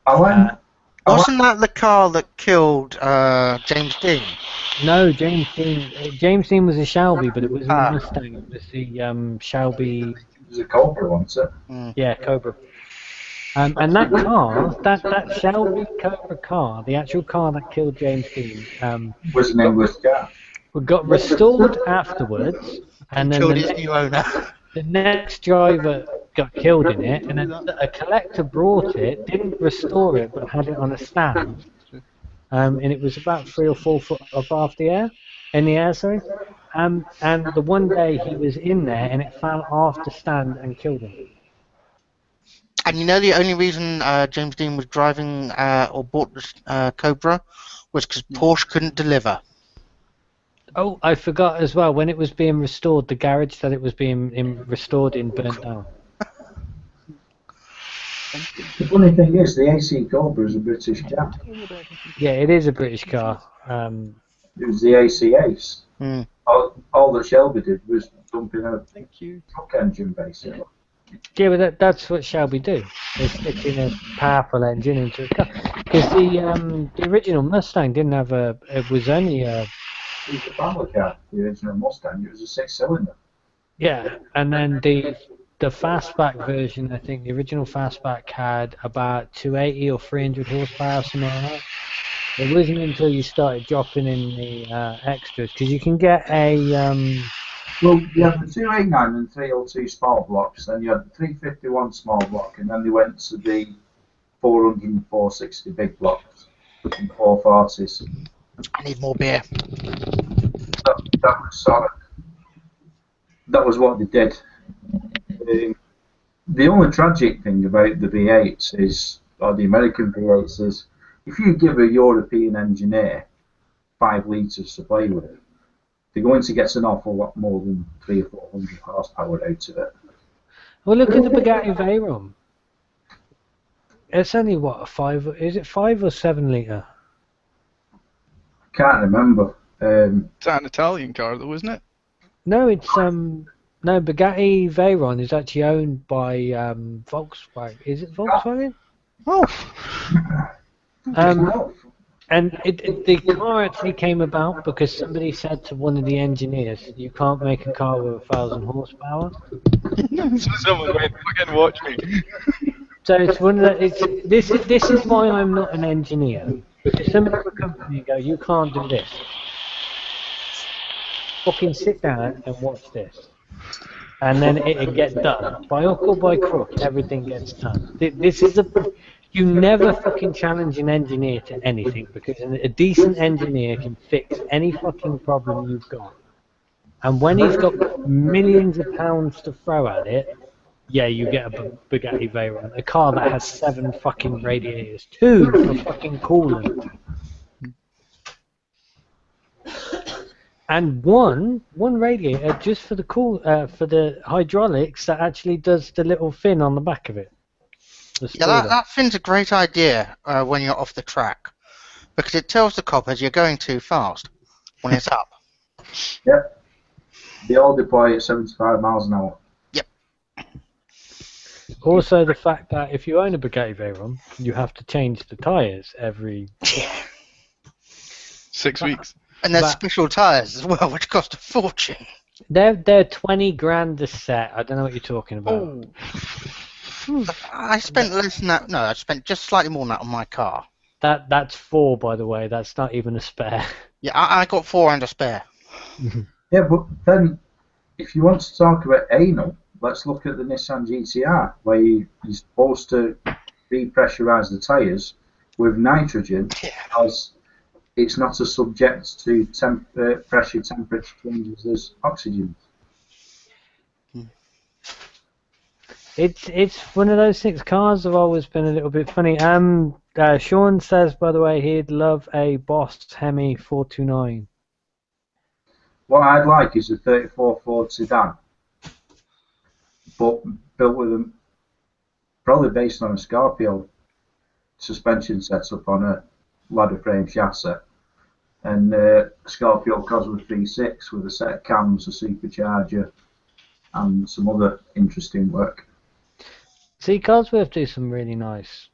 I went. Wasn't that the car that killed James Dean? No, James Dean. James Dean was a Shelby, but it wasn't a Ah. Mustang. It was the Shelby. It was a Cobra, wasn't it? Mm. Yeah, Cobra. And that car, that Shelby Cobra car, the actual car that killed James Dean, It was an English car. got restored afterwards, and then Killed his new owner. the next driver got killed in it, and then a collector brought it, didn't restore it, but had it on a stand, and it was about 3 or 4 foot above in the air, sorry. And the one day he was in there, and it fell off the stand and killed him. And you know the only reason James Dean was driving or bought the Cobra was because Porsche couldn't deliver. Oh, I forgot as well, when it was being restored, the garage that it was being restored in burnt down. The funny thing is, the AC Cobra is a British car. Yeah, it is a British car. It was the AC Ace. Mm. All that Shelby did was dumping a Thank you. truck engine, basically. Yeah, but that's what Shelby do. They stick in a powerful engine into a car. Because the original Mustang didn't have it was only a... It was a family car, the original Mustang. It was a 6-cylinder. Yeah, and then the fastback version, I think the original fastback had about 280 or 300 horsepower, something like that. It wasn't until you started dropping in the extras, because you can get a... Well, you had the 289 and 302 small blocks, then you had the 351 small block, and then they went to the 400 and 460 big blocks and 440s. I need more beer. That was what they did. The only tragic thing about the V8s is, or the American V8s, is if you give a European engineer 5 litres to play with, they're going to get an awful lot more than 300 or 400 horsepower out of it. Well, look at the Bugatti Veyron. It's only, what, is it 5 or 7 litre? Can't remember. It's an Italian car, though, isn't it? No, it's no, Bugatti Veyron is actually owned by Volkswagen. Is it Volkswagen? Oh, And the car actually came about because somebody said to one of the engineers, "You can't make a car with 1,000 horsepower." so someone went, fucking watch me. So it's one of the. This is why I'm not an engineer, because somebody would come to me and go, "You can't do this." Fucking sit down and watch this. And then it gets done. By hook or by crook, everything gets done. This is you never fucking challenge an engineer to anything, because a decent engineer can fix any fucking problem you've got. And when he's got millions of pounds to throw at it, yeah, you get a Bugatti Veyron, a car that has 7 fucking radiators, 2 for fucking coolant. And one radiator just for the for the hydraulics that actually does the little fin on the back of it. Yeah, that fin's a great idea when you're off the track, because it tells the coppers you're going too fast when it's up. Yep. They all deploy at 75 miles an hour. Yep. Also, the fact that if you own a Bugatti Veyron, you have to change the tyres every 6 weeks. And there's special tyres as well, which cost a fortune. They're 20 grand a set. I don't know what you're talking about. Oh. I spent less than that. No, I spent just slightly more than that on my car. That's 4, by the way. That's not even a spare. Yeah, I got 4 and a spare. Yeah, but then if you want to talk about anal, let's look at the Nissan GTR, where you're supposed to repressurize the tyres with nitrogen, as it's not as subject to pressure temperature changes as oxygen. It's one of those 6 cars have always been a little bit funny. Sean says, by the way, he'd love a Boss Hemi 429. What I'd like is a 34 Ford sedan, but built with a, probably based on a Scorpio suspension setup on a ladder frame chassis, and Scorpio Cosworth V6 with a set of cams, a supercharger, and some other interesting work. See, Cosworth do some really nice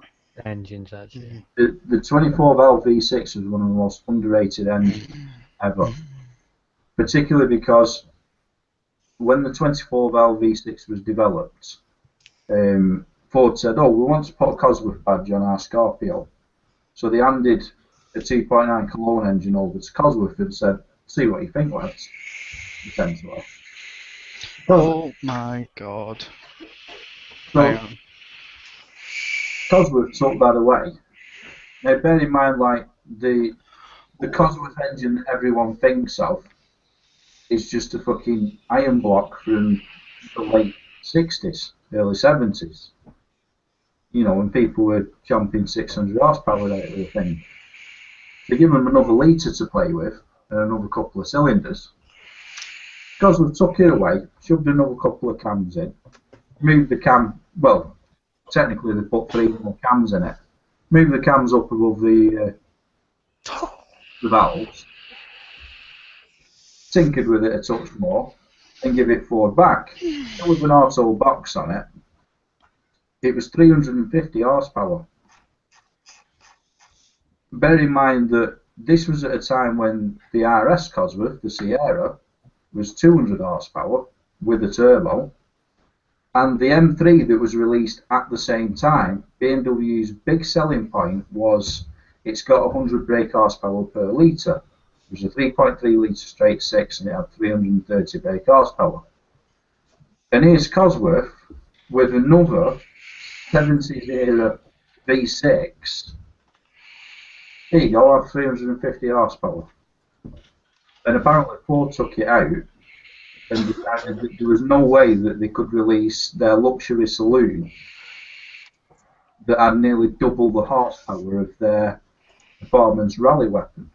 engines actually. The 24 valve V6 was one of the most underrated engines ever, particularly because when the 24 valve V6 was developed, Ford said, "Oh, we want to put a Cosworth badge on our Scorpio." So they handed a 2.9 Cologne engine over to Cosworth and said, "See what you think, lads." Essentially. Oh my god. So Hang on. Cosworth took that away. Now, bear in mind, like the Cosworth engine that everyone thinks of is just a fucking iron block from the late 60s, early 70s. You know, when people were jumping 600 horsepower out of the thing. They give them another litre to play with and another couple of cylinders. Cosworth took it away, shoved another couple of cams in, moved the cam, well, technically they put 3 more cams in it, moved the cams up above the valves, tinkered with it a touch more, and give it forward back. With an auto box on it, it was 350 horsepower. Bear in mind that this was at a time when the RS Cosworth, the Sierra, was 200 horsepower with a turbo, and the M3 that was released at the same time, BMW's big selling point was it's got 100 brake horsepower per litre. It was a 3.3 litre straight 6 and it had 330 brake horsepower. And here's Cosworth with another 70s era V6. Here you go, I have 350 horsepower. And apparently Ford took it out and decided that there was no way that they could release their luxury saloon that had nearly double the horsepower of their performance rally weapon.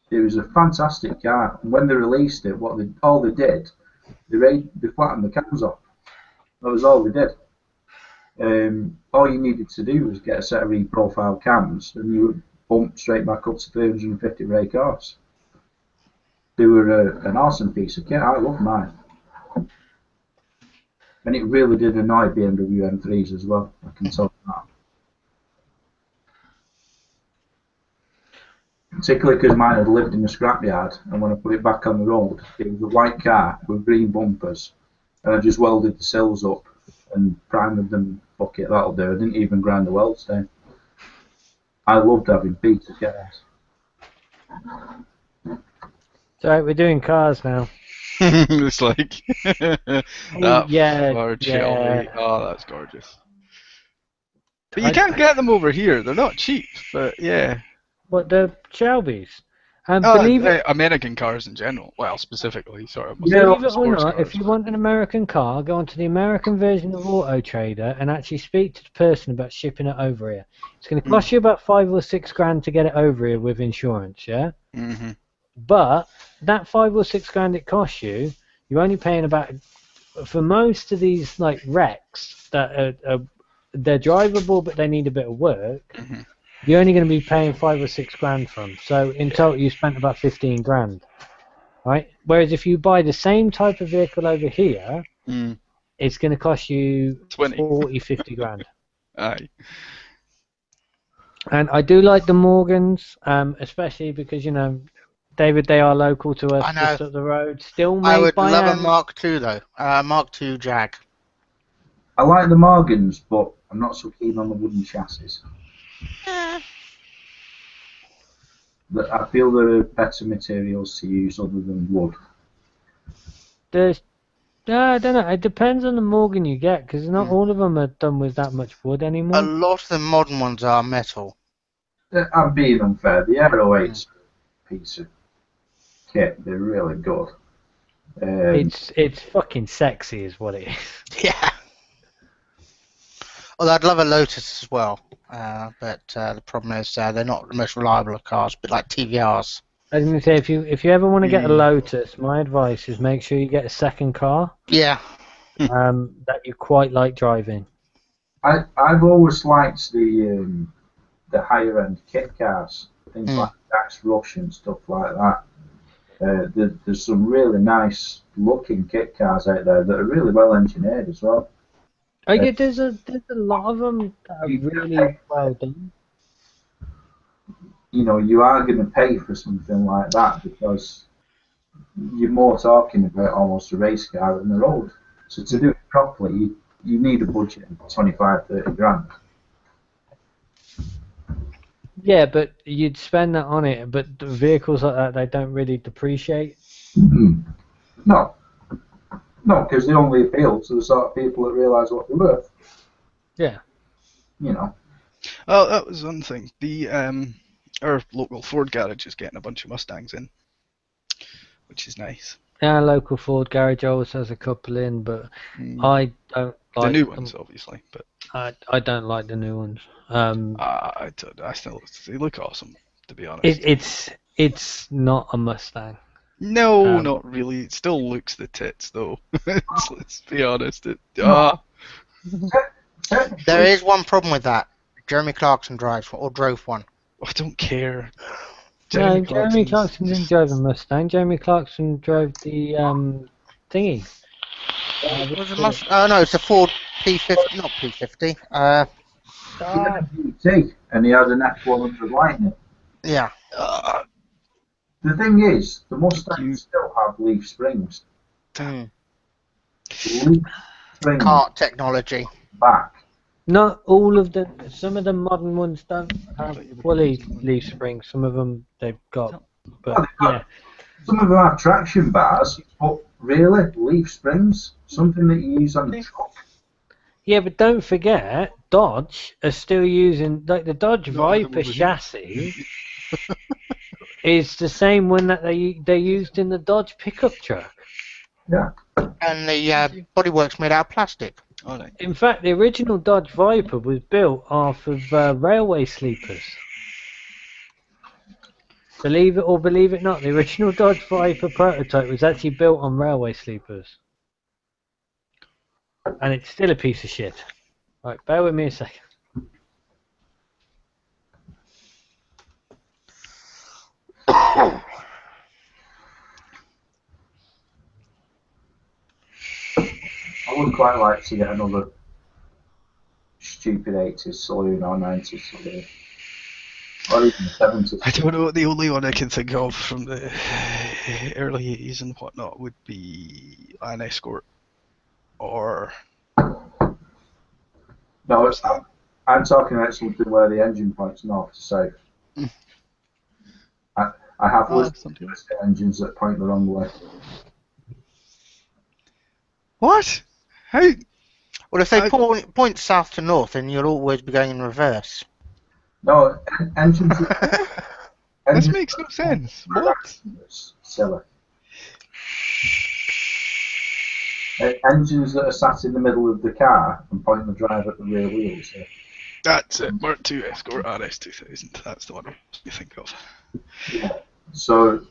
It was a fantastic car, and when they released it, all they did, they flattened the cams off. That was all they did. All you needed to do was get a set of E-profile cams, and you would bump straight back up to 350 brake horse. They were an awesome piece of kit. I love mine. And it really did annoy BMW M3s as well, I can tell you that. Particularly because mine had lived in a scrapyard, and when I put it back on the road, it was a white car with green bumpers, and I just welded the sills up and primed them. Fuck it, that'll do. I didn't even grind the welds down. I loved having pieces of cars. So we're doing cars now. It's like that yeah, Ford yeah. Shelby. Oh, that's gorgeous. But you can't get them over here. They're not cheap. But yeah. What, the Shelbys? Believe it, American cars in general. Well, specifically, sorry. Believe it or not, if you want an American car, go onto the American version of Auto Trader and actually speak to the person about shipping it over here. It's going to cost you about $5 or $6 grand to get it over here with insurance, yeah? Mm-hmm. But that $5 or $6 grand it costs you, you're only paying about, for most of these like wrecks that they're drivable but they need a bit of work. Mm-hmm. You're only going to be paying $5 or $6 grand from. So in total, you spent about 15 grand, right? Whereas if you buy the same type of vehicle over here, it's going to cost you 40, 50 grand. Aye. And I do like the Morgans, especially because, you know, David, they are local to us, just up the road. Still made I would by love a Mark II though. Mark II Jag. I like the Morgans, but I'm not so keen on the wooden chassis. I feel there are better materials to use other than wood. I don't know. It depends on the Morgan you get, because not all of them are done with that much wood anymore. A lot of the modern ones are metal. I'm being unfair. The Aero 8's a piece of kit. They're really good. It's fucking sexy, is what it is. Yeah. Although I'd love a Lotus as well, but the problem is they're not the most reliable of cars, but like TVRs. I was going to say, if you ever want to get a Lotus, my advice is make sure you get a second car Yeah. that you quite like driving. I've always liked the higher end kit cars, things like Dax Rush and stuff like that. There's some really nice looking kit cars out there that are really well engineered as well. Oh yeah, there's a lot of them that are really well done. You know, you are going to pay for something like that because you're more talking about almost a race car than the road. So to do it properly, you need a budget of 25, 30 grand. Yeah, but you'd spend that on it, but the vehicles like that, they don't really depreciate. No, because they only appeal to the sort of people that realise what they're worth. Yeah. You know. Oh, that was one thing. Our local Ford garage is getting a bunch of Mustangs in, which is nice. Our local Ford garage always has a couple in, but I don't like The new them. ones, obviously, but I don't like the new ones. I still, they look awesome, to be honest. It's not a Mustang. No, not really. It still looks the tits, though. Let's be honest. There is one problem with that. Jeremy Clarkson drives or drove one. I don't care. Jeremy Clarkson didn't drive a Mustang. Jeremy Clarkson drove the thingy. Oh no, it's a Ford P50, not P50. GT, and he had an F100 Lightning. Yeah. The thing is, the Mustangs still have leaf springs. Leaf springs Kart technology. back. Not all of them. Some of the modern ones don't have fully leaf springs. Some of them they've got, but yeah. Some of them have traction bars, but really, leaf springs, something that you use on the truck. Yeah, but don't forget, Dodge are still using, like the Dodge Viper chassis is the same one that they used in the Dodge pickup truck. Yeah. And the bodywork's made out of plastic. Oh, no. In fact, the original Dodge Viper was built off of railway sleepers. Believe it or believe it not, the original Dodge Viper prototype was actually built on railway sleepers. And it's still a piece of shit. Right, bear with me a second. I would quite like to get another stupid 80s saloon or 90s saloon. Or even 70s. I don't know. The only one I can think of from the early 80s and whatnot would be an Escort or. No, I'm talking about something where the engine points north to south. I have listened to engines that point the wrong way. What? How? Well, if they point south to north, then you'll always be going in reverse. No, engines. This makes no sense. What? Silly. Engines that are sat in the middle of the car and point the drive at the rear wheels. Yeah. That's it. Mark II Escort RS 2000. That's the one you think of. Yeah. So,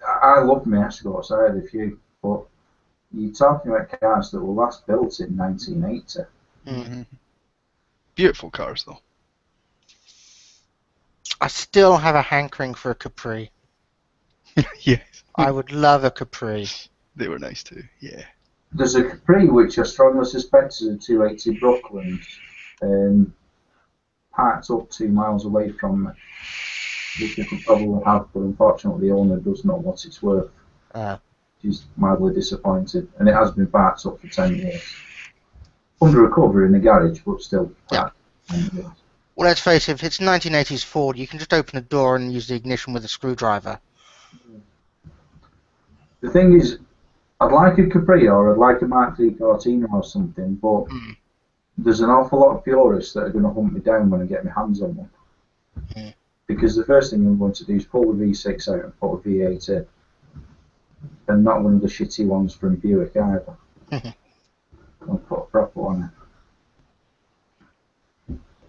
I love my Escorts. I had a few, but you're talking about cars that were last built in 1980. Mm-hmm. Beautiful cars, though. I still have a hankering for a Capri. Yes. I would love a Capri. They were nice too, yeah. There's a Capri which I strongly suspect is a 280 Brooklyn, parked up 2 miles away from me, which you could probably have, but unfortunately the owner does know what it's worth. She's mildly disappointed, and it has been parked up for 10 years. Under recovery in the garage, but still parked for 10 years. Well, let's face it, if it's 1980s Ford, you can just open the door and use the ignition with a screwdriver. The thing is, I'd like a Capri or I'd like a Mark III Cortina or something, but there's an awful lot of purists that are going to hunt me down when I get my hands on one. Because the first thing I'm going to do is pull the V6 out and put a V8 in. And not one of the shitty ones from Buick either. I'll put a proper one in.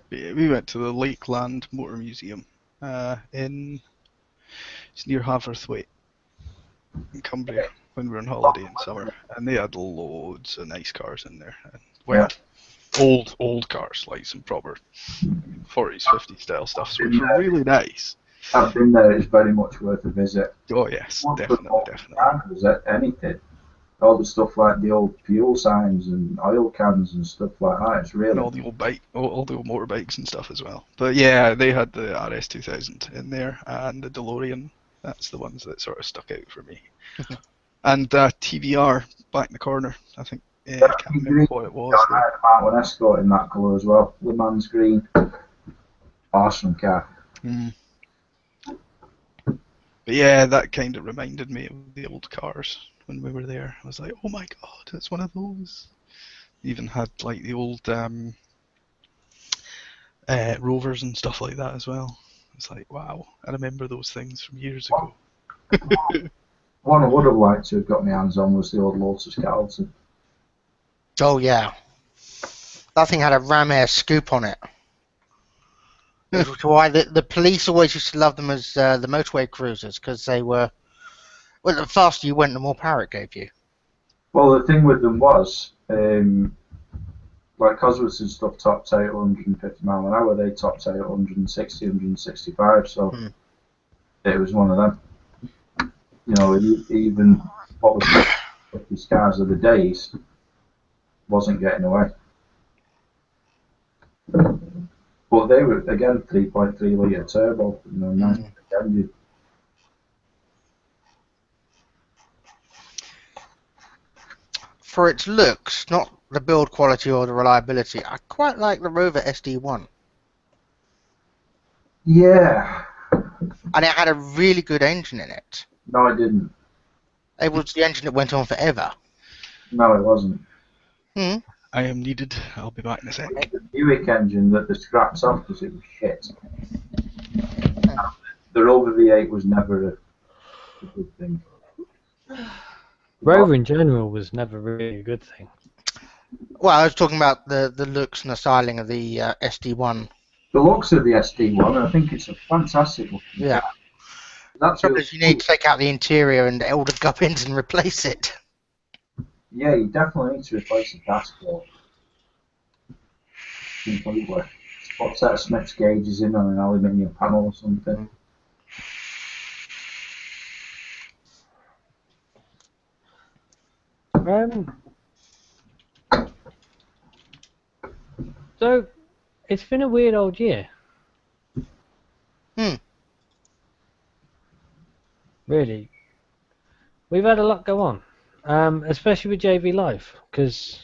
Yeah, we went to the Lakeland Motor Museum in It's near Haverthwaite in Cumbria when we were on holiday in summer, and they had loads of nice cars in there. And, well, old cars, like some proper 40s, 50s style stuff, which were really nice. I've been there. It's very much worth a visit. Oh yes, Once definitely, before definitely. I was at anything. All the stuff like the old fuel signs and oil cans and stuff like that. It's really And all the old all the old motorbikes and stuff as well. But yeah, they had the RS2000 in there and the DeLorean. That's the ones that sort of stuck out for me. And TVR back in the corner. I think I can't remember what it was. I had a Mark Escort in that colour as well. Le Mans green. Awesome car. Mm. But yeah, that kind of reminded me of the old cars when we were there. I was like, oh my god, it's one of those. Even had like the old Rovers and stuff like that as well. It's like, wow, I remember those things from years ago. One I would have liked to have got my hands on was the old Lotus Carlton. Oh yeah, that thing had a Ram Air scoop on it. Which is why the police always used to love them as the motorway cruisers, because they were, well, the faster you went, the more power it gave you. Well, the thing with them was, like Cosworths and stuff topped out at 150 mile an hour, they topped out at 160, 165, so it was one of them. You know, even what was the cars of the days wasn't getting away. But they were, again, 3.3 litre turbo, you know, nice engine. For its looks, not the build quality or the reliability, I quite like the Rover SD1. Yeah. And it had a really good engine in it. No, it didn't. It was the engine that went on forever. No, it wasn't. I am needed. I'll be back in a sec. The Buick engine that the scraps off because it was shit. The Rover V8 was never a good thing. Rover in general was never really a good thing. Well, I was talking about the looks and the styling of the SD1. The looks of the SD1, I think it's a fantastic looking Yeah. car. That's Trouble is you need to take out the interior and all the gubbins and replace it. Yeah, you definitely need to replace the dashboard. Completely. Put a set of Smith's gauges in on an aluminium panel or something. So, it's been a weird old year. Really. We've had a lot go on, especially with JV Live, because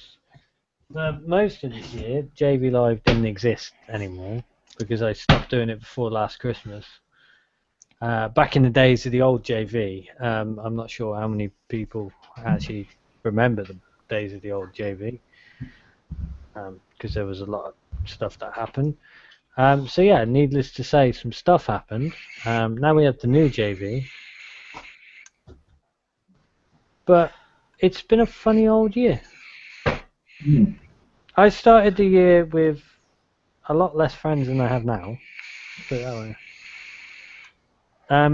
most of this year, JV Live didn't exist anymore, because I stopped doing it before last Christmas. Back in the days of the old JV, I'm not sure how many people actually remember the days of the old JV, because there was a lot of stuff that happened. So yeah, needless to say, some stuff happened. Now we have the new JV. But it's been a funny old year. I started the year with a lot less friends than I have now. Put it that way.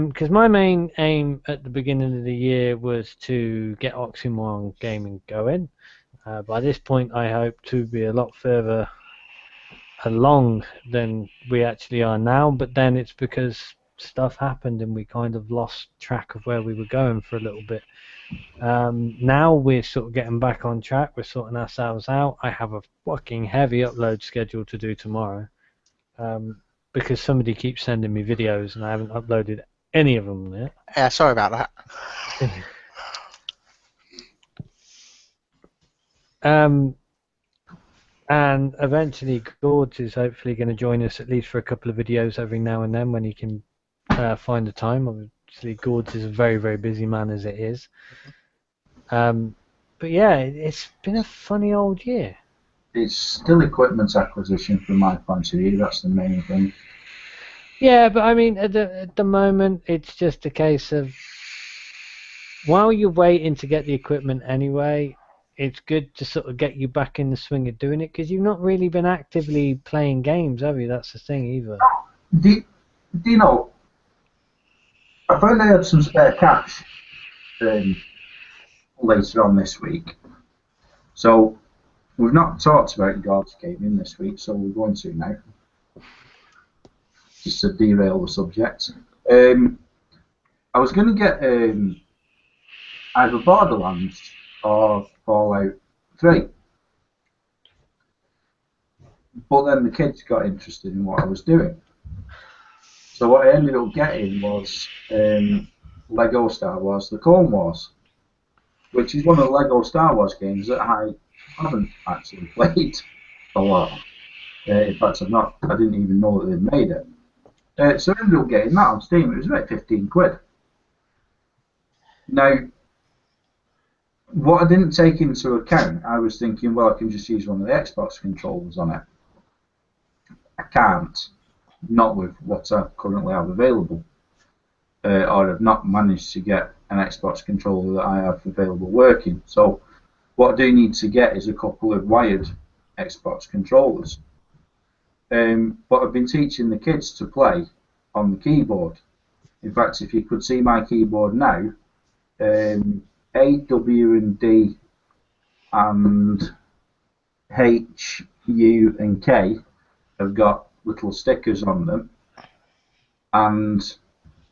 Because my main aim at the beginning of the year was to get Oxymon Gaming going. By this point, I hope to be a lot further along than we actually are now. But then it's because stuff happened and we kind of lost track of where we were going for a little bit. Now we're sort of getting back on track. We're sorting ourselves out. I have a fucking heavy upload schedule to do tomorrow, because somebody keeps sending me videos and I haven't uploaded any of them yet. Yeah, sorry about that. And eventually Gord's is hopefully going to join us at least for a couple of videos every now and then when he can find the time. Obviously Gord's is a very, very busy man as it is. But yeah, it's been a funny old year. It's still equipment acquisition from my point of view, that's the main thing. Yeah, but I mean, at the moment, it's just a case of while you're waiting to get the equipment anyway, it's good to sort of get you back in the swing of doing it, because you've not really been actively playing games, have you? That's the thing either. Do you know, I found I had some spare cash later on this week. So we've not talked about God's Gaming this week, so we're going to now. Just to derail the subject. I was going to get either Borderlands or Fallout 3. But then the kids got interested in what I was doing. So what I ended up getting was Lego Star Wars The Clone Wars, which is one of the Lego Star Wars games that I haven't actually played a lot. In fact, I didn't even know that they'd made it. So I ended up getting that on Steam. It was about 15 quid. Now, what I didn't take into account, I was thinking, well, I can just use one of the Xbox controllers on it. I can't, not with what I currently have available, or I've not managed to get an Xbox controller that I have available working. So what I do need to get is a couple of wired Xbox controllers. But I've been teaching the kids to play on the keyboard. In fact, if you could see my keyboard now, A, W, and D, and H, U, and K have got little stickers on them, and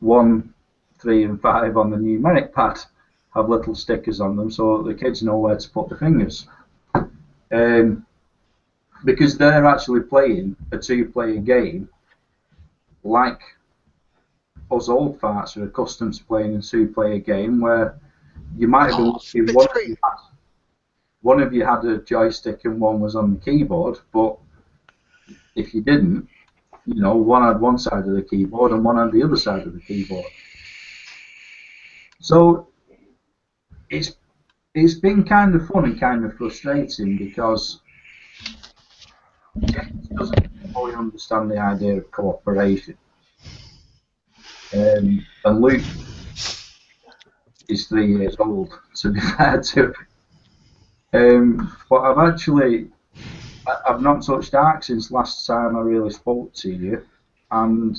1, 3, and 5 on the numeric pad have little stickers on them so the kids know where to put the fingers. Because they're actually playing a 2-player game like us old farts are accustomed to playing a 2-player game where you might have been lucky one of you had a joystick and one was on the keyboard, but if you didn't, you know, one had one side of the keyboard and one had the other side of the keyboard. So it's been kind of fun and kind of frustrating because James doesn't fully understand the idea of cooperation. And Luke is 3 years old, to be fair to him. But I've not touched Ark since last time I really spoke to you, and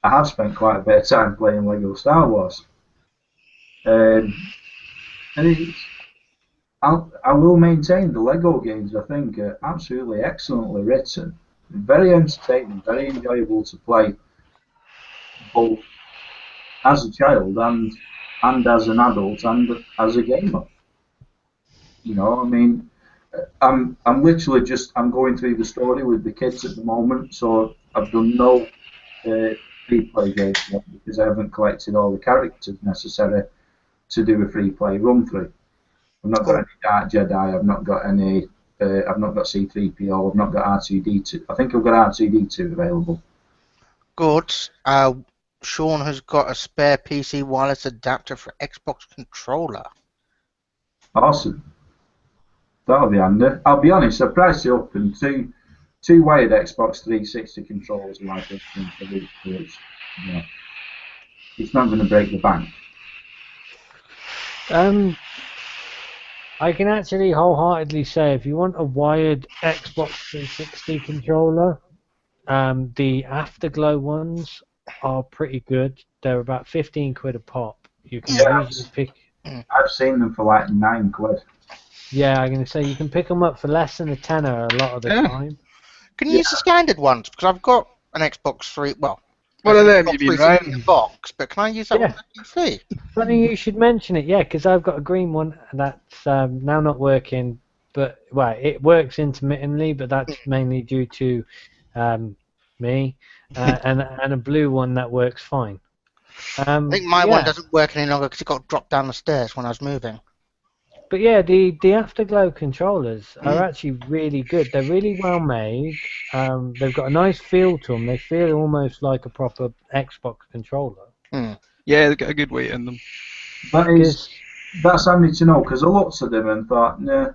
I have spent quite a bit of time playing Lego Star Wars. And I will maintain the Lego games, I think, are absolutely excellently written, very entertaining, very enjoyable to play, both as a child and as an adult and as a gamer. You know, I mean, I'm literally I'm going through the story with the kids at the moment, so I've done no free play games yet because I haven't collected all the characters necessary to do a free play run through. I've not got any Dark Jedi. I've not got any. I've not got C-3PO. I've not got R2-D2. I think I've got R2-D2 available. Good. Sean has got a spare PC wireless adapter for Xbox controller. Awesome. That'll be handy. I'll be honest, I priced it up, and two wired Xbox 360 controllers are like this thing for each. You know, it's not going to break the bank. I can actually wholeheartedly say if you want a wired Xbox 360 controller, the Afterglow ones are pretty good. They're about 15 quid a pop. You can usually pick. I've seen them for like 9 quid. Yeah, I'm going to say you can pick them up for less than a tenner a lot of the time. Can you use the standard ones? Because I've got an Xbox 3. Well, What are them? You've been right. Box, but can I use that one on the PC? Funny you should mention it, yeah, because I've got a green one that's now not working, but well, it works intermittently, but that's mainly due to me, and a blue one that works fine. I think my one doesn't work any longer because it got dropped down the stairs when I was moving. But yeah, the Afterglow controllers are actually really good. They're really well made. They've got a nice feel to them. They feel almost like a proper Xbox controller. Yeah, they've got a good weight in them. That's handy to know because I looked at them and thought, nah.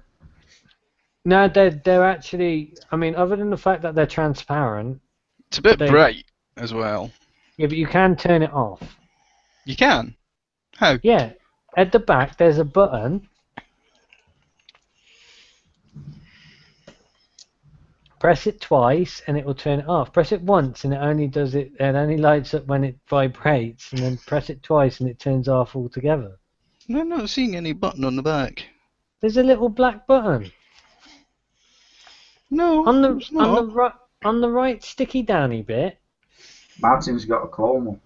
No, they're actually. I mean, other than the fact that they're transparent, it's a bit bright as well. Yeah, but you can turn it off. You can? How? Yeah, at the back there's a button. Press it twice and it will turn it off. Press it once and it only does it. It only lights up when it vibrates, and then press it twice and it turns off altogether. I'm not seeing any button on the back. There's a little black button No, on the it's not. on the right sticky downy bit. Martin's got a clone one.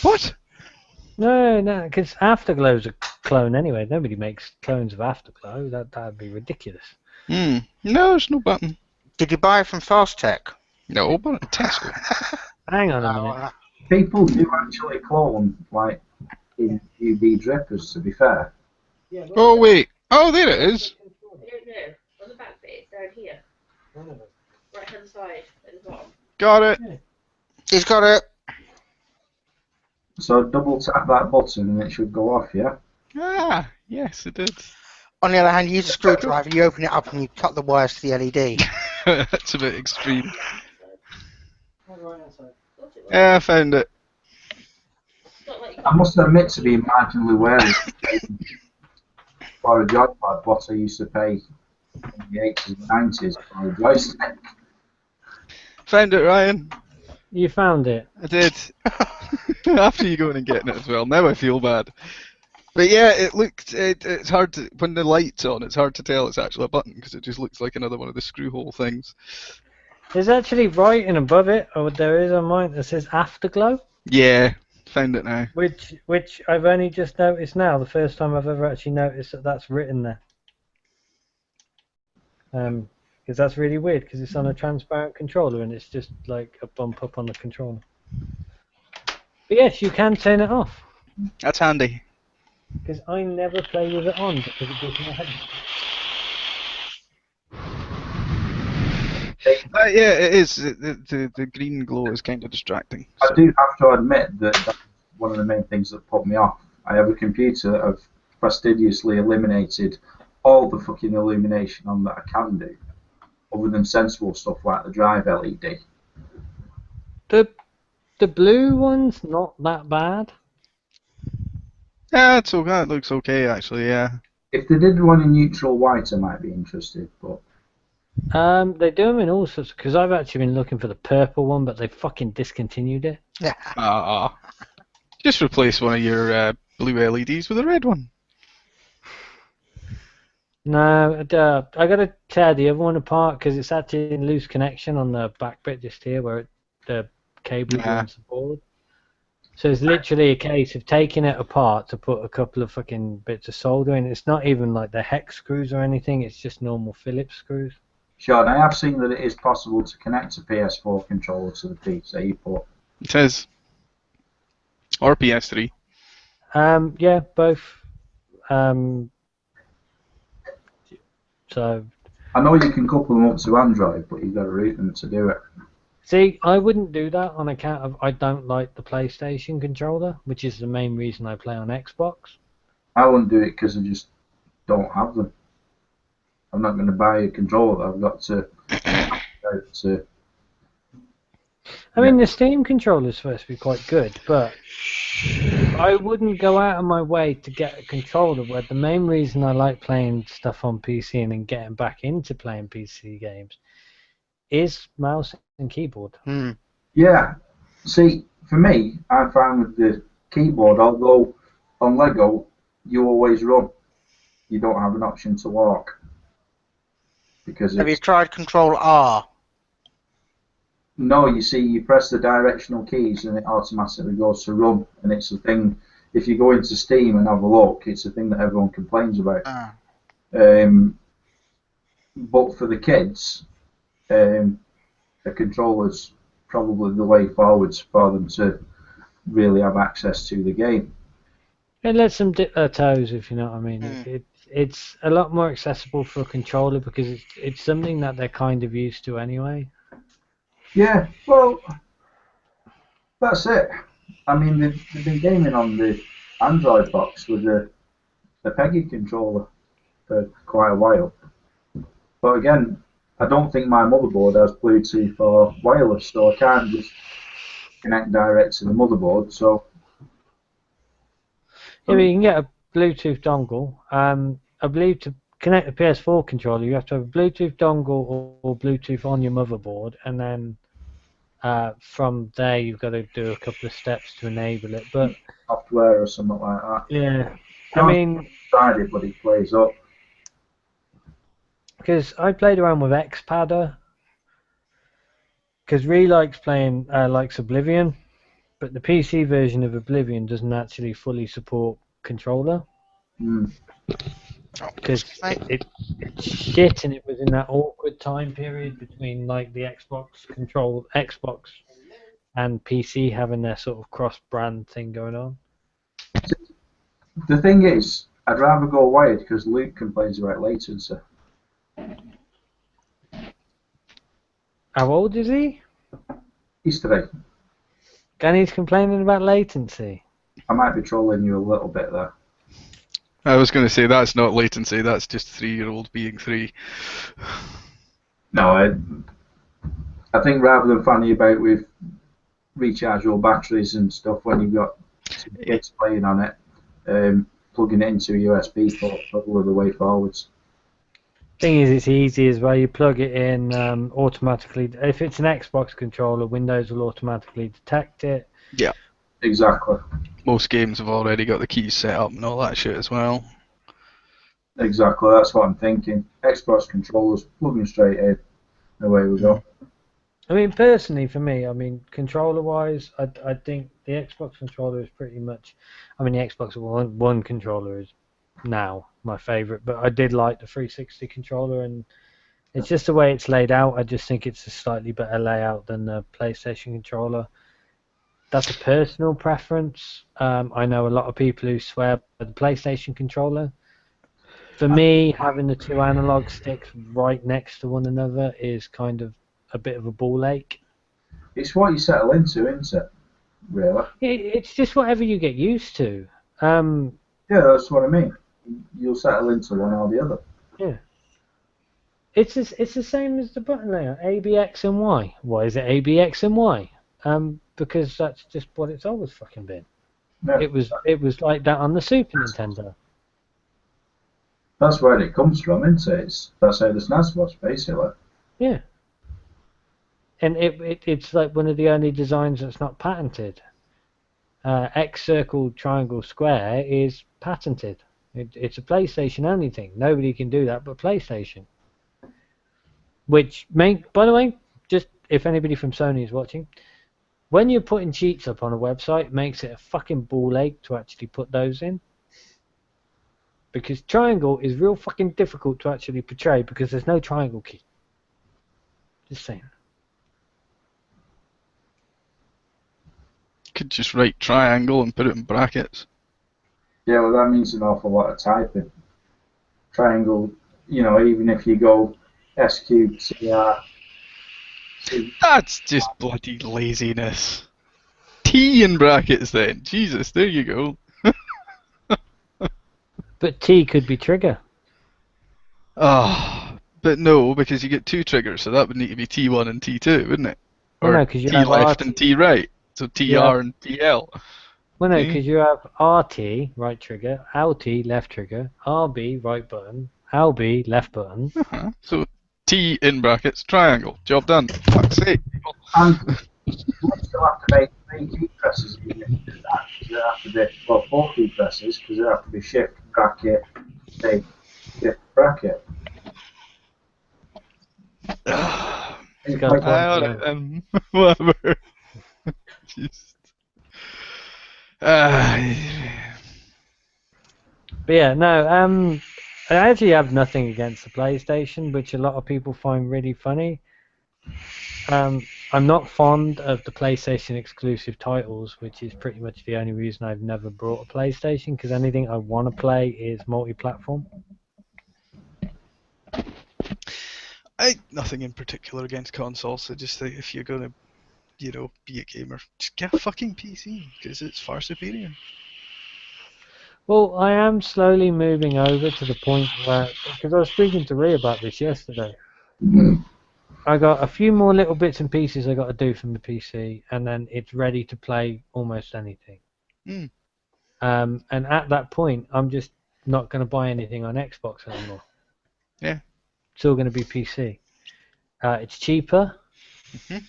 What? No, because Afterglow's a clone anyway. Nobody makes clones of Afterglow. That'd be ridiculous. No, there's no button. Did you buy it from Fast Tech? No button. Tesco. Hang on a minute. People do actually clone, like, in UV drippers, to be fair. Oh, wait. Oh, there it is. I don't know. On the back bit, it's down here. Right hand side at the bottom. Got it. He's got it. So double tap that button and it should go off, yeah? Ah, yes, it did. On the other hand, you use a screwdriver, you open it up and you cut the wires to the LED. That's a bit extreme. Thought it was. Yeah, I found it. It's not like you I must admit to being marginally wary for a joypad, what I used to pay in the 80s and 90s for a joystick. Found it, Ryan. You found it. I did. After you going and getting it as well. Now I feel bad. But yeah, it's hard to, when the light's on, it's hard to tell it's actually a button because it just looks like another one of the screw hole things. There's actually writing above it, or there is on mine, that says Afterglow, Yeah, found it now. which I've only just noticed now. The first time I've ever actually noticed that that's written there. Because that's really weird, because it's on a transparent controller and it's just like a bump up on the controller. But yes, you can turn it off, That's handy. because I never play with it on because it gives me a headache. Yeah, it is. The green glow is kind of distracting. I So. do have to admit that that's one of the main things that put me off. I have a computer that I've fastidiously eliminated all the fucking illumination on that I can do, other than sensible stuff like the drive LED. The blue one's not that bad. Yeah, it's okay. It looks okay, actually. Yeah. If they did one in neutral white, I might be interested, but They do them in all sorts, because I've actually been looking for the purple one, but they fucking discontinued it. Just replace one of your blue LEDs with a red one. No, I got to tear the other one apart because it's actually in loose connection on the back bit just here where the cable runs the board. So it's literally a case of taking it apart to put a couple of fucking bits of solder in. It's not even like the hex screws or anything. It's just normal Phillips screws. Sean, I have seen that it is possible to connect a PS4 controller to the PC, but It says. Or PS3. Yeah, both. So I know you can couple them up to Android, but you've got to root them to do it. see, I wouldn't do that on account of I don't like the PlayStation controller, which is the main reason I play on Xbox. I wouldn't do it because I just don't have them. I'm not going to buy a controller. I've got to. I mean, the Steam controller is supposed to be quite good, but I wouldn't go out of my way to get a controller where the main reason I like playing stuff on PC and then getting back into playing PC games is mouse and keyboard. Yeah. See, for me, I find with the keyboard, although on Lego you always run, you don't have an option to walk. Because Have you it's, tried Control R? no, you see, you press the directional keys and it automatically goes to run, and it's a thing. If you go into Steam and have a look, it's a thing that everyone complains about. But for the kids, a controller's probably the way forwards for them to really have access to the game. It lets them dip their toes, if you know what I mean. It's a lot more accessible for a controller because it's something that they're kind of used to anyway. Yeah, well, that's it. I mean, they've been gaming on the Android box with the Peggy controller for quite a while. But again, I don't think my motherboard has Bluetooth or wireless, so I can't just connect direct to the motherboard. So Yeah, but you can get a Bluetooth dongle. I believe to connect the PS4 controller, you have to have a Bluetooth dongle or Bluetooth on your motherboard, and then from there you've got to do a couple of steps to enable it. But Software or something like that. yeah, I John's mean, tried it, but it plays up. because I played around with Xpadder, because Ree likes playing likes Oblivion, but the PC version of Oblivion doesn't actually fully support controller. Mm. Because it's shit, and it was in that awkward time period between like the Xbox and PC having their sort of cross-brand thing going on. The thing is, I'd rather go wired because Luke complains about latency. How old is he? He's 3. And he's complaining about latency. I might be trolling you a little bit there. I was going to say that's not latency, that's just 3-year-old being 3. No, I think rather than fanny about with rechargeable batteries and stuff when you've got some kids playing on it, plugging it into a USB port is probably the way forwards. Thing is, it's easy as well. You plug it in automatically. If it's an Xbox controller, Windows will automatically detect it. Yeah. Exactly. Most games have already got the keys set up and all that shit as well. Exactly, that's what I'm thinking. Xbox controllers, plug them straight in, away we go. I mean, personally, for me, I mean, controller-wise, I think the Xbox controller is pretty much. I mean, the Xbox One controller is now my favourite, but I did like the 360 controller, and it's just the way it's laid out. I just think it's a slightly better layout than the PlayStation controller. That's a personal preference. I know a lot of people who swear by the PlayStation controller. For me, having the 2 analog sticks right next to one another is kind of a bit of a ball ache. It's what you settle into, isn't it? Really? It's just whatever you get used to. Yeah, that's what I mean. You'll settle into one or the other. Yeah. It's the same as the button layout, A, B, X, and Y. Why is it A, B, X, and Y? Because that's just what it's always fucking been. Yeah. It was like that on the Super Nintendo. That's where it comes from, isn't it? That's how the SNES was, basically. Yeah. And it's like one of the only designs that's not patented. X circle triangle square is patented. It's a PlayStation only thing. Nobody can do that but PlayStation. Which by the way, just if anybody from Sony is watching, when you're putting cheats up on a website, it makes it a fucking ball ache to actually put those in. Because triangle is real fucking difficult to actually portray because there's no triangle key. Just saying. Could just write triangle and put it in brackets. Yeah, well, that means an awful lot of typing. Triangle, even if you go SQCR. That's just bloody laziness. T in brackets then. Jesus, there you go. But T could be trigger. But no, because you get 2 triggers, so that would need to be T1 and T2, wouldn't it? Well, Or no, 'cause you T have left RT. and T right. So TR Yeah. and TL. Well, no, See? because you have RT, right trigger, LT, left trigger, RB, right button, LB, left button. So T in brackets, triangle. Job done. Fuck's sake. And you still have to make 3 key presses even if you do that. Because there have to be, 4 key presses, because there have to be shift, bracket, shift, bracket. It's got Whatever. Just. But yeah, no, I actually have nothing against the PlayStation, which a lot of people find really funny. I'm not fond of the PlayStation exclusive titles, which is pretty much the only reason I've never brought a PlayStation, because anything I want to play is multi-platform. Nothing in particular against consoles. I just think if you're gonna, be a gamer, just get a fucking PC because it's far superior. Well, I am slowly moving over to the point where, because I was speaking to Rhea about this yesterday, I got a few more little bits and pieces I got to do from the PC, and then it's ready to play almost anything. And at that point, I'm just not going to buy anything on Xbox anymore. Yeah. It's all going to be PC. It's cheaper. Mhm.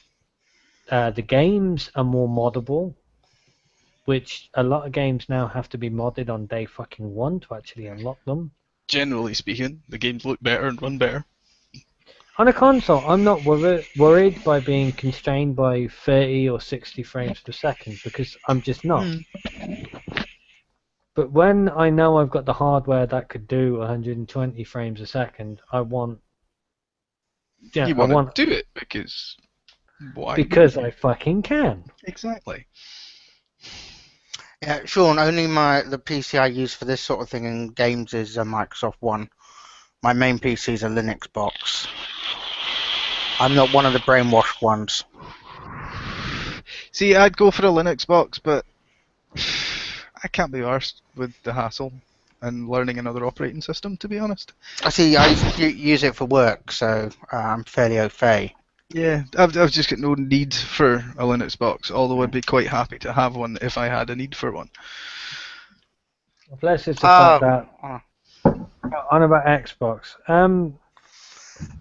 The games are more moddable, which a lot of games now have to be modded on day fucking one to actually unlock them. Generally speaking, the games look better and run better. On a console, I'm not worried by being constrained by 30 or 60 frames per second because I'm just not. But when I know I've got the hardware that could do 120 frames a second, I want. Yeah, You I want want to do it because why? because I fucking can. Exactly. Yeah, Sean, only the PC I use for this sort of thing in games is a Microsoft One. My main PC is a Linux box. I'm not one of the brainwashed ones. See, I'd go for a Linux box, but I can't be arsed with the hassle and learning another operating system, to be honest. I see. I use it for work, so I'm fairly au fait. Yeah, I've just got no need for a Linux box, although I'd be quite happy to have one if I had a need for one. Plus, it's the fact that Oh. on about Xbox.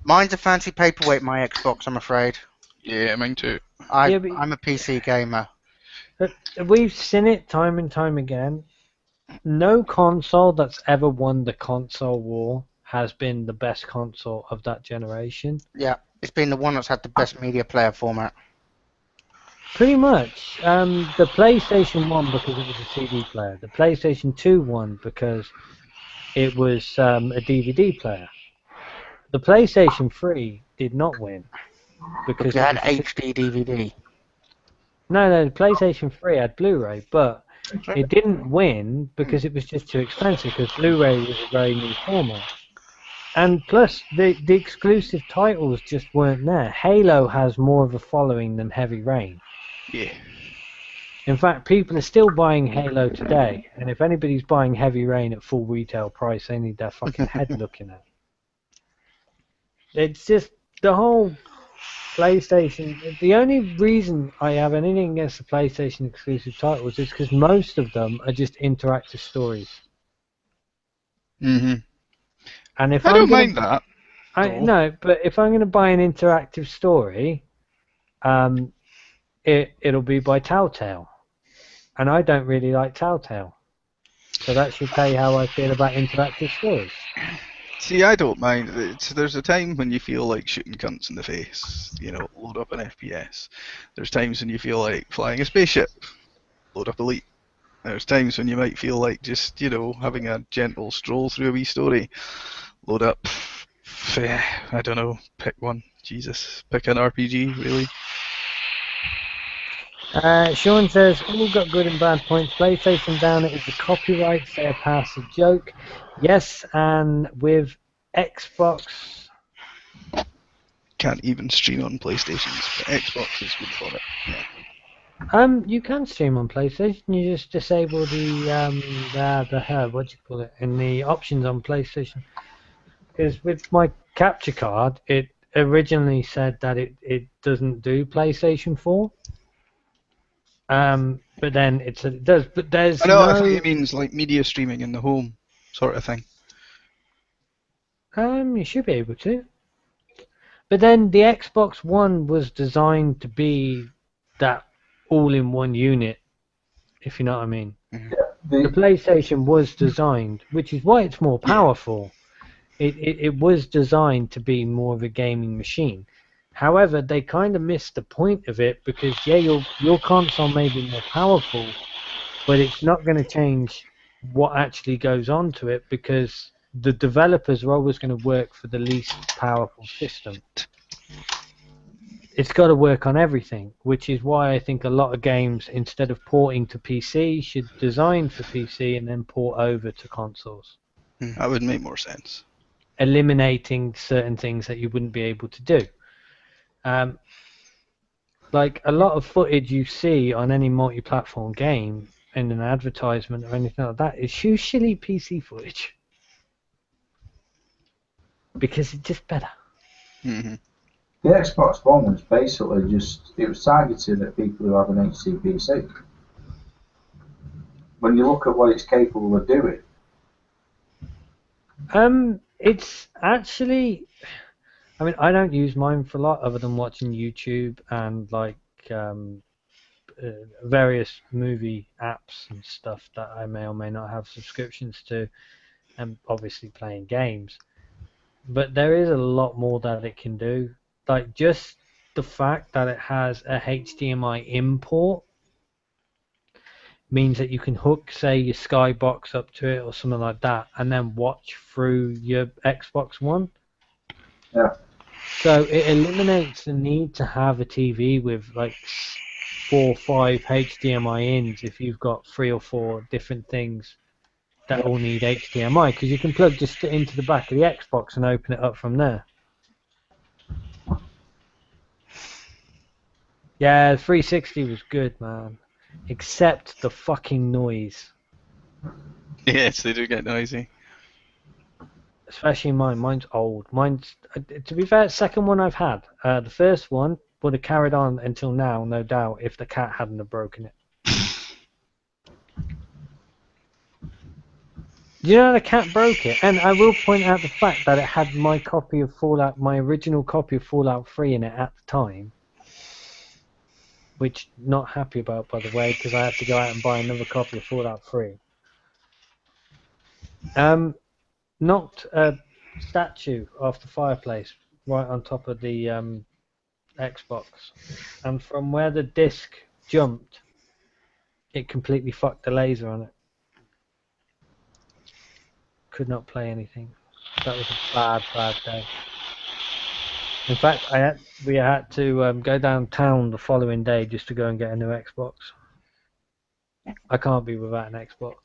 Mine's a fancy paperweight, my Xbox, I'm afraid. Yeah, mine too. Yeah, but- I'm a PC gamer. We've seen it time and time again. No console that's ever won the console war has been the best console of that generation. Yeah, it's been the one that's had the best media player format. Pretty much. The PlayStation 1 because it was a CD player. The PlayStation 2 won because it was a DVD player. The PlayStation 3 did not win because It had was HD DVD. No, the PlayStation 3 had Blu-ray, but it didn't win because it was just too expensive because Blu-ray was a very new format. And plus, the exclusive titles just weren't there. Halo has more of a following than Heavy Rain. Yeah. In fact, people are still buying Halo today, and if anybody's buying Heavy Rain at full retail price, they need their fucking head looking at. It's just the whole PlayStation. The only reason I have anything against the PlayStation exclusive titles is because most of them are just interactive stories. Mhm. And if I I'm don't gonna, mind that. No, but if I'm going to buy an interactive story, it'll be by Telltale, and I don't really like Telltale. So that should tell you how I feel about interactive stories. See, I don't mind. There's a time when you feel like shooting cunts in the face, load up an FPS. There's times when you feel like flying a spaceship, load up Elite. There's times when you might feel like just, having a gentle stroll through a wee story, load up, I don't know, pick one. Jesus, pick an RPG, really. Sean says, all got good and bad points. PlayStation down it is the copyright, fair pass, a joke. Yes, and with Xbox... Can't even stream on PlayStations, but Xbox is good for it. Yeah. You can stream on PlayStation. You just disable the what do you call it, in the options on PlayStation. Because with my capture card, it originally said that it doesn't do PlayStation 4. But then it does. But there's I think it means like media streaming in the home sort of thing. You should be able to. But then the Xbox One was designed to be that all-in-one unit, if you know what I mean. The PlayStation was designed, which is why it's more powerful. It was designed to be more of a gaming machine. However, they kind of missed the point of it because, yeah, your console may be more powerful, but it's not going to change what actually goes on to it because the developers are always going to work for the least powerful system. It's got to work on everything, which is why I think a lot of games, instead of porting to PC, should design for PC and then port over to consoles. That would make more sense. Eliminating certain things that you wouldn't be able to do. Like a lot of footage you see on any multi-platform game in an advertisement or anything like that is usually PC footage. Because it's just better. Mm-hmm. The Xbox One was basically it was targeted at people who have an HCPC. When you look at what it's capable of doing. It's actually, I mean, I don't use mine for a lot other than watching YouTube and like various movie apps and stuff that I may or may not have subscriptions to, and obviously playing games. But there is a lot more that it can do. Like just the fact that it has a HDMI import means that you can hook, say, your Skybox up to it or something like that, and then watch through your Xbox One. Yeah. So it eliminates the need to have a TV with like 4 or 5 HDMI ins if you've got 3 or 4 different things that all need HDMI, because you can plug just into the back of the Xbox and open it up from there. Yeah, the 360 was good, man. Except the fucking noise. Yes, they do get noisy. Especially mine. Mine's old. Mine's, to be fair, second one I've had. The first one would have carried on until now, no doubt, if the cat hadn't have broken it. You know the cat broke it, and I will point out the fact that it had my copy of Fallout, my original copy of Fallout 3 in it at the time, which not happy about, by the way, because I had to go out and buy another copy of Fallout 3. Knocked a statue off the fireplace right on top of the Xbox, and from where the disc jumped, it completely fucked the laser on it. Could not play anything. That was a bad day. In fact, we had to go downtown the following day just to go and get a new Xbox. I can't be without an Xbox.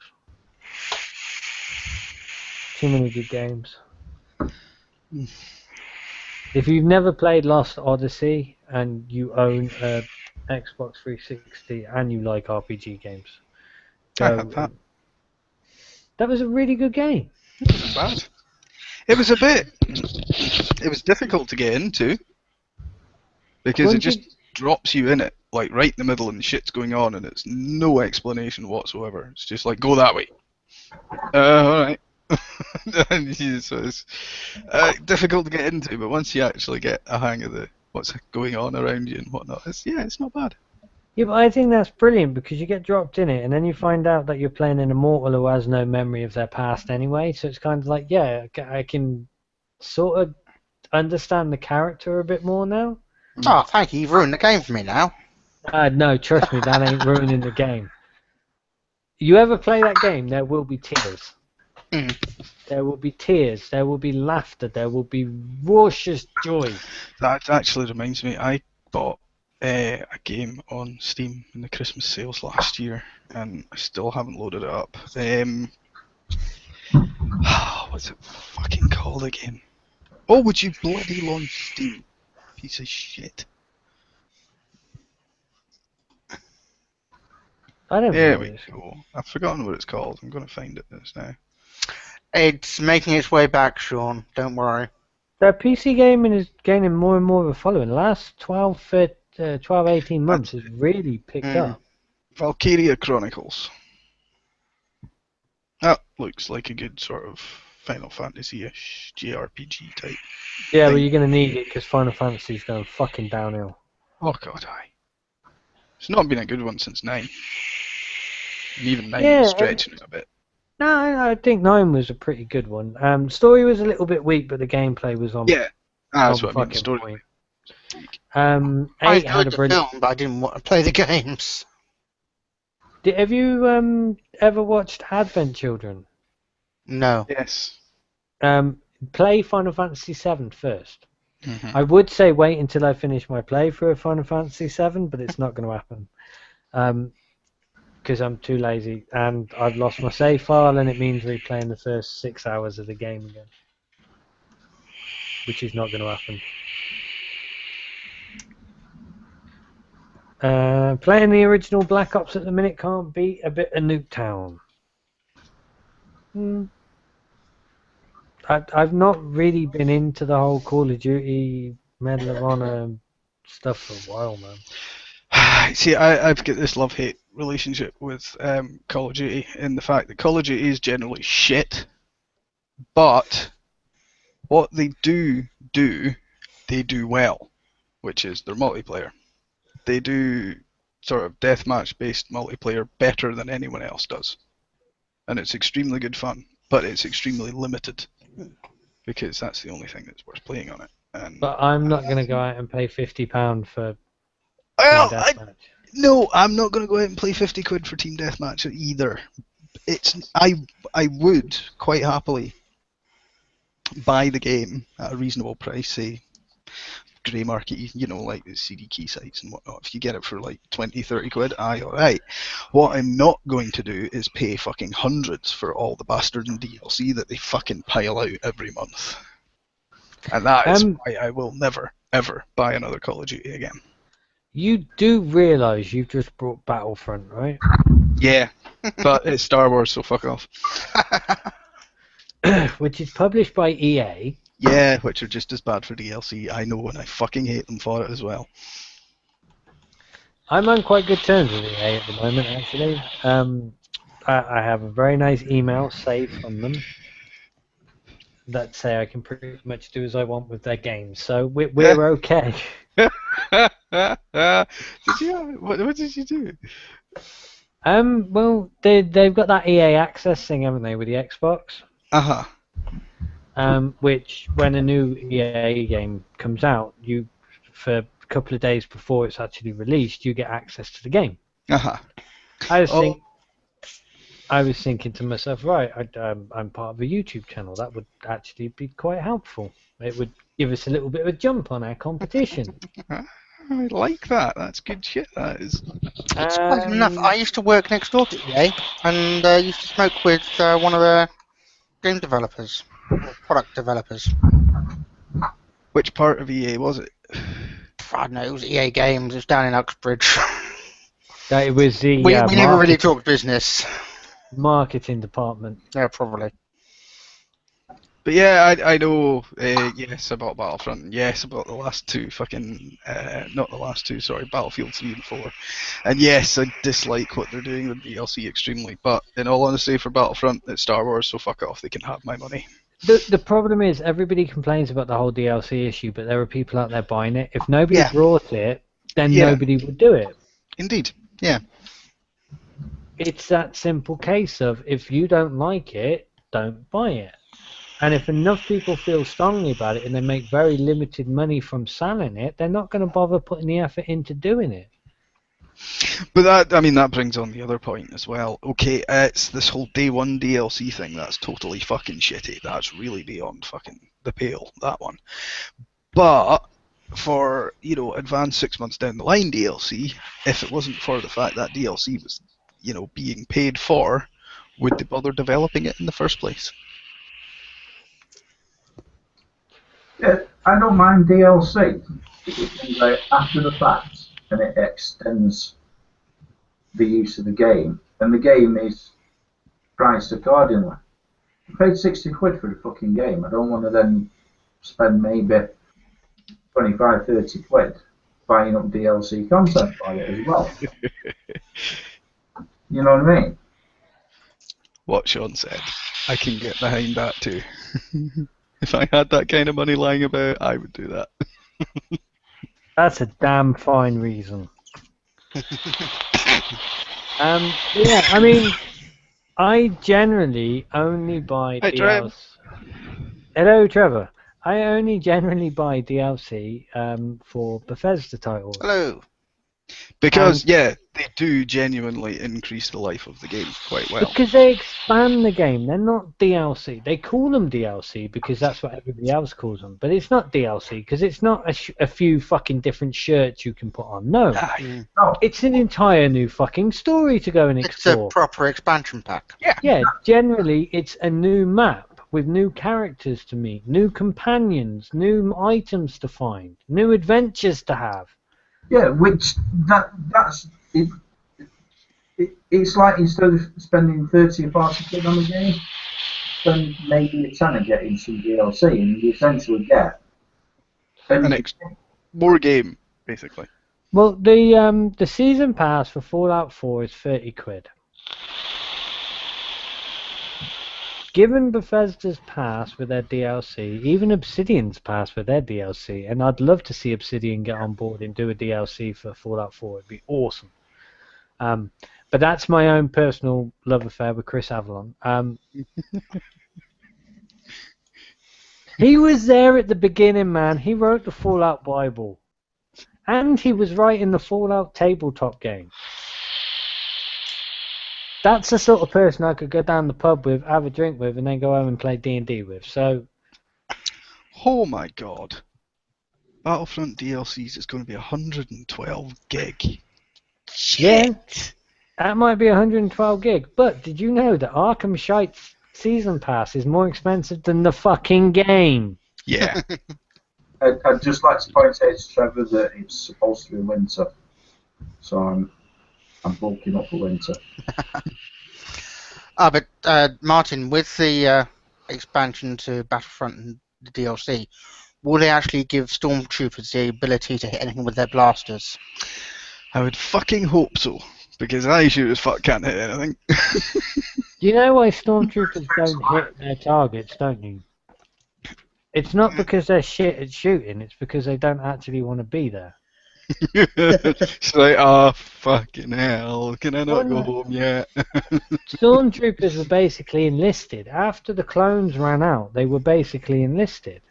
Too many good games. If you've never played Lost Odyssey and you own a Xbox 360 and you like RPG games, I had that. That was a really good game. It wasn't bad. It was a bit. It was difficult to get into because it just drops you in it, like right in the middle, and the shit's going on, and it's no explanation whatsoever. It's just like, go that way. All right. So it's difficult to get into, but once you actually get a hang of what's going on around you and whatnot, it's not bad. Yeah, but I think that's brilliant because you get dropped in it and then you find out that you're playing an immortal who has no memory of their past anyway, so it's kind of like, yeah, I can sort of understand the character a bit more now. Oh, thank you. You've ruined the game for me now. No, trust me, that ain't ruining the game. You ever play that game, there will be tears. Mm. There will be tears, there will be laughter, there will be raucous joy. That actually reminds me, I bought a game on Steam in the Christmas sales last year, and I still haven't loaded it up. What's it fucking called again? Oh, would you bloody launch Steam? Piece of shit. I don't There know. we go. I've forgotten what it's called. I'm going to find it just now. It's making its way back, Sean. Don't worry. The PC gaming is gaining more and more of a following. The last 12, 18 months has really picked up. Valkyria Chronicles. That looks like a good sort of Final Fantasy-ish JRPG type. Yeah, thing. but you're going to need it because Final Fantasy's going fucking downhill. Oh god, aye. It's not been a good one since 9. And even 9 Yeah, is stretching it a bit. No, I think 9 was a pretty good one. Story was a little bit weak, but the gameplay was on. Yeah, that's on what I mean. fucking Story. point. I 8 had enjoyed a the brilliant. film, but I didn't want to play the games. Have you ever watched Advent Children? No. Yes. Play Final Fantasy VII first. Mm-hmm. I would say wait until I finish my playthrough of Final Fantasy VII, but it's not going to happen. Because I'm too lazy and I've lost my save file, and it means replaying the first 6 hours of the game again, which is not going to happen. Playing the original Black Ops at the minute can't beat a bit of Nuketown. I've not really been into the whole Call of Duty Medal of Honor stuff for a while, man. See, I've got this love-hate relationship with Call of Duty in the fact that Call of Duty is generally shit, but What they do, they do well, which is their multiplayer. They do sort of deathmatch-based multiplayer better than anyone else does. And it's extremely good fun, but it's extremely limited, because that's the only thing that's worth playing on it. And But I'm not going to go out and pay £50 for well, Team Deathmatch. no, I'm not going to go out and play 50 quid for Team Deathmatch either. I would quite happily buy the game at a reasonable price, say grey market, you know, like the CD key sites and whatnot. If you get it for like 20, 30 quid, aye, alright. What I'm not going to do is pay fucking hundreds for all the bastard and DLC that they fucking pile out every month. And that is why I will never, ever buy another Call of Duty again. You do realise you've just brought Battlefront, right? Yeah, but it's Star Wars, so fuck off. Which is published by EA. Yeah, which are just as bad for DLC, I know, and I fucking hate them for it as well. I'm on quite good terms with EA at the moment, actually. I have a very nice email saved from them that say I can pretty much do as I want with their games, so we're okay. Did you? What did you do? Well, they've got that EA Access thing, haven't they, with the Xbox? Uh-huh. Which, when a new EA game comes out, you, for a couple of days before it's actually released, you get access to the game. Uh-huh. I was thinking to myself, right, I'm part of a YouTube channel. That would actually be quite helpful. It would give us a little bit of a jump on our competition. I like that. That's good shit, that is. It's quite enough. I used to work next door to EA and used to smoke with one of the game developers, product developers. Which part of EA was it? I don't know, it was EA Games, it was down in Uxbridge. It was the We never really talked business. marketing department. Yeah, probably. But yeah, I know, yes, about Battlefront, yes, about the last two fucking, not the last two, sorry, Battlefield 3 and 4. And yes, I dislike what they're doing with DLC extremely, but in all honesty, for Battlefront, it's Star Wars, so fuck off, they can have my money. The problem is, everybody complains about the whole DLC issue, but there are people out there buying it. If nobody brought it, then nobody would do it. Indeed, yeah. It's that simple case of, if you don't like it, don't buy it. And if enough people feel strongly about it and they make very limited money from selling it, they're not going to bother putting the effort into doing it. But that brings on the other point as well. Okay, it's this whole day one DLC thing that's totally fucking shitty. That's really beyond fucking the pale, that one. But for, advanced 6 months down the line DLC, if it wasn't for the fact that DLC was, being paid for, would they bother developing it in the first place? Yeah, I don't mind DLC. It comes out after the fact and it extends the use of the game, and the game is priced accordingly. I paid 60 quid for the fucking game. I don't want to then spend maybe 25, 30 quid buying up DLC content for it as well. You know what I mean? What Sean said. I can get behind that too. If I had that kind of money lying about, I would do that. That's a damn fine reason. Yeah, I mean, I generally only buy Hi, DLC. Hello, Trevor. I only generally buy DLC for Bethesda titles. Hello. Because, they do genuinely increase the life of the game quite well. Because they expand the game. They're not DLC. They call them DLC because that's what everybody else calls them. But it's not DLC because it's not a few fucking different shirts you can put on. No. No. It's an entire new fucking story to go and explore. It's a proper expansion pack. Yeah, generally it's a new map with new characters to meet, new companions, new items to find, new adventures to have. Yeah, which that's it. It's like instead of spending 30 or 40 quid on the game, spend maybe a tenner getting some DLC, and you essentially get more game, basically. Well, the season pass for Fallout 4 is 30 quid. given Bethesda's past with their DLC, even Obsidian's past with their DLC, and I'd love to see Obsidian get on board and do a DLC for Fallout 4. It'd be awesome. But that's my own personal love affair with Chris Avalon. He was there at the beginning, man. He wrote the Fallout Bible. And he was writing the Fallout tabletop game. That's the sort of person I could go down the pub with, have a drink with, and then go home and play D&D with. So, Oh my god. Battlefront DLCs is going to be 112 gig. yeah, that might be 112 gig. But did you know that Arkham Shite's Season Pass is more expensive than the fucking game? Yeah. I'd just like to point out to Trevor that it's supposed to be winter, so I'm bulking up for winter. But Martin, with the expansion to Battlefront and the DLC, will they actually give stormtroopers the ability to hit anything with their blasters? I would fucking hope so, because I sure as fuck can't hit anything. You know why stormtroopers don't hit their targets, don't you? It's not because they're shit at shooting, it's because they don't actually want to be there. It's like, oh, fucking hell, can I not go Well, home yet? Stormtroopers were basically enlisted. After the clones ran out, they were basically enlisted.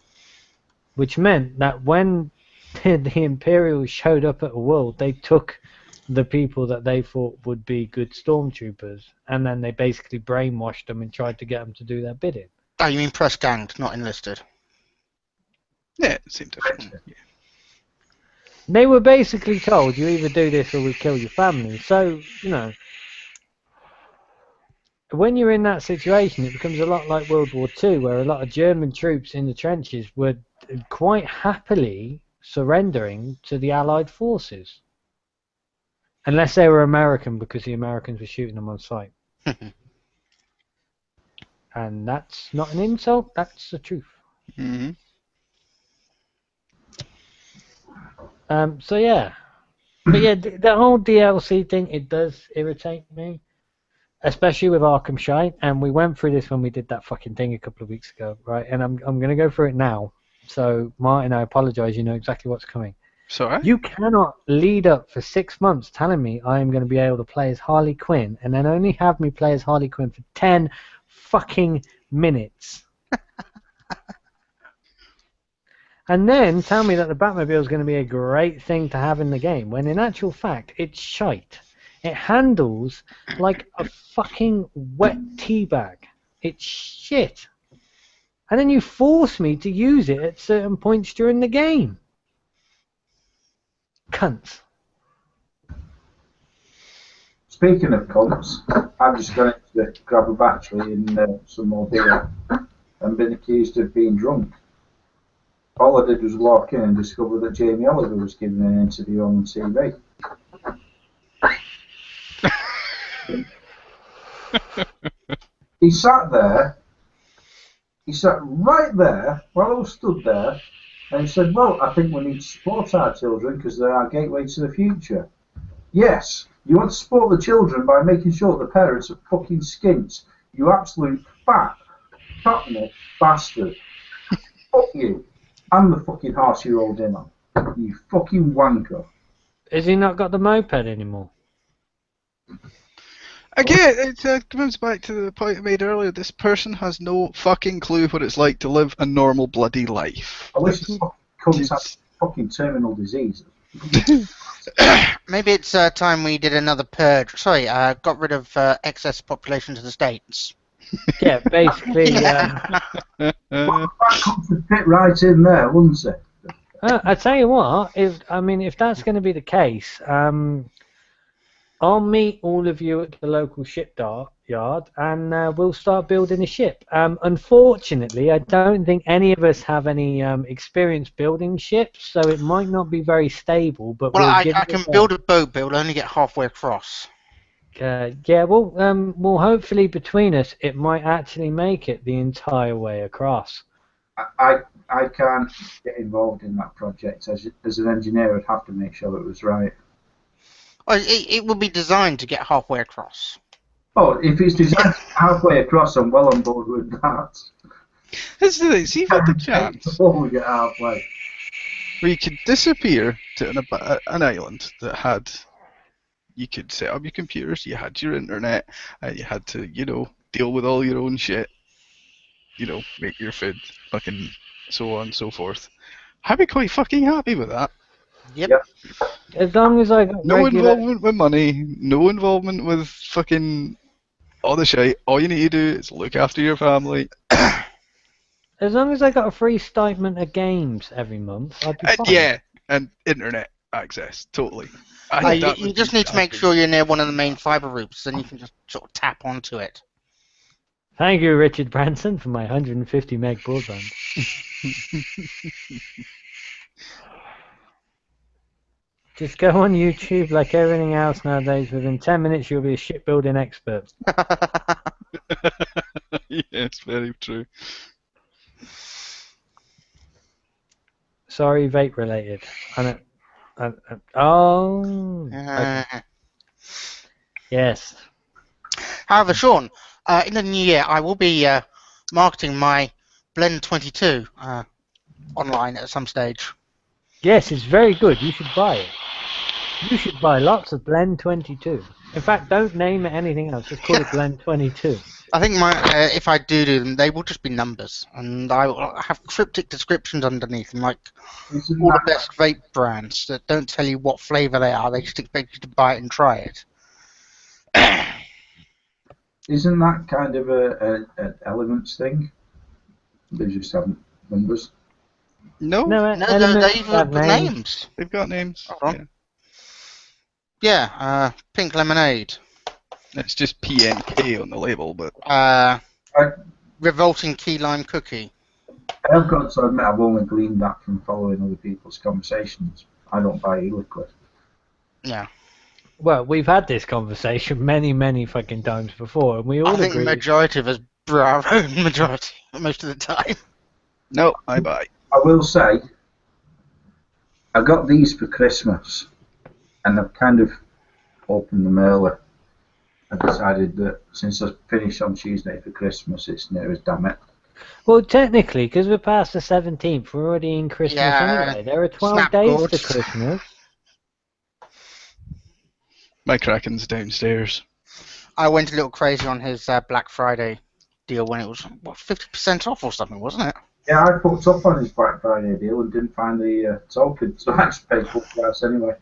Which meant that when the Imperials showed up at a world, they took the people that they thought would be good stormtroopers, and then they basically brainwashed them and tried to get them to do their bidding. Oh, you mean press ganged, not enlisted? Yeah, it seemed different. Yeah. They were basically told, you either do this or we kill your family. So, you know, when you're in that situation, it becomes a lot like World War II, where a lot of German troops in the trenches were quite happily surrendering to the Allied forces. Unless they were American, because the Americans were shooting them on sight. And that's not an insult, that's the truth. Mm-hmm. So yeah, but yeah, the whole DLC thing, it does irritate me, especially with Arkham Shite. And we went through this when we did that fucking thing a couple of weeks ago, right? And I'm gonna go through it now. So Martin, I apologize. You know exactly what's coming. Sorry? You cannot lead up for 6 months telling me I am going to be able to play as Harley Quinn, and then only have me play as Harley Quinn for 10 fucking minutes. And then tell me that the Batmobile is going to be a great thing to have in the game, when in actual fact, it's shite. It handles like a fucking wet tea bag. It's shit. And then you force me to use it at certain points during the game. Cunts. Speaking of cunts, I've just gone to grab a battery and some more beer and been accused of being drunk. All I did was walk in and discover that Jamie Oliver was giving an interview on TV. He sat right there while I was stood there, and he said, well, I think we need to support our children because they're our gateway to the future. Yes, you want to support the children by making sure the parents are fucking skints. You absolute fat, cockney bastard. Fuck you. And the fucking horse you rolled in on. You fucking wanker. Has he not got the moped anymore? Again, it comes back to the point I made earlier. This person has no fucking clue what it's like to live a normal bloody life. I wish this fucking cunt had fucking terminal disease. Maybe it's time we did another purge. Sorry, got rid of excess population to the States. Yeah, basically. That could fit right in there, wouldn't it? I tell you what, if that's going to be the case, I'll meet all of you at the local shipyard and we'll start building a ship. Unfortunately, I don't think any of us have any experience building ships, so it might not be very stable. But well, I give it can a build a boat, but it'll only get halfway across. Yeah, well, hopefully between us, it might actually make it the entire way across. I can't get involved in that project. As an engineer, I'd have to make sure it was right. Well, it will be designed to get halfway across. Oh, if it's designed halfway across, I'm well on board with that. That's the thing. See if you had the chance Before we get halfway. where you could disappear to an island that had. You could set up your computers, you had your internet, and you had to, deal with all your own shit. Make your food, fucking so on and so forth. I'd be quite fucking happy with that. Yep. Yep. As long as I got No regular... involvement with money, no involvement with fucking all the shit. All you need to do is look after your family. As long as I got a free stipend of games every month, I'd be fine. Yeah, and internet access, totally. You just need to make sure you're near one of the main fibre routes, then you can just sort of tap onto it. Thank you, Richard Branson, for my 150 meg broadband. Just go on YouTube like everything else nowadays. Within 10 minutes, you'll be a shipbuilding expert. Yes, very true. Sorry, vape related. Yes. However, Sean, in the new year, I will be marketing my Blend 22 online at some stage. Yes, it's very good. You should buy it. You should buy lots of Blend 22. In fact, don't name it anything else. Just call it Blend 22. I think if I do them, they will just be numbers, and I will have cryptic descriptions underneath them, like all the best vape brands that don't tell you what flavour they are. They just expect you to buy it and try it. Isn't that kind of an Elements thing? They just have numbers. No, No, they even have names. They've got names. Hold on. Yeah, Pink Lemonade. It's just PNK on the label, but Revolting Key Lime Cookie. I've got to admit, I've only gleaned that from following other people's conversations. I don't buy e-liquid. Yeah. Well, we've had this conversation many, many fucking times before, and we all I think agree. the majority of us brew our own majority most of the time. no, I buy. I will say, I got these for Christmas, and I've kind of opened them early. I decided that since I finished on Tuesday for Christmas, it's near as damn it. Well, technically, because we're past the 17th, we're already in Christmas anyway. There are 12 days Snapboards. to Christmas. My Kraken's downstairs. I went a little crazy on his Black Friday deal when it was 50% off or something, wasn't it? Yeah, I put up on his Black Friday deal and didn't find the token, so I actually paid full price anyway.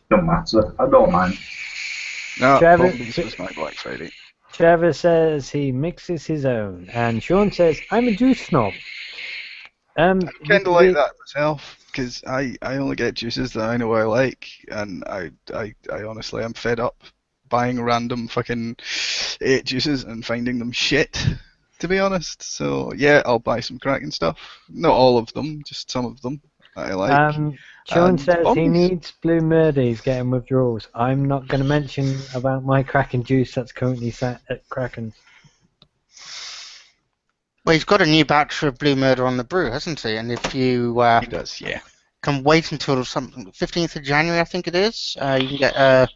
Don't matter. I don't mind. No, Trevor- Bombies was my Black Friday. Trevor says he mixes his own, and Sean says, I'm a juice snob. I kind of like that myself, because I only get juices that I know I like, and I honestly am fed up buying random fucking 8 juices and finding them shit, to be honest. So yeah, I'll buy some Kraken stuff. Not all of them, just some of them I like. Sean And says he Bombies. needs Blue Murder. He's getting withdrawals. I'm not going to mention about my Kraken juice that's currently sat at Kraken. Well, he's got a new batch of Blue Murder on the brew, hasn't he? And if you He does, yeah. can wait until something 15th of January, I think it is, you can get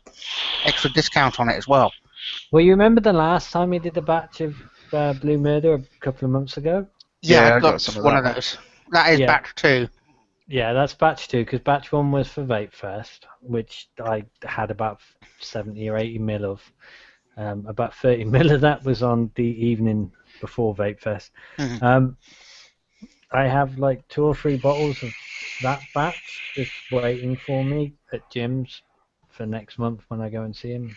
extra discount on it as well. Well, you remember the last time we did a batch of Blue Murder a couple of months ago? Yeah, I I've got some of one that. of those. That is Yeah. batch 2. Yeah, that's batch 2, because batch 1 was for Vape Fest, which I had about 70 or 80 mil of. About 30 mil of that was on the evening before Vape Fest. Mhm. I have like 2 or 3 bottles of that batch just waiting for me at Jim's for next month when I go and see him.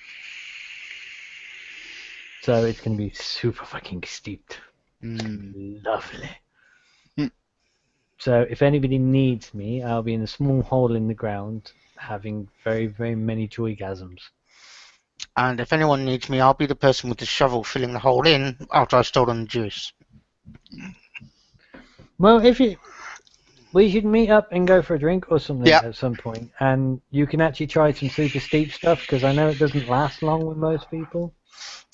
So it's going to be super fucking steeped. Lovely. So if anybody needs me, I'll be in a small hole in the ground having very, very many joygasms. And if anyone needs me, I'll be the person with the shovel filling the hole in after I've stolen the juice. Well, we should meet up and go for a drink or something Yeah. at some point, and you can actually try some super steep stuff because I know it doesn't last long with most people.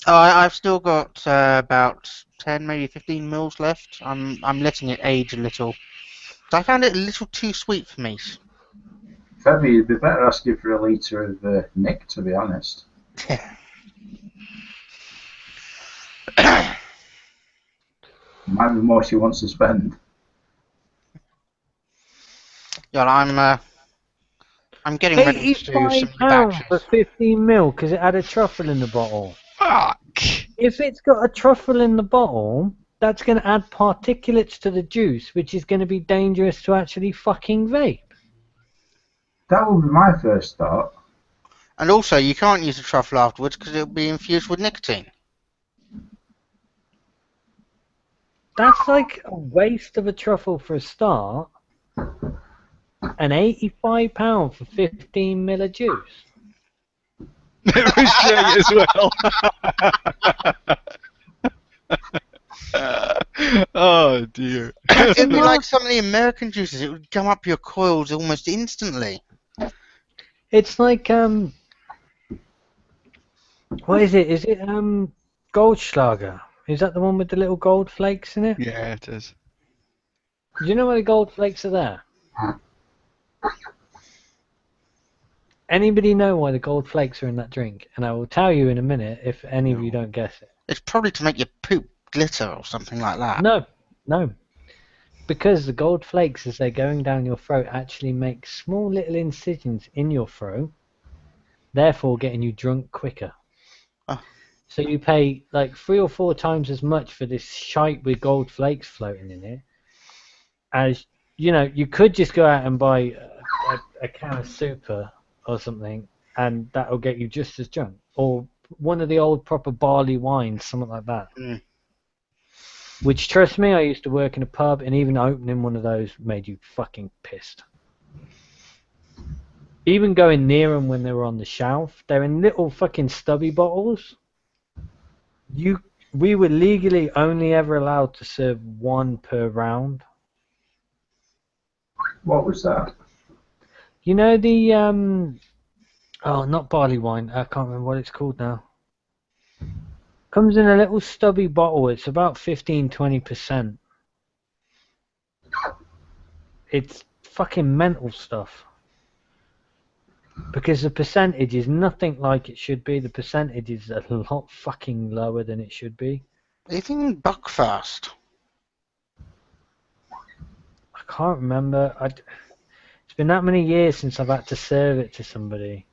I've still got about 10, maybe 15 mils left. I'm letting it age a little. I found it a little too sweet for me. Febby, you'd be better asking for a litre of Nick, to be honest. Might be more she wants to spend. Yeah, I'm getting ready to do some new £85 for batches. 15 ml because it had a truffle in the bottle. Fuck! If it's got a truffle in the bottle, that's going to add particulates to the juice, which is going to be dangerous to actually fucking vape. That would be my first thought. And also, you can't use the truffle afterwards because it'll be infused with nicotine. That's like a waste of a truffle for a start. And £85 for 15 ml of juice. It was great as well. Oh dear. It'd be like some of the American juices. It would come up your coils almost instantly. It's like what is it? Is it Goldschlager? Is that the one with the little gold flakes in it? Yeah, it is. Do you know why the gold flakes are there? Anybody know why the gold flakes are in that drink? And I will tell you in a minute if any of you don't guess it. It's probably to make your poop glitter or something like that. No. Because the gold flakes, as they're going down your throat, actually make small little incisions in your throat, therefore getting you drunk quicker. Oh. So you pay like 3 or 4 times as much for this shite with gold flakes floating in it, as, you know, you could just go out and buy a can of Super or something, and that'll get you just as drunk. Or one of the old proper barley wines, something like that. Mm. Which, trust me, I used to work in a pub, and even opening one of those made you fucking pissed. Even going near them when they were on the shelf, they're in little fucking stubby bottles. We were legally only ever allowed to serve 1 per round. What was that? You know the not barley wine. I can't remember what it's called now. Comes in a little stubby bottle. It's about 15-20%. It's fucking mental stuff. Because the percentage is nothing like it should be. The percentage is a lot fucking lower than it should be. Even Buckfast. I can't remember. It's been that many years since I've had to serve it to somebody.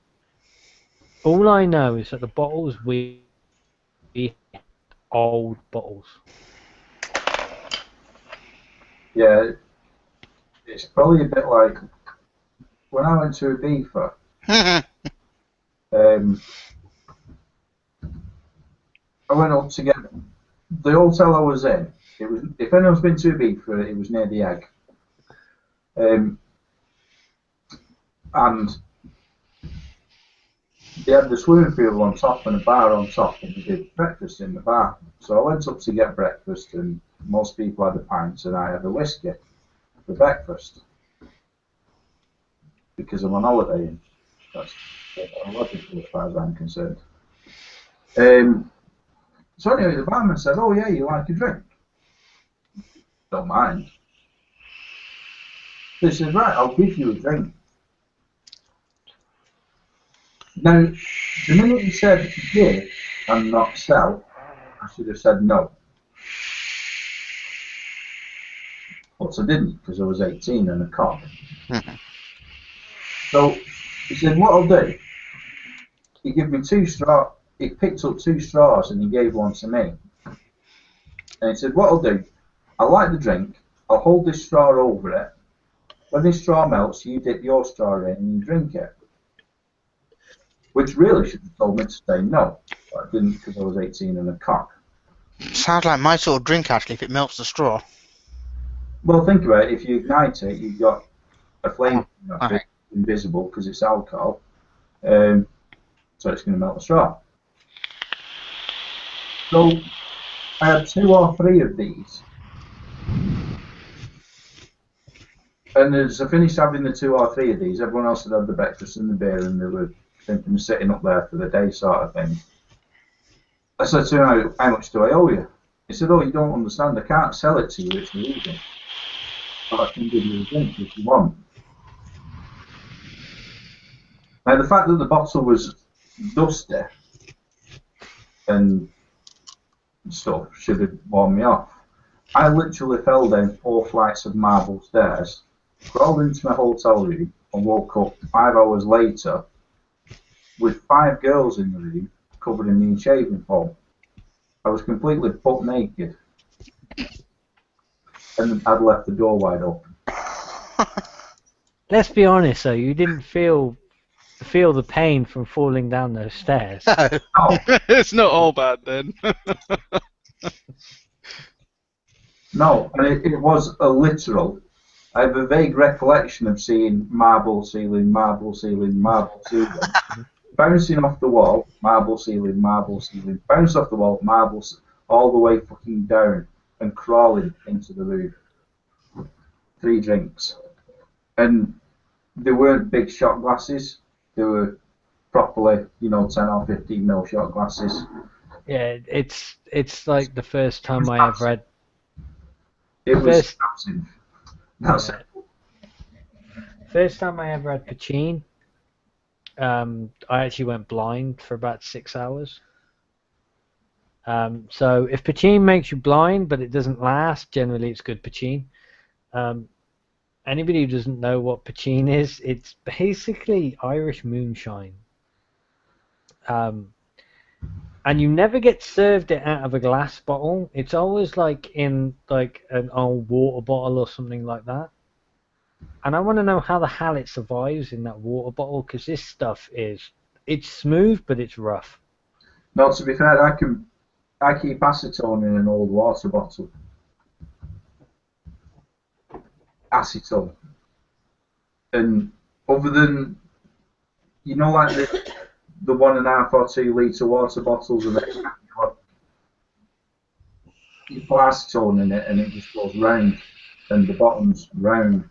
All I know is that the bottles we old bottles. Yeah, it's probably a bit like when I went to Ibiza. I went up to get the hotel I was in. It was, if anyone's been to Ibiza, it was near the Egg. And they had the swimming pool on top and a bar on top, and we did breakfast in the bar. So I went up to get breakfast, and most people had a pint, and I had a whiskey for breakfast because I'm on holiday, and that's logical as far as I'm concerned. So anyway, the barman said, "Oh yeah, you like a drink?" Don't mind. They said, "Right, I'll give you a drink." Now, the minute he said give and not sell, I should have said no. But I didn't, because I was 18 and a cop. So he said, "What I'll do," he gave me 2 straws. He picked up 2 straws and he gave one to me. And he said, "What I'll do, I like the drink, I'll hold this straw over it. When this straw melts, you dip your straw in and you drink it." Which really should have told me to say no, but I didn't because I was 18 and a cock. Sounds like my sort of drink, actually, if it melts the straw. Well, think about it. If you ignite it, you've got a flame Right. invisible because it's alcohol, so it's going to melt the straw. So I had 2 or 3 of these, and as I finished having the 2 or 3 of these, everyone else had had the breakfast and the beer, and they were thinking of sitting up there for the day, sort of thing. I said to him, "How much do I owe you?" He said, "Oh, you don't understand. I can't sell it to you. It's illegal. But I can give you a drink if you want." Now, the fact that the bottle was dusty and stuff should have warned me off. I literally fell down 4 flights of marble stairs, crawled into my hotel room, and woke up 5 hours later with 5 girls in the room covered in me in shaving foam. I was completely butt naked, and I'd left the door wide open. Let's be honest, though. You didn't feel the pain from falling down those stairs. No. Oh, It's not all bad then. no, and it was a literal. I have a vague recollection of seeing marble ceiling, bouncing off the wall, marble ceiling, bounce off the wall, all the way fucking down and crawling into the room. 3 drinks. And they weren't big shot glasses, they were properly, 10 or 15 mil shot glasses. Yeah, it's like the first time I ever had. It was First- massive. That's it. First time I ever had Pachin, I actually went blind for about 6 hours. So if Pachin makes you blind but it doesn't last, generally it's good Pachin. Anybody who doesn't know what Pachin is, it's basically Irish moonshine. And you never get served it out of a glass bottle. It's always like in like an old water bottle or something like that. And I want to know how the hell it survives in that water bottle, because this stuff it's smooth but it's rough. No, to be fair, I keep acetone in an old water bottle. Acetone. And other than, like the 1.5 or 2 litre water bottles, and you put acetone in it and it just goes round, and the bottom's round.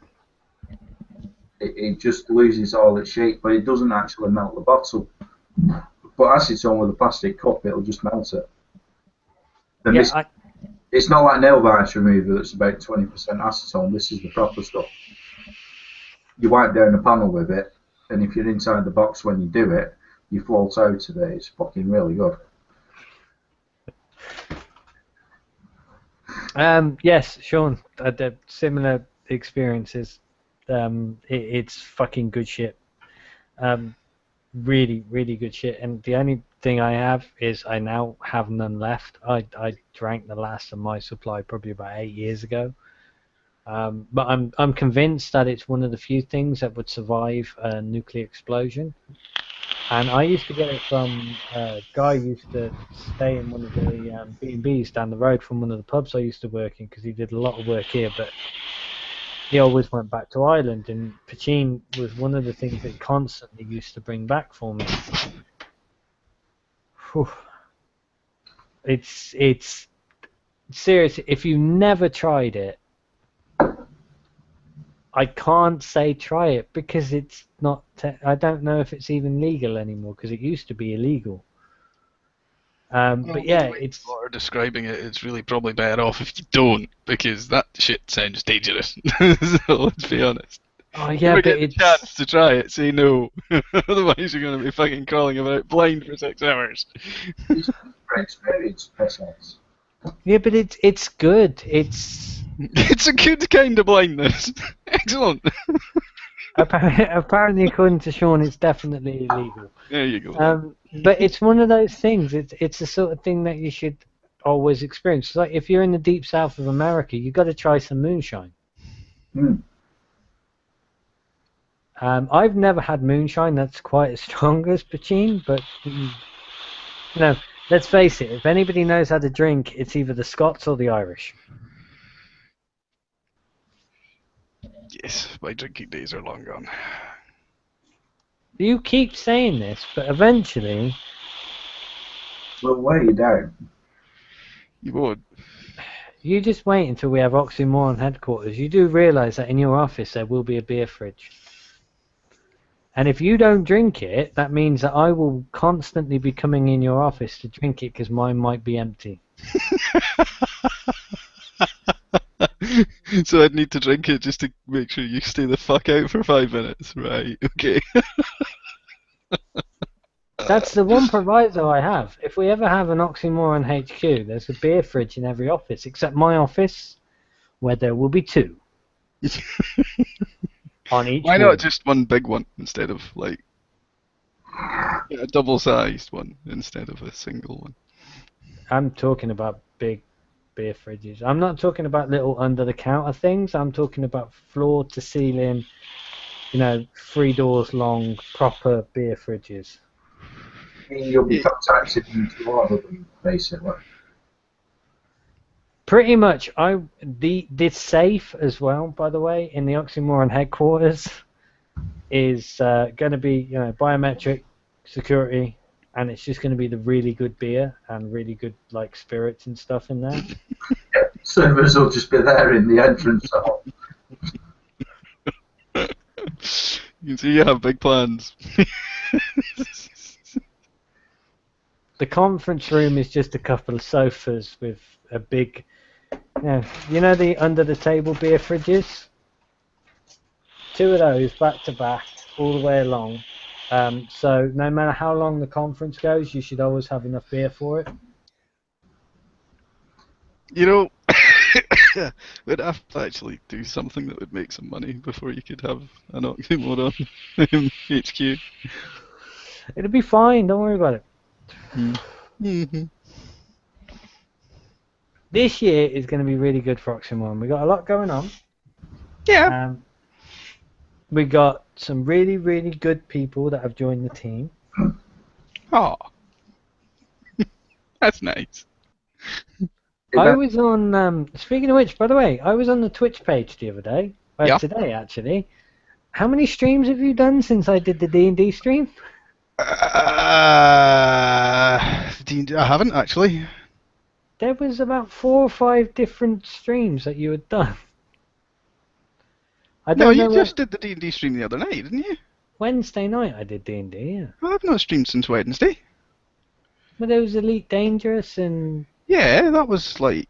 It just loses all its shape, but it doesn't actually melt the bottle. But acetone with a plastic cup, it'll just melt it. And it's not like nail varnish remover that's about 20% acetone. This is the proper stuff. You wipe down the panel with it, and if you're inside the box when you do it, you float out of it. It's fucking really good. Yes, Sean, similar experiences. It's fucking good shit. Really, really good shit. And the only thing I have is I now have none left. I drank the last of my supply probably about 8 years ago. But I'm convinced that it's one of the few things that would survive a nuclear explosion. And I used to get it from a guy who used to stay in one of the B&Bs down the road from one of the pubs I used to work in, because he did a lot of work here, but he always went back to Ireland, and Pachin was one of the things that he constantly used to bring back for me. Whew. It's seriously, if you never tried it, I can't say try it, because it's not. I don't know if it's even legal anymore, because it used to be illegal. But yeah, it's. Or describing it, it's really probably better off if you don't, because that shit sounds dangerous. So let's be honest. Oh yeah, Never but get the it's. chance to try it, say no. Otherwise, you're going to be fucking crawling about blind for 6 hours. It's good for experience, personals. Yeah, but it's good. It's a good kind of blindness. Excellent. Apparently, according to Sean, it's definitely illegal. There you go. But it's one of those things. It's the sort of thing that you should always experience. It's like if you're in the deep south of America, you've got to try some moonshine. I've never had moonshine that's quite as strong as Pachin, but let's face it. If anybody knows how to drink, it's either the Scots or the Irish. Yes, my drinking days are long gone. You keep saying this, but eventually. We'll weigh you down. You would. You just wait until we have Oxymoron headquarters. You do realise that in your office there will be a beer fridge. And if you don't drink it, that means that I will constantly be coming in your office to drink it, because mine might be empty. So I'd need to drink it just to make sure you stay the fuck out for 5 minutes, right? Okay. That's the one proviso I have. If we ever have an Oxymoron HQ, there's a beer fridge in every office, except my office, where there will be 2 on each Why wall. not just one big one instead of like a double-sized one instead of a single one? I'm talking about big beer fridges. I'm not talking about little under-the-counter things. I'm talking about floor-to-ceiling, 3 doors long, proper beer fridges. You'll be contacted to order them, basically. Pretty much. The safe as well, by the way, in the Oxymoron headquarters is going to be biometric security, and it's just going to be the really good beer and really good like spirits and stuff in there. Yeah, servers will just be there in the entrance hall. You can see you have big plans. The conference room is just a couple of sofas with a big, the under the table beer fridges. 2 of those back to back all the way along. So no matter how long the conference goes, you should always have enough beer for it. We'd have to actually do something that would make some money before you could have an Oxymoron HQ. It'll be fine. Don't worry about it. Mm-hmm. This year is going to be really good for Oxymoron. We got a lot going on. Yeah. We got some really, really good people that have joined the team. Oh, that's nice. I was on. Speaking of which, by the way, I was on the Twitch page the other day. Yeah. Today, actually. How many streams have you done since I did the D&D stream? I haven't actually. There was about 4 or 5 different streams that you had done. I No, don't you know. just did the D&D stream the other night, didn't you? Wednesday night I did D&D. Yeah. Well, I've not streamed since Wednesday. But there was Elite Dangerous and. Yeah, that was like.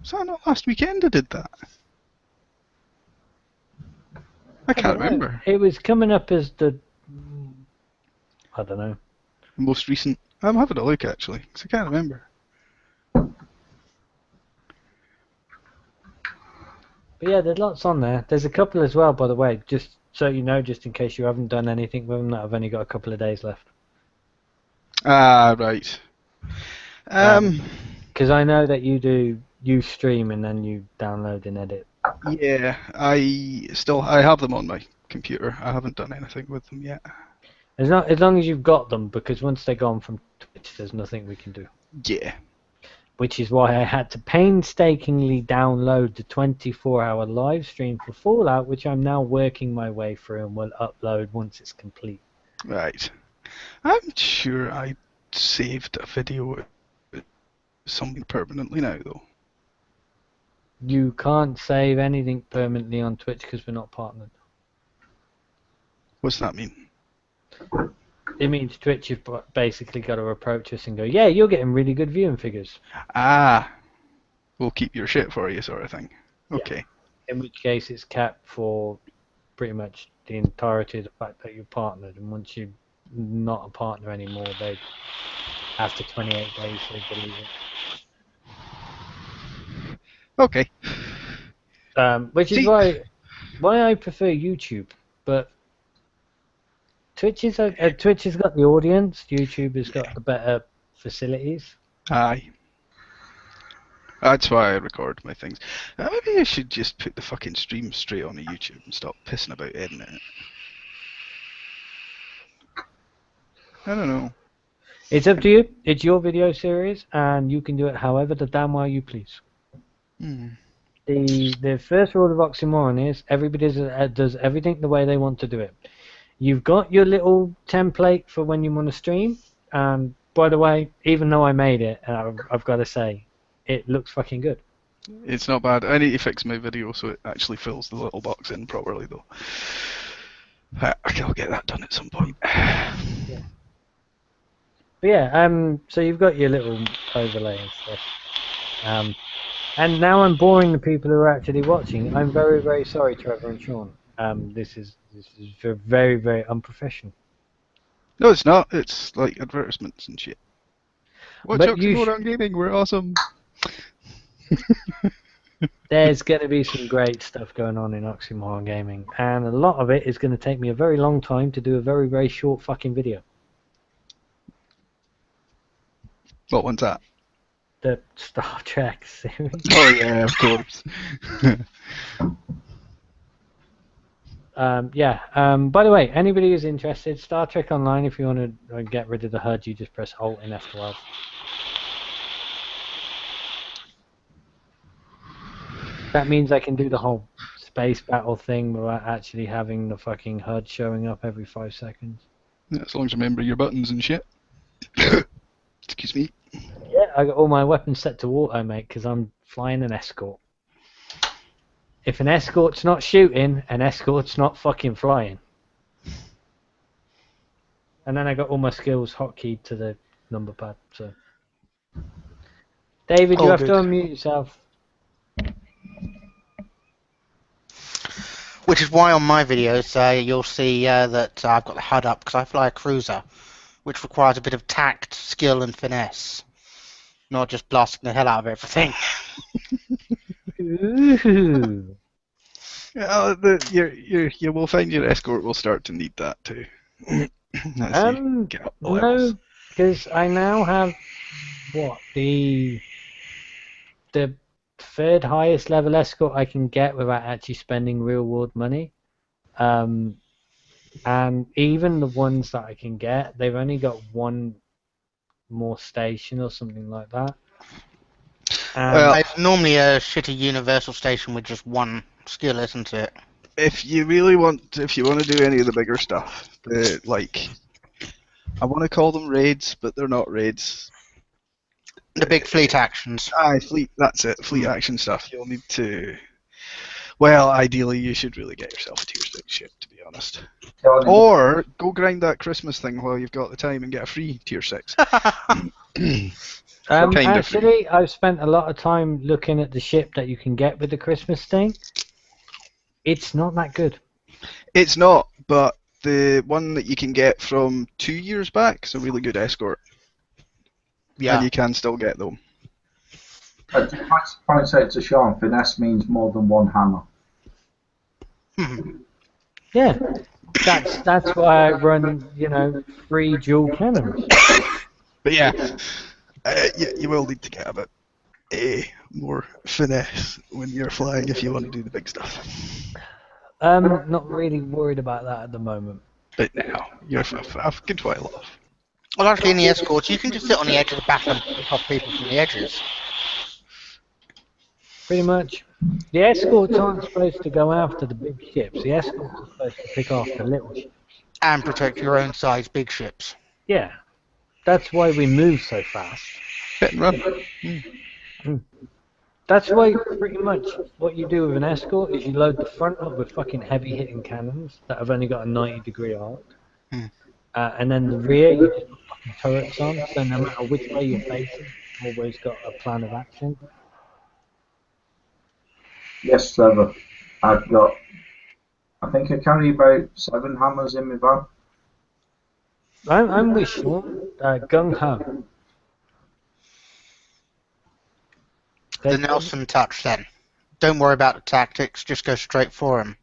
Was that not last weekend I did that? I can't remember. It was coming up as the. I don't know. The most recent. I'm having a look actually, because I can't remember. But yeah, there's lots on there. There's a couple as well, by the way, just so you know, just in case you haven't done anything with them, that I've only got a couple of days left. Ah, right. Because I know that you stream and then you download and edit. Yeah, I have them on my computer. I haven't done anything with them yet. As long as you've got them, because once they're gone from Twitch, there's nothing we can do. Yeah. Which is why I had to painstakingly download the 24-hour live stream for Fallout, which I'm now working my way through and will upload once it's complete. Right. I'm sure I saved a video with something permanently now, though. You can't save anything permanently on Twitch because we're not partnered. What's that mean? It means Twitch have basically got to approach us and go, yeah, you're getting really good viewing figures. Ah, we'll keep your shit for you, sort of thing. Okay. Yeah. In which case it's capped for pretty much the entirety of the fact that you're partnered, and once you're not a partner anymore, they after 28 days they delete it. Okay. Which is why I prefer YouTube, but Twitch has got the audience. YouTube has got the better facilities. Aye. That's why I record my things. Maybe I should just put the fucking stream straight on YouTube and stop pissing about editing it. I don't know. It's up to you. It's your video series, and you can do it however the damn well you please. The first rule of Oxymoron is everybody does everything the way they want to do it. You've got your little template for when you want to stream, and by the way, even though I made it, I've got to say, it looks fucking good. It's not bad. I need to fix my video so it actually fills the little box in properly, though. I'll get that done at some point. Yeah. But yeah, so you've got your little overlay and stuff. And now I'm boring the people who are actually watching. I'm very, very sorry, Trevor and Sean. This is very, very unprofessional. No, it's not. It's like advertisements and shit. Watch But you Oxymoron Gaming, we're awesome. There's going to be some great stuff going on in Oxymoron Gaming, and a lot of it is going to take me a very long time to do a very, very short fucking video. What one's that? The Star Trek series. Oh yeah, of course. By the way, anybody who's interested, Star Trek Online, if you want to get rid of the HUD, you just press Alt in F12. That means I can do the whole space battle thing without actually having the fucking HUD showing up every 5 seconds. Yeah, as long as you remember your buttons and shit. Excuse me. Yeah, I got all my weapons set to auto, mate, because I'm flying an escort. If an escort's not shooting, an escort's not fucking flying. And then I got all my skills hotkeyed to the number pad. So, David, you Oh, have good. to unmute yourself. Which is why on my videos you'll see that I've got the HUD up because I fly a cruiser, which requires a bit of tact, skill, and finesse, not just blasting the hell out of everything. Ooh. Yeah, you will find your escort will start to need that too. As you get up the levels. No, because I now have the third highest level escort I can get without actually spending real world money. And even the ones that I can get, they've only got one more station or something like that. Well, It's normally a shitty universal station with just one skill, isn't it? if you want to do any of the bigger stuff, I want to call them raids, but they're not raids. The big fleet actions. Aye, fleet. That's it. Fleet action stuff. You'll need to. Well, ideally, you should really get yourself a tier 6 ship, to be honest. Or go grind that Christmas thing while you've got the time and get a free tier 6. Kind of Actually, I've spent a lot of time looking at the ship that you can get with the Christmas thing. It's not that good. It's not, but the one that you can get from 2 years back is a really good escort. Yeah. And you can still get them. I point out to Sean, finesse means more than one hammer. Yeah, that's why I run, 3 dual cannons. But yeah, you will need to get a bit more finesse when you're flying if you want to do the big stuff. I'm not really worried about that at the moment. But now, you're a good while off. Well, actually, in the escorts, you can just sit on the edge of the battle and pick off people from the edges. Pretty much. The escorts aren't supposed to go after the big ships. The escorts are supposed to pick off the little ships. And protect your own size big ships. Yeah. That's why we move so fast. Hit and run. That's why pretty much what you do with an escort is you load the front up with fucking heavy hitting cannons that have only got a 90-degree arc. And then the rear you just put fucking turrets on, so no matter which way you're facing, you've always got a plan of action. Yes, Trevor. I think I carry about 7 hammers in my van. I'm with Sean. Gung Ho. The Nelson touch, then. Don't worry about the tactics, just go straight for him.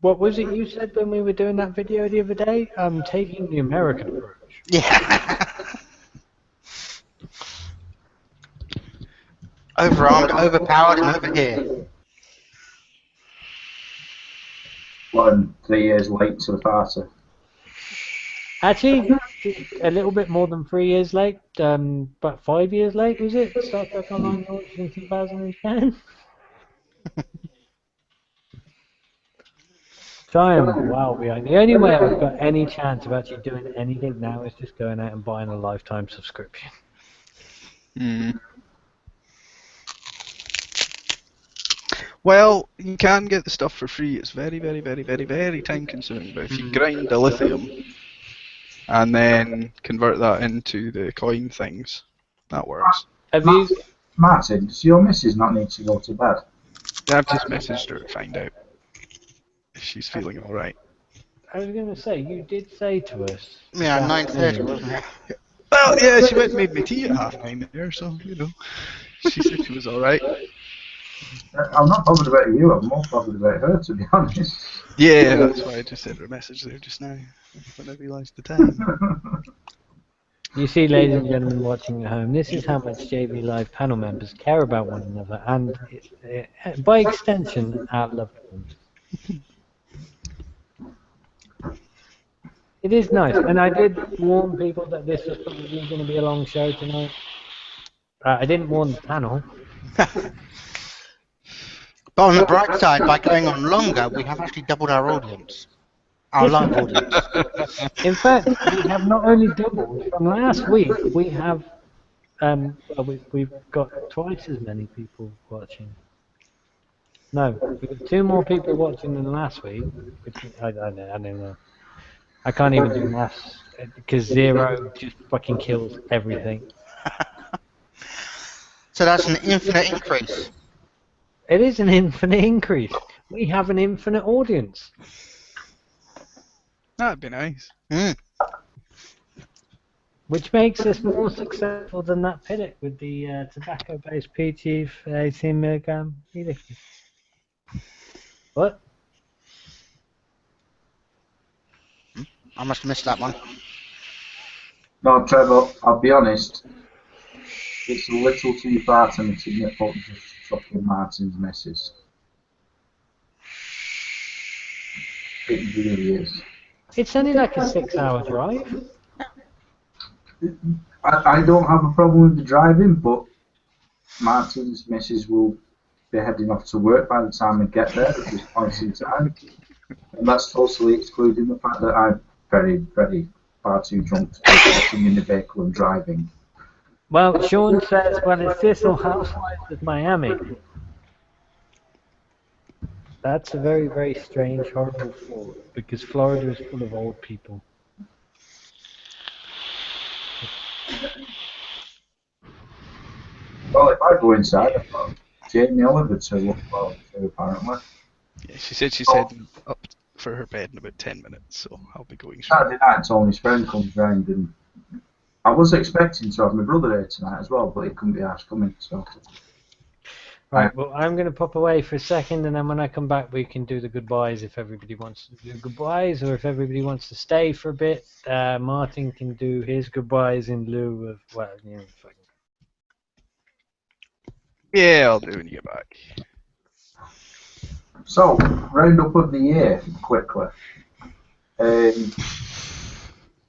What was it you said when we were doing that video the other day? Taking the American approach. Yeah. Overarmed, overpowered, and over here. 3 years late to the party. Actually, a little bit more than 3 years late. About 5 years late, was it? Star Trek Online launched in 2010. So I am well behind. The only way I've got any chance of actually doing anything now is just going out and buying a lifetime subscription. Well, you can get the stuff for free. It's very, very, very, very, very time consuming. But if you grind the lithium and then convert that into the coin things, that works. Have you? Martin, does your missus not need to go to bed? I've just messaged her to find out if she's feeling alright. I was going to say, you did say to us. Yeah, this 9:30, afternoon- wasn't it? Well, yeah, she went and made me tea at 9:30 there, so, you know. She said she was alright. I'm not bothered about you, I'm more bothered about her, to be honest. Yeah, that's why I just sent her a message there just now, when I realised the time. You see, ladies and gentlemen watching at home, this is how much JB Live panel members care about one another, and by extension, our loved ones. It is nice, and I did warn people that this was probably going to be a long show tonight. I didn't warn the panel. But on the bright side, by going on longer, we have actually doubled our audience. Our live audience. In fact, we have not only doubled from last week. We have, we've got twice as many people watching. No, we've got 2 more people watching than last week. Which I don't know. I can't even do maths because 0 just fucking kills everything. So that's an infinite increase. It is an infinite increase. We have an infinite audience. That'd be nice. Mm. Which makes us more successful than that Piddock with the tobacco-based PG 18 milligram e-liquid. What? I must have missed that one. No, Trevor, I'll be honest, it's a little too far to me to nip up just fucking Martin's missus. It really is. It's only like a 6-hour drive. I don't have a problem with the driving, but Martin's missus will be heading off to work by the time I get there at this point in time. And that's totally excluding the fact that I'm very, very far too drunk to be sitting in the vehicle and driving. Well, Sean says, well, it's this or Housewives of Miami. That's a very, very strange, horrible thought, because Florida is full of old people. Well, if I go inside, I've got Jamie Oliver to look forward to, apparently. Yeah, she said she's heading up for her bed in about 10 minutes, so I'll be going straight. Saturday night, Tony's friend comes round, and I was expecting to have my brother there tonight as well, but he couldn't be asked coming, so... Right, well, I'm going to pop away for a second, and then when I come back, we can do the goodbyes if everybody wants to do goodbyes, or if everybody wants to stay for a bit. Martin can do his goodbyes in lieu of, well, you know, fucking... Yeah, I'll do when you get back. So, round up of the year, quickly.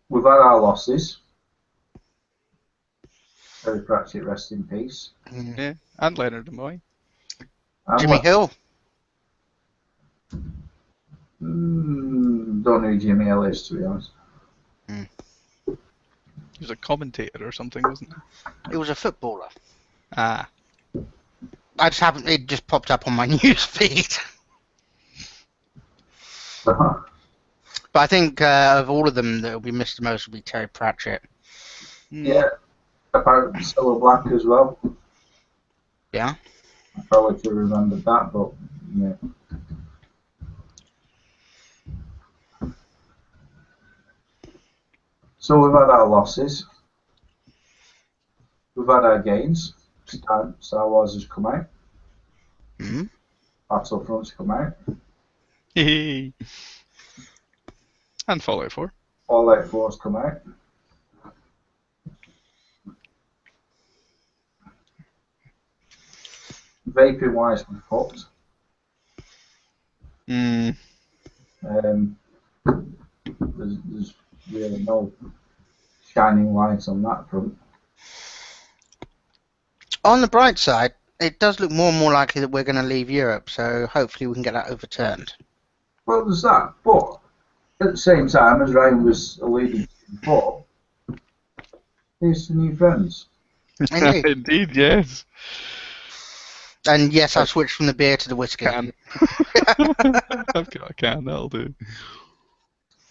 We've had our losses. Terry Pratchett, rest in peace. Yeah, and Leonard Nimoy. And Jimmy Hill. don't know who Jimmy Hill is, to be honest. He was a commentator or something, wasn't he? He was a footballer. Ah. It just popped up on my news feed. Uh-huh. But I think of all of them, that will be missed the most will be Terry Pratchett. Yeah. Apparently Cilla Black as well. Yeah. I probably should have remembered that, but yeah. So we've had our losses. We've had our gains. Star Wars has come out. Mm-hmm. Battlefront's come out. And Fallout 4. Fallout 4's come out. Vaping wise, we're fucked. There's really no shining lights on that front. On the bright side, it does look more and more likely that we're going to leave Europe, so hopefully we can get that overturned. Well, there's that, but at the same time, as Ryan was alluding to before, here's some new friends. Indeed. Indeed, yes. And yes, I've switched from the beer to the whiskey. I've got a can, that'll do.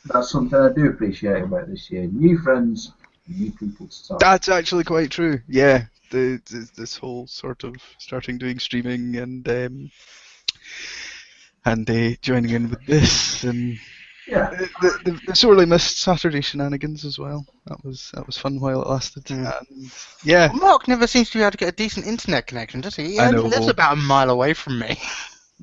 That's something I do appreciate about this year. New friends, new people to talk. That's actually quite true. Yeah, this whole sort of starting doing streaming and joining in with this, and Yeah. The sorely missed Saturday shenanigans as well. That was fun while it lasted. Mm. And yeah, Well, Mark never seems to be able to get a decent internet connection, does he? He I only know. lives about a mile away from me.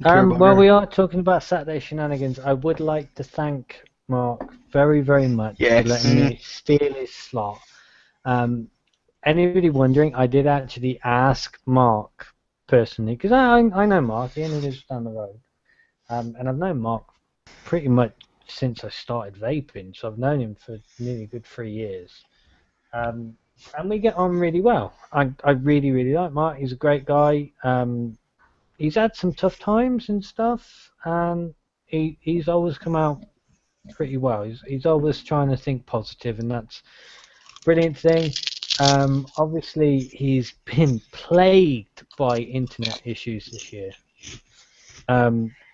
poor While bugger. we are talking about Saturday shenanigans, I would like to thank Mark very, very much for Yes. letting me steal his slot. Anybody wondering, I did actually ask Mark personally, because I know Mark, he only lives down the road. And I've known Mark pretty much since I started vaping, so I've known him for nearly a good 3 years. And we get on really well. I really, really like Mark. He's a great guy. He's had some tough times and stuff, and he's always come out pretty well. He's always trying to think positive, and that's a brilliant thing. Obviously, he's been plagued by internet issues this year.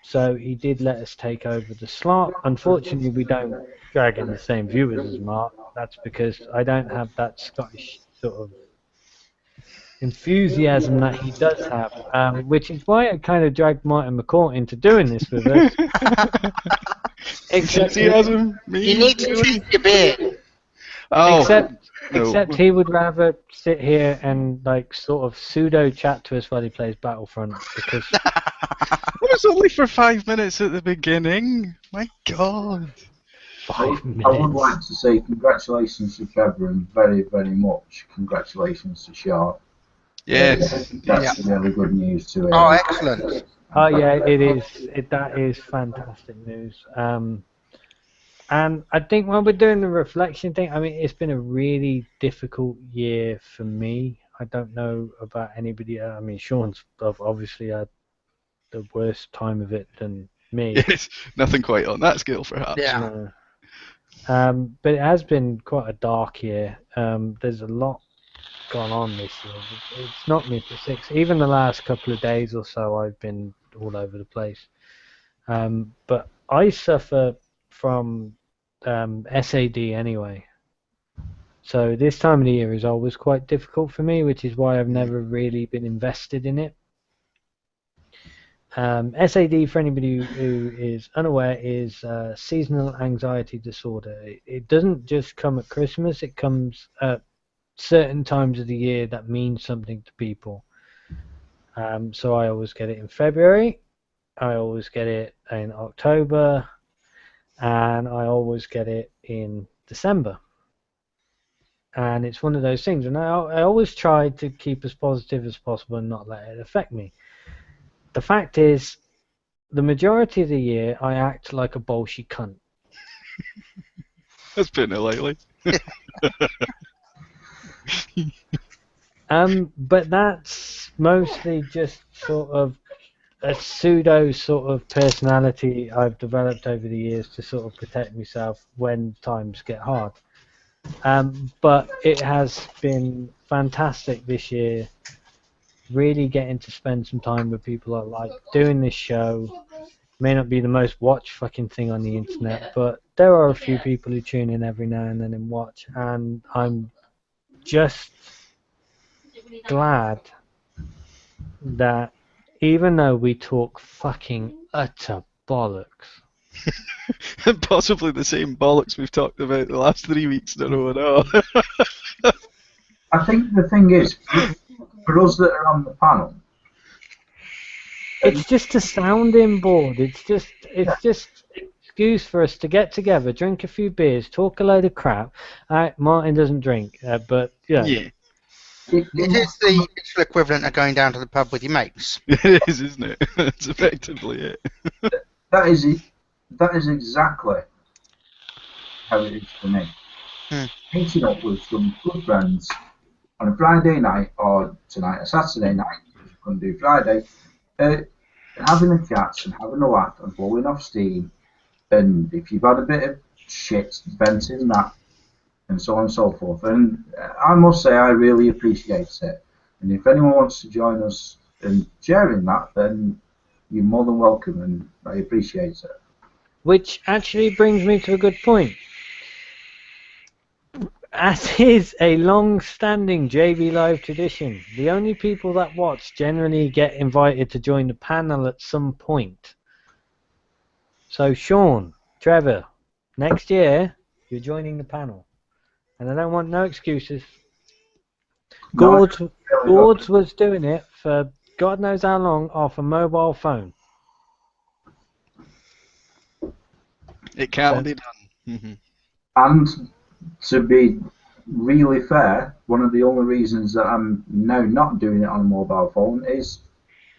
So he did let us take over the slot. Unfortunately, we don't drag in the same viewers as Mark. That's because I don't have that Scottish sort of enthusiasm that he does have, which is why I kind of dragged Martin McCourt into doing this with us. Enthusiasm? Me? You need to change your beard. Oh, Except he would rather sit here and like sort of pseudo chat to us while he plays Battlefront because it was only for 5 minutes at the beginning. My God. I would like to say congratulations to Trevor and very, very much congratulations to Sharp. Yes. That's really good news to hear. Oh, excellent. Oh yeah, it is. That is fantastic news. And I think when we're doing the reflection thing, I mean, it's been a really difficult year for me. I don't know about anybody. I mean, Sean's obviously had the worst time of it than me. Yes. Nothing quite on that scale, perhaps. Yeah. But it has been quite a dark year. There's a lot gone on this year. It's knocked me for six. Even the last couple of days or so, I've been all over the place. But I suffer from SAD anyway. So this time of the year is always quite difficult for me, which is why I've never really been invested in it. SAD, for anybody who is unaware, is seasonal anxiety disorder. It doesn't just come at Christmas, it comes at certain times of the year that mean something to people. So I always get it in February, I always get it in October, and I always get it in December. And it's one of those things, and I always try to keep as positive as possible and not let it affect me. The fact is, the majority of the year I act like a bolshy cunt. That's putting it lightly. But that's mostly just sort of a pseudo sort of personality I've developed over the years to sort of protect myself when times get hard. But it has been fantastic this year, really getting to spend some time with people I like. Doing this show may not be the most watched fucking thing on the internet, but there are a few people who tune in every now and then and watch, and I'm just glad that even though we talk fucking utter bollocks, And possibly the same bollocks we've talked about the last 3 weeks in a row now. I think the thing is, for us that are on the panel, it's just a sounding board. It's just an excuse for us to get together, drink a few beers, talk a load of crap. Martin doesn't drink, but yeah. It is the digital equivalent of going down to the pub with your mates. It is, isn't it? That's effectively it. That is it. That is exactly how it is for me. Meeting up with some good friends on a Friday night or tonight, a Saturday night, if you couldn't do Friday, having a chat and having a laugh and blowing off steam. And if you've had a bit of shit, venting that, and so on and so forth. And I must say, I really appreciate it. And if anyone wants to join us in sharing that, then you're more than welcome, and I appreciate it. Which actually brings me to a good point. As is a long-standing JB Live tradition, the only people that watch generally get invited to join the panel at some point. So Sean, Trevor, Next year, you're joining the panel. And I don't want no excuses. Gords was doing it for God knows how long off a mobile phone. It can be done. And to be really fair, one of the only reasons that I'm now not doing it on a mobile phone is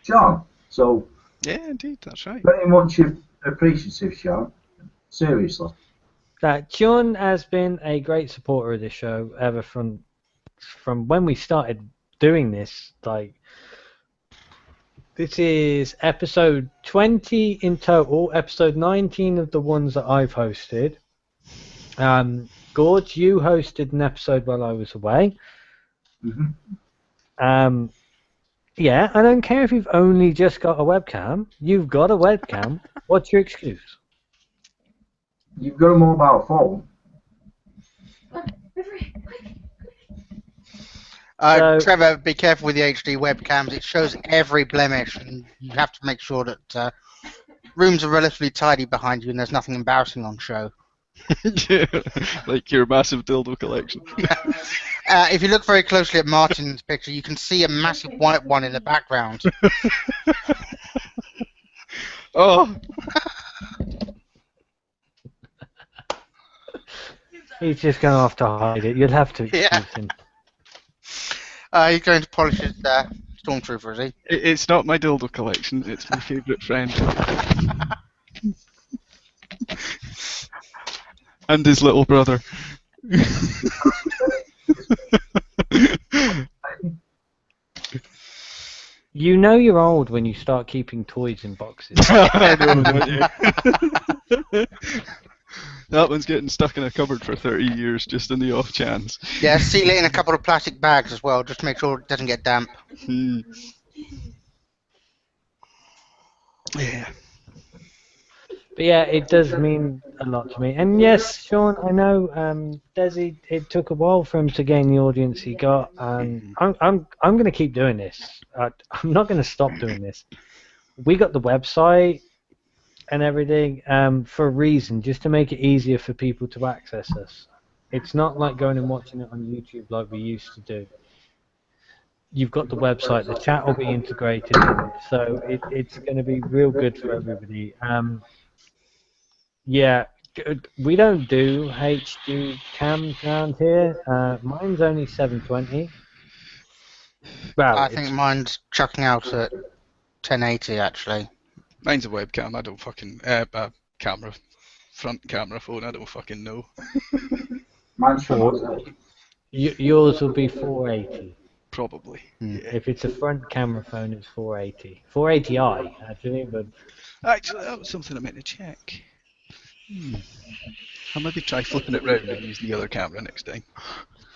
Sean. So Yeah, indeed, that's right. very much appreciative, Sean. Seriously. John has been a great supporter of this show ever from when we started doing this. Like, this is episode 20 in total, episode 19 of the ones that I've hosted. Gorge, you hosted an episode while I was away. Mm-hmm. Yeah, I don't care if you've only just got a webcam. You've got a webcam. What's your excuse? You've got a mobile phone. Trevor, be careful with the HD webcams. It shows every blemish, and you have to make sure that rooms are relatively tidy behind you and there's nothing embarrassing on show. Yeah, like your massive dildo collection. If you look very closely at Martin's picture, you can see a massive white one in the background. Oh! He's just going to have to hide it. You'll have to excuse him. He's going to polish his Stormtrooper, is he? It's not my dildo collection, it's my favourite friend. And his little brother. You know you're old when you start keeping toys in boxes. I know, don't you? That one's getting stuck in a cupboard for 30 years, just in the off chance. Yeah, seal it in a couple of plastic bags as well, just to make sure it doesn't get damp. Yeah. But yeah, it does mean a lot to me. And yes, Sean, I know Desi, it took a while for him to gain the audience he got. And I'm going to keep doing this. I'm not going to stop doing this. We got the website and everything for a reason, just to make it easier for people to access us. It's not like going and watching it on YouTube like we used to do. You've got the website, the chat will be integrated in, so it's going to be real good for everybody. Yeah, we don't do HD cams around here. Mine's only 720. Well, I think mine's chucking out at 1080 actually. Mine's a webcam, I don't fucking... camera. Front camera phone, I don't fucking know. Mine's from yours will be 480. Probably. Yeah. If it's a front camera phone, it's 480. 480i, actually, but... Actually, that was something I meant to check. I'll maybe try flipping it round and use the other camera next time.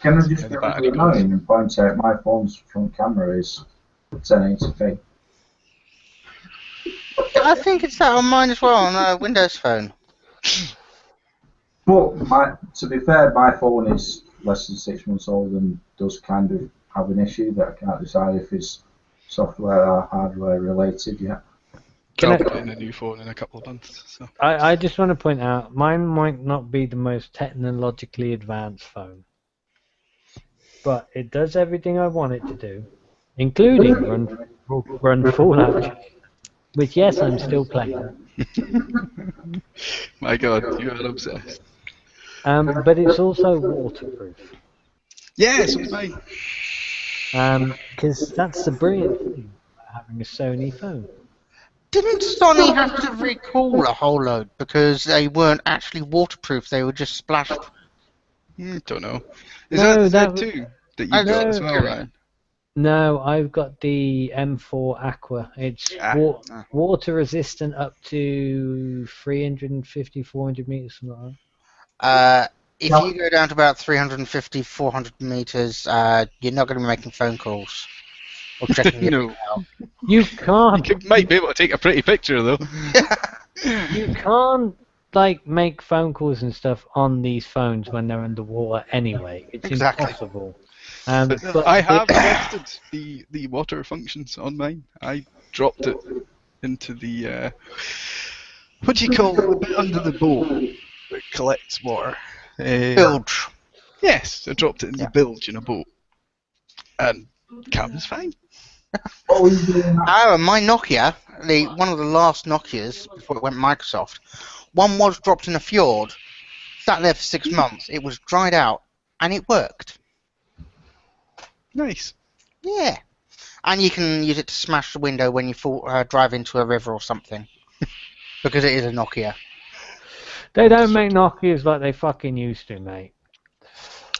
Can I just be really annoying and point out my phone's front camera is 1080p? I think it's that on mine as well, on a Windows phone. But to be fair, my phone is less than 6 months old and does kind of have an issue that I can't decide if it's software or hardware related yet. I'll be getting a new phone in a couple of months. So. I just want to point out, mine might not be the most technologically advanced phone, but it does everything I want it to do, including run Fallout, which yes, I'm still playing. My God, you are obsessed. But it's also waterproof. Yes, it's mine. Because that's the brilliant thing about having a Sony phone. Didn't Sony have to recall a whole load because they weren't actually waterproof? They were just splashed. Don't know. Is No, that Z2 that you got as well, Ryan? No, I've got the M4 Aqua. It's water resistant up to 350, 400 meters, something like that. If you go down to about 350, 400 meters, you're not going to be making phone calls. Or checking No. You can't. You might be able to take a pretty picture, though. You can't, like, make phone calls and stuff on these phones when they're underwater anyway. It's impossible. But I have tested the water functions on mine. I dropped it into the what do you call the bit under the boat that collects water. Bilge. Yes, I dropped it in Yeah. the bilge in a boat, and cabin's fine. What were you doing that? However, my Nokia, one of the last Nokias before it went Microsoft, one was dropped in a fjord, sat there for 6 months. It was dried out, and it worked. Nice. Yeah. And you can use it to smash the window when you drive into a river or something. Because it is a Nokia. They don't make Nokias like they fucking used to, mate.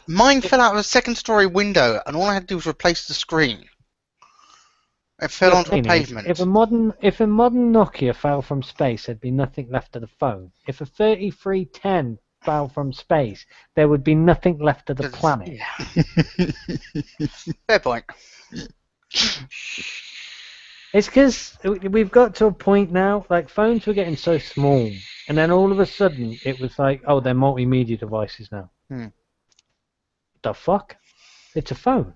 Mine fell out of a second-story window, and all I had to do was replace the screen. It fell The onto a thing is, pavement. if a modern Nokia fell from space, there'd be nothing left of the phone. If a 3310 fell from space, there would be nothing left of the planet. Fair point. It's because we've got to a point now, like phones were getting so small, and then all of a sudden it was like, oh, they're multimedia devices now. The fuck? It's a phone.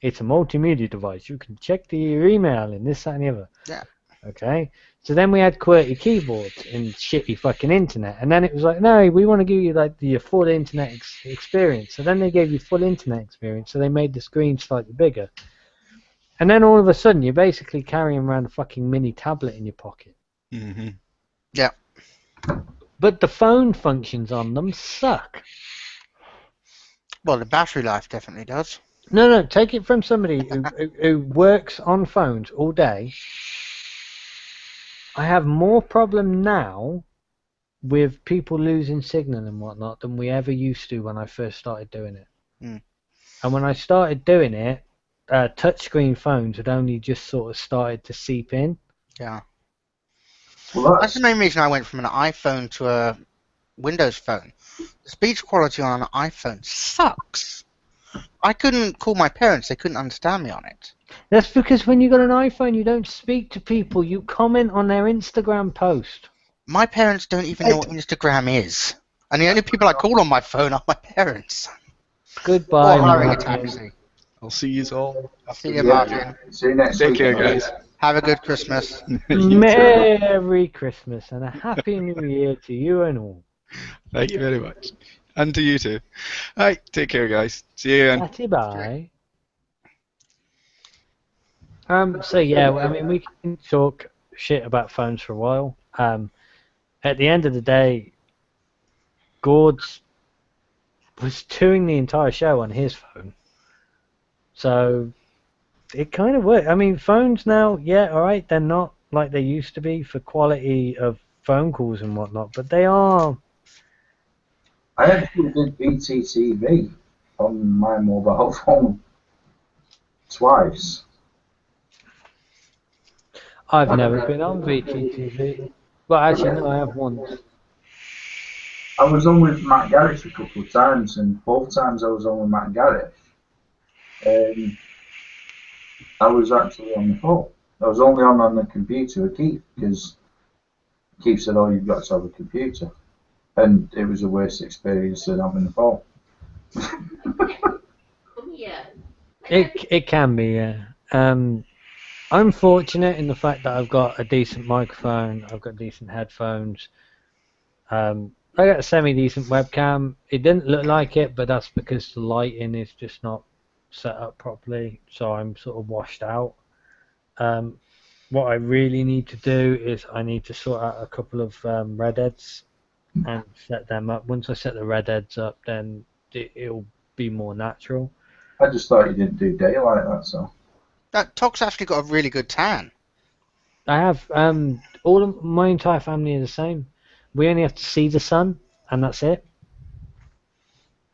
It's a multimedia device. You can check your email and this, that, and the other. Yeah. Okay? So then we had QWERTY keyboards and shitty fucking internet. And then it was like, no, we want to give you like the full internet experience. So then they gave you full internet experience. So they made the screen slightly bigger. And then all of a sudden you're basically carrying around a fucking mini tablet in your pocket. Mm-hmm. Yeah. But the phone functions on them suck. Well, the battery life definitely does. No, take it from somebody who works on phones all day. I have more problem now with people losing signal and whatnot than we ever used to when I first started doing it. And when I started doing it, touchscreen phones had only just sort of started to seep in. Yeah. Well, That's the main reason I went from an iPhone to a Windows phone. The speech quality on an iPhone sucks. I couldn't call my parents, they couldn't understand me on it. That's because when you got an iPhone, you don't speak to people, you comment on their Instagram post. My parents don't even know what Instagram is. And the only people I call on my phone are my parents. Goodbye. Or hiring a Martin. taxi. I'll see you all. See you, Martin. See you next Take week. care, guys. Have a good Christmas. You too. Merry Christmas and a Happy New Year to you and all. Thank you very much. And to you too. Alright, take care, guys. See you again. Bye. So yeah, I mean, we can talk shit about phones for a while. At the end of the day, Gord's was doing the entire show on his phone, so it kind of worked. I mean, phones now, yeah, all right, they're not like they used to be for quality of phone calls and whatnot, but they are. I actually did BTTV on my mobile phone twice. I've never been on VTTV. Well, actually, no, I have once. I was on with Matt Garrish a couple of times, and both times I was on with Matt Garrish, I was actually on the phone. I was only on the computer with Keith, because Keith said, oh, you've got to have a computer. And it was a worse experience than having the phone. Yeah. It can be, yeah. I'm fortunate in the fact that I've got a decent microphone, I've got decent headphones. I got a semi-decent webcam. It didn't look like it, but that's because the lighting is just not set up properly, so I'm sort of washed out. What I really need to do is I need to sort out a couple of red heads and set them up. Once I set the red heads up, then it'll be more natural. I just thought you didn't do daylight, that's all. Tok's actually got a really good tan. I have all of my entire family are the same. We only have to see the sun, and that's it.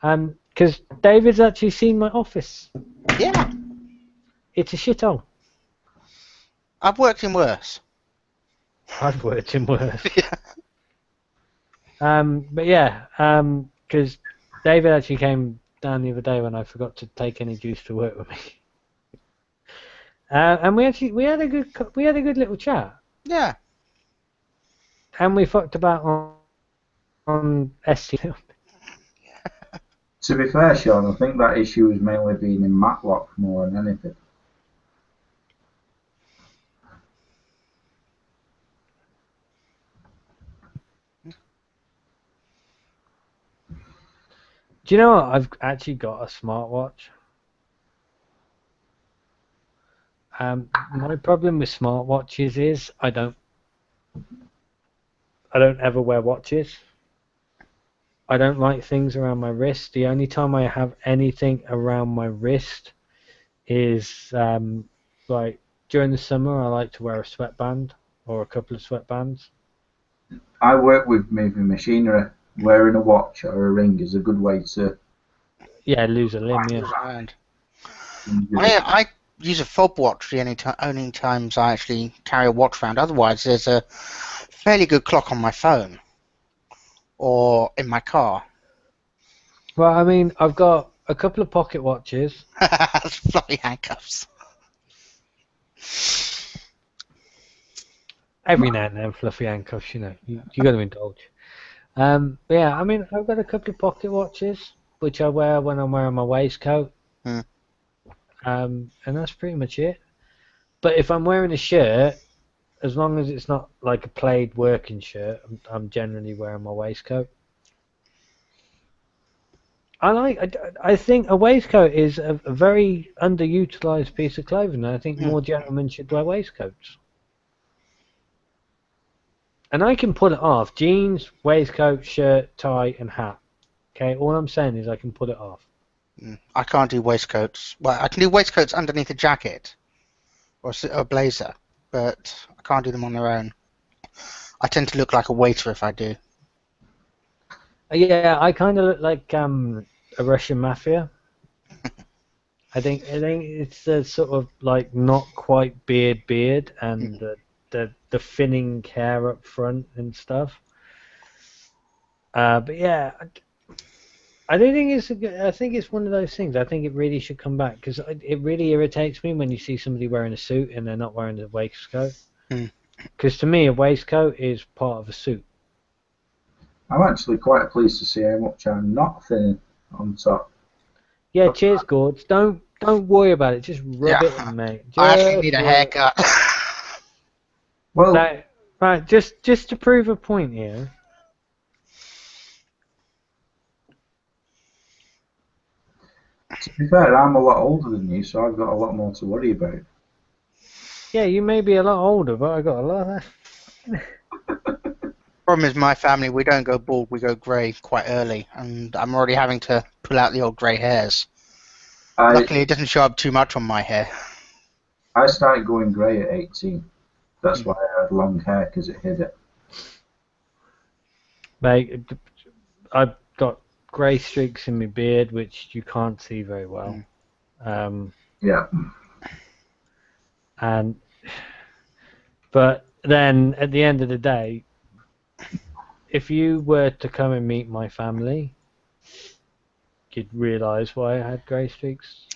Because David's actually seen my office. Yeah. It's a shithole. I've worked in worse. I've worked in worse. Yeah. But yeah, because David actually came down the other day when I forgot to take any juice to work with me. And we had a good little chat. Yeah. And we fucked about on SC. To be fair, Sean, I think that issue was mainly being in Matlock more than anything. Do you know what? I've actually got a smartwatch. My problem with smartwatches is I don't ever wear watches. I don't like things around my wrist. The only time I have anything around my wrist is like during the summer. I like to wear a sweatband or a couple of sweatbands. I work with moving machinery. Wearing a watch or a ring is a good way to. Yeah, lose a limb. Yeah. And I use a fob watch the only times I actually carry a watch around. Otherwise, there's a fairly good clock on my phone or in my car. Well, I mean, I've got a couple of pocket watches. Fluffy handcuffs. Every now and then, fluffy handcuffs. You know, you got to indulge. But yeah, I mean, I've got a couple of pocket watches which I wear when I'm wearing my waistcoat. And that's pretty much it. But if I'm wearing a shirt, as long as it's not like a plaid working shirt, I'm generally wearing my waistcoat. I think a waistcoat is a very underutilized piece of clothing. I think more gentlemen should wear waistcoats. And I can pull it off. Jeans, waistcoat, shirt, tie, and hat. Okay, all I'm saying is I can pull it off. I can't do waistcoats. Well, I can do waistcoats underneath a jacket or a blazer, but I can't do them on their own. I tend to look like a waiter if I do. Yeah, I kind of look like a Russian mafia. I think it's the sort of like not quite beard, and the thinning hair up front and stuff. But yeah, I don't think I think it's one of those things. I think it really should come back because it really irritates me when you see somebody wearing a suit and they're not wearing a waistcoat. Because to me, a waistcoat is part of a suit. I'm actually quite pleased to see how much I'm not thin on top. Yeah, cheers, Gords. Don't worry about it. Just rub it in, mate. I actually need a haircut. Well, right, just to prove a point here. to be fair, I'm a lot older than you, so I've got a lot more to worry about. Yeah, you may be a lot older, but I got a lot of that. Problem is, my family, we don't go bald, we go grey quite early, and I'm already having to pull out the old grey hairs. Luckily, it doesn't show up too much on my hair. I started going grey at 18. That's why I had long hair, because it hid it. Mate, I've got grey streaks in my beard, which you can't see very well. Yeah. But then, at the end of the day, if you were to come and meet my family, you'd realise why I had grey streaks.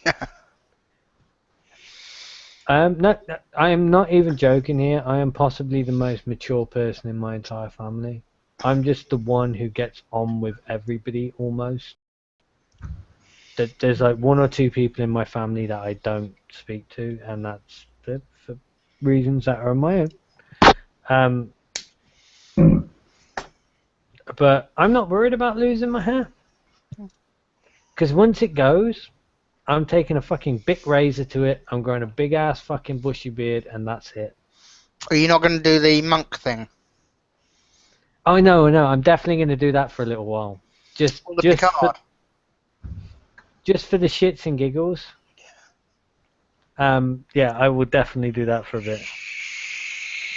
No, I am not even joking here. I am possibly the most mature person in my entire family. I'm just the one who gets on with everybody almost. There's like one or two people in my family that I don't speak to, and that's for reasons that are my own. But I'm not worried about losing my hair. Because once it goes, I'm taking a fucking big razor to it, I'm growing a big ass fucking bushy beard, and that's it. Are you not going to do the monk thing? Oh, no, I'm definitely going to do that for a little while. Just for the shits and giggles. Yeah, I will definitely do that for a bit.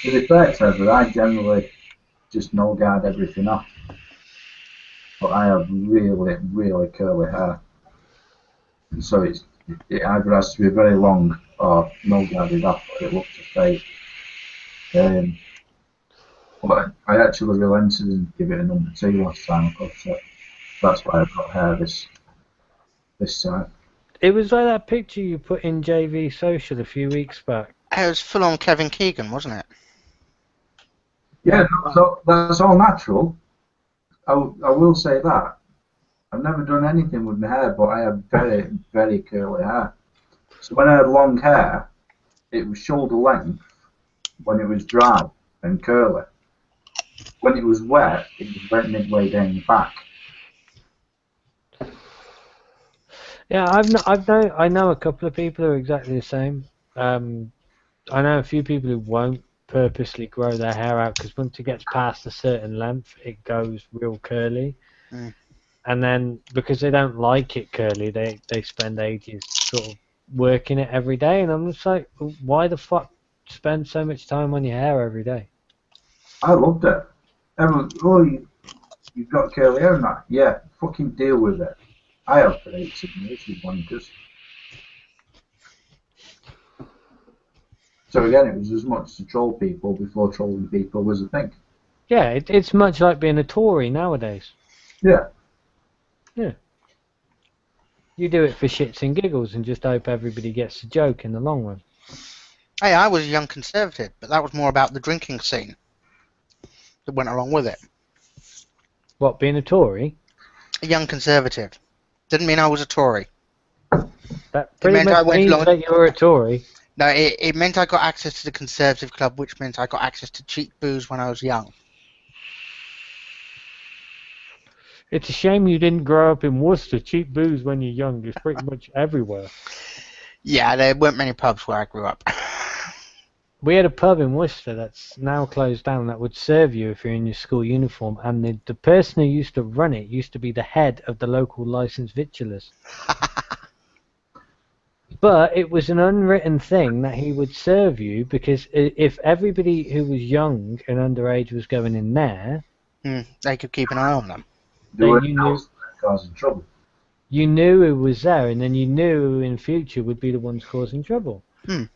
To be fair, Trevor, I generally just no guard everything off. But I have really, really curly hair. So it either has to be very long or no guarded off, or it looks a fake. But I actually relented and give it a number 2 last time, but that's why I've got hair this time. It was like that picture you put in JV Social a few weeks back. It was full on Kevin Keegan, wasn't it? Yeah, that's all natural. I will say that. I've never done anything with my hair, but I have very, very curly hair. So when I had long hair, it was shoulder length when it was dry and curly. When it was wet, it was wet midway down the back. Yeah, I know a couple of people who are exactly the same. I know a few people who won't purposely grow their hair out because once it gets past a certain length, it goes real curly. Mm. And then because they don't like it curly, they spend ages sort of working it every day. And I'm just like, why the fuck spend so much time on your hair every day? I loved it. Everyone, oh, you've got curly hair now. Yeah, fucking deal with it. I have for 18 years with wankers. So again, it was as much to troll people before trolling people was a thing. Yeah, it's much like being a Tory nowadays. Yeah. Yeah. You do it for shits and giggles and just hope everybody gets the joke in the long run. Hey, I was a young conservative, but that was more about the drinking scene that went along with it. What, being a Tory? A young conservative. Didn't mean I was a Tory. That pretty meant I much went means along- that you were a Tory. No, it meant I got access to the Conservative Club, which meant I got access to cheap booze when I was young. It's a shame you didn't grow up in Worcester. Cheap booze when you're young is pretty much everywhere. Yeah, there weren't many pubs where I grew up. We had a pub in Worcester that's now closed down that would serve you if you're in your school uniform, and the person who used to run it used to be the head of the local licensed victualers. But it was an unwritten thing that he would serve you because if everybody who was young and underage was going in there, They could keep an eye on them. They were you knew causing trouble. you knew who was there, and then you knew who in future would be the ones causing trouble. And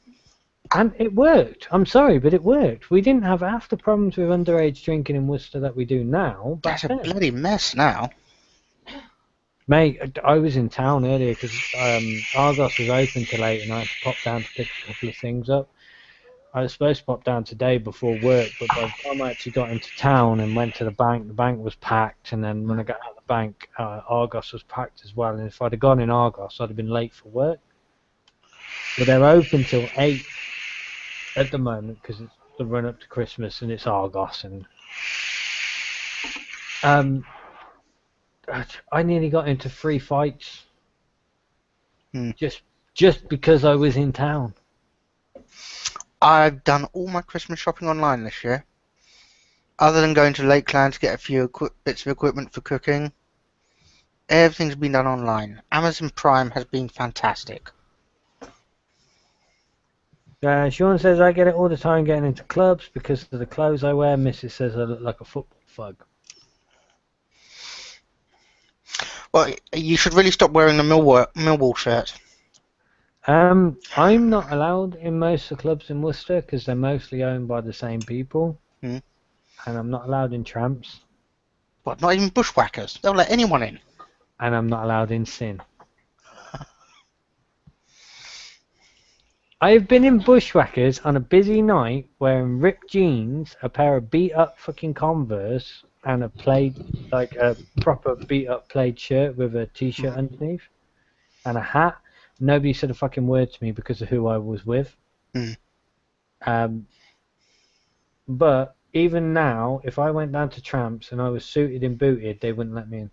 it worked. I'm sorry, but it worked. We didn't have half the problems with underage drinking in Worcester that we do now. That's a bloody mess now. Mate, I was in town earlier because Argos was open till 8 and I had to pop down to pick a couple of things up. I was supposed to pop down today before work, but by the time I actually got into town and went to the bank was packed, and then when I got out of the bank, Argos was packed as well, and if I'd have gone in Argos, I'd have been late for work. But they're open till 8 at the moment because it's the run up to Christmas and it's Argos, and I nearly got into 3 fights just because I was in town. I've done all my Christmas shopping online this year. Other than going to Lakeland to get a few bits of equipment for cooking, everything's been done online. Amazon Prime has been fantastic. Sean says I get it all the time getting into clubs because of the clothes I wear. Mrs. says I look like a football thug. Well, you should really stop wearing the Millwall shirt. I'm not allowed in most of the clubs in Worcester because they're mostly owned by the same people. And I'm not allowed in Tramps. What, not even Bushwhackers? They'll let anyone in. And I'm not allowed in Sin. I've been in Bushwhackers on a busy night wearing ripped jeans, a pair of beat-up fucking Converse, and a proper beat-up plaid shirt with a t-shirt underneath, and a hat. Nobody said a fucking word to me because of who I was with. But even now, if I went down to Tramps and I was suited and booted, they wouldn't let me in.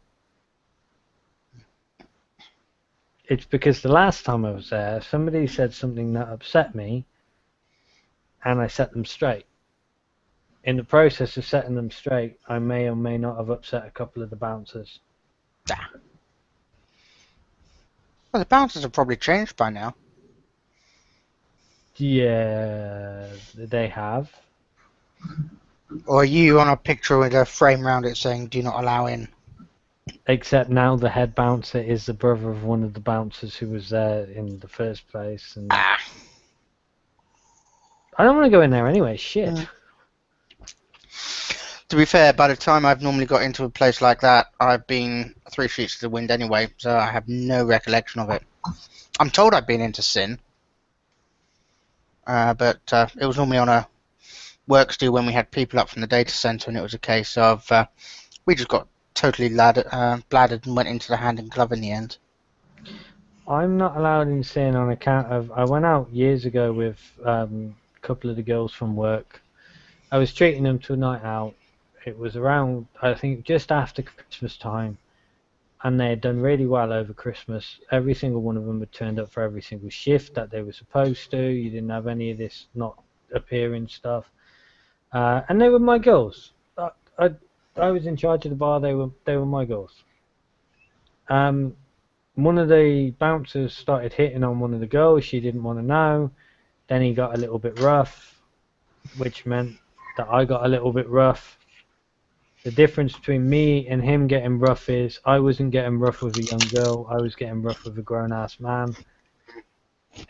It's because the last time I was there, somebody said something that upset me, and I set them straight. In the process of setting them straight, I may or may not have upset a couple of the bouncers. Well, the bouncers have probably changed by now. Yeah, they have. Or are you on a picture with a frame around it saying, do not allow in? Except now the head bouncer is the brother of one of the bouncers who was there in the first place. And I don't want to go in there anyway, shit. To be fair, by the time I've normally got into a place like that, I've been 3 sheets to the wind anyway, so I have no recollection of it. I'm told I've been into Sin, but it was normally on a works do when we had people up from the data center, and it was a case of we just got totally bladdered and went into the hand and glove in the end. I'm not allowed in Sin on account of... I went out years ago with a couple of the girls from work. I was treating them to a night out. It was around, I think, just after Christmas time. and they had done really well over Christmas. Every single one of them had turned up for every single shift that they were supposed to. You didn't have any of this not appearing stuff. And they were my girls. I was in charge of the bar. They were my girls. One of the bouncers started hitting on one of the girls. She didn't want to know. Then he got a little bit rough, which meant that I got a little bit rough. The difference between me and him getting rough is I wasn't getting rough with a young girl. I was getting rough with a grown-ass man.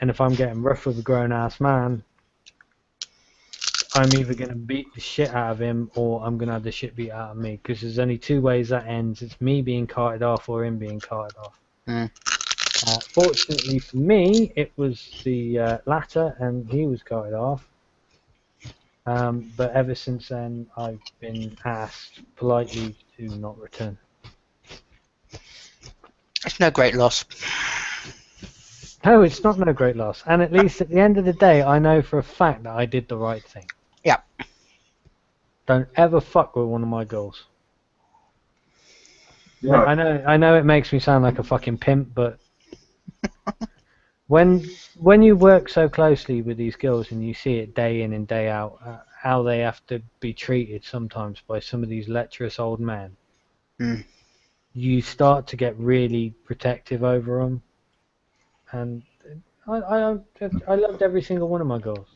And if I'm getting rough with a grown-ass man, I'm either going to beat the shit out of him or I'm going to have the shit beat out of me. Because there's only two ways that ends. It's me being carted off or him being carted off. Fortunately for me, it was the latter, and he was carted off. But ever since then, I've been asked politely to not return. It's no great loss. No, it's not no great loss. And at least at the end of the day, I know for a fact that I did the right thing. Yeah. Don't ever fuck with one of my girls. Yeah. I know it makes me sound like a fucking pimp, but when you work so closely with these girls and you see it day in and day out, how they have to be treated sometimes by some of these lecherous old men, you start to get really protective over them. And I loved every single one of my girls.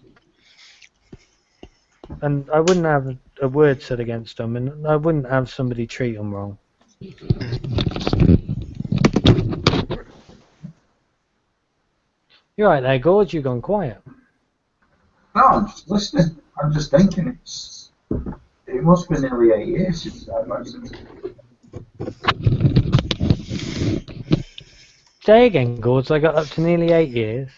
And I wouldn't have a word said against them, and I wouldn't have somebody treat them wrong. You're right there, Gord, you've gone quiet. No, I'm just listening. I'm just thinking it must be nearly 8 years since I imagine. Say again, Gord, so I got up to nearly 8 years.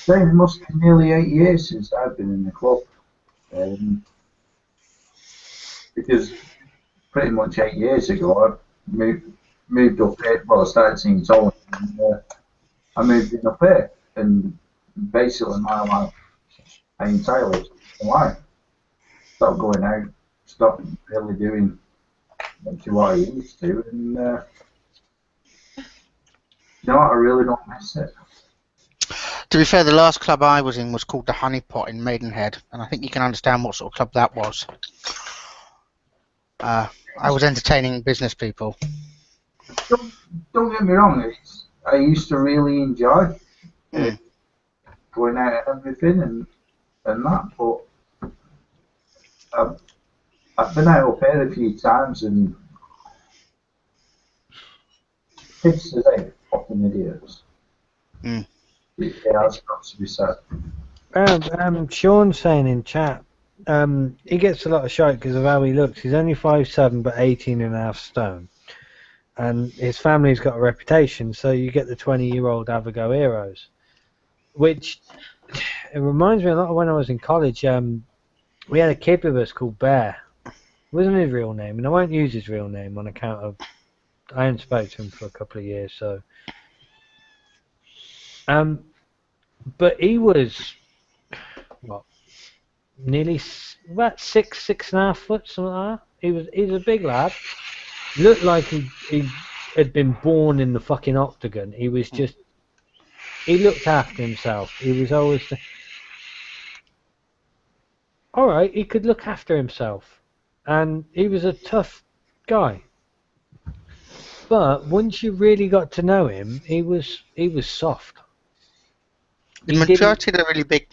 It must be nearly 8 years since I've been in the club. Because pretty much 8 years ago, I moved up here. Well, I started seeing Solomon, and I moved in up here, and basically my life, I entirely changed my life. Stopped going out, stopped really doing much of what I used to, and you know what, I really don't miss it. To be fair, the last club I was in was called the Honey Pot in Maidenhead, and I think you can understand what sort of club that was. I was entertaining business people. Don't get me wrong, I used to really enjoy going out and everything and that, but I've been out up here a few times and kids today are fucking idiots. It has got to be said. Sean's saying in chat, he gets a lot of shite because of how he looks. He's only 5'7", but 18.5 stone. And his family's got a reputation, so you get the 20-year-old have a go heroes. Which, it reminds me a lot of when I was in college. We had a kid with us called Bear. It wasn't his real name, and I won't use his real name on account of I hadn't spoken to him for a couple of years, so. But he was, what, nearly about 6.5 foot, something like that. He was a big lad. Looked like he had been born in the fucking octagon. He was just, he looked after himself. He was always, alright, he could look after himself. And he was a tough guy. But once you really got to know him, he was soft. The majority of the really big,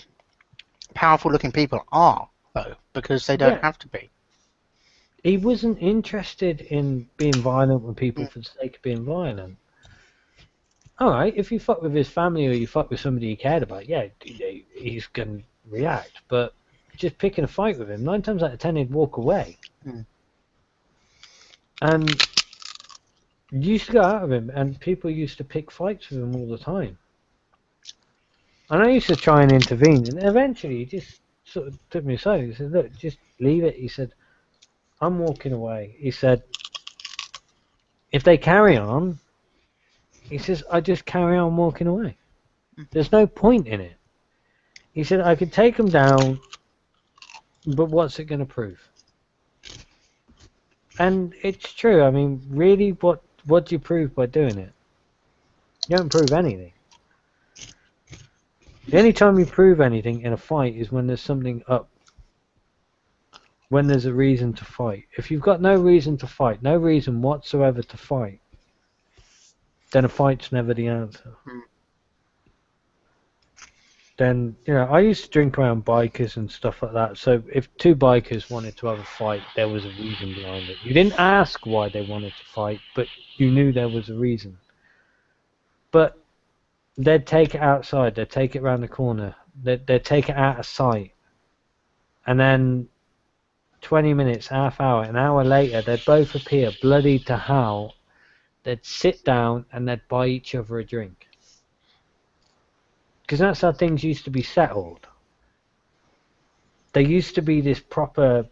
powerful-looking people are, though, because they don't have to be. He wasn't interested in being violent with people for the sake of being violent. Alright, if you fuck with his family or you fuck with somebody he cared about, yeah, he's going to react. But just picking a fight with him, 9 times out of 10 he'd walk away. And you used to go out of him, and people used to pick fights with him all the time. And I used to try and intervene, and eventually he just sort of took me aside. He said, look, just leave it. He said, I'm walking away. He said, if they carry on, he says, I just carry on walking away. There's no point in it. He said, I could take them down, but what's it going to prove? And it's true. I mean, really, what what do you prove by doing it? You don't prove anything. The only time you prove anything in a fight is when there's something up. When there's a reason to fight. If you've got no reason to fight, no reason whatsoever to fight, then a fight's never the answer. Then, you know, I used to drink around bikers and stuff like that, so if two bikers wanted to have a fight, there was a reason behind it. You didn't ask why they wanted to fight, but you knew there was a reason. But they'd take it outside, they'd take it around the corner, they'd take it out of sight, and then 20 minutes, half hour, an hour later, they'd both appear bloodied to hell. They'd sit down and they'd buy each other a drink. Because that's how things used to be settled. There used to be this proper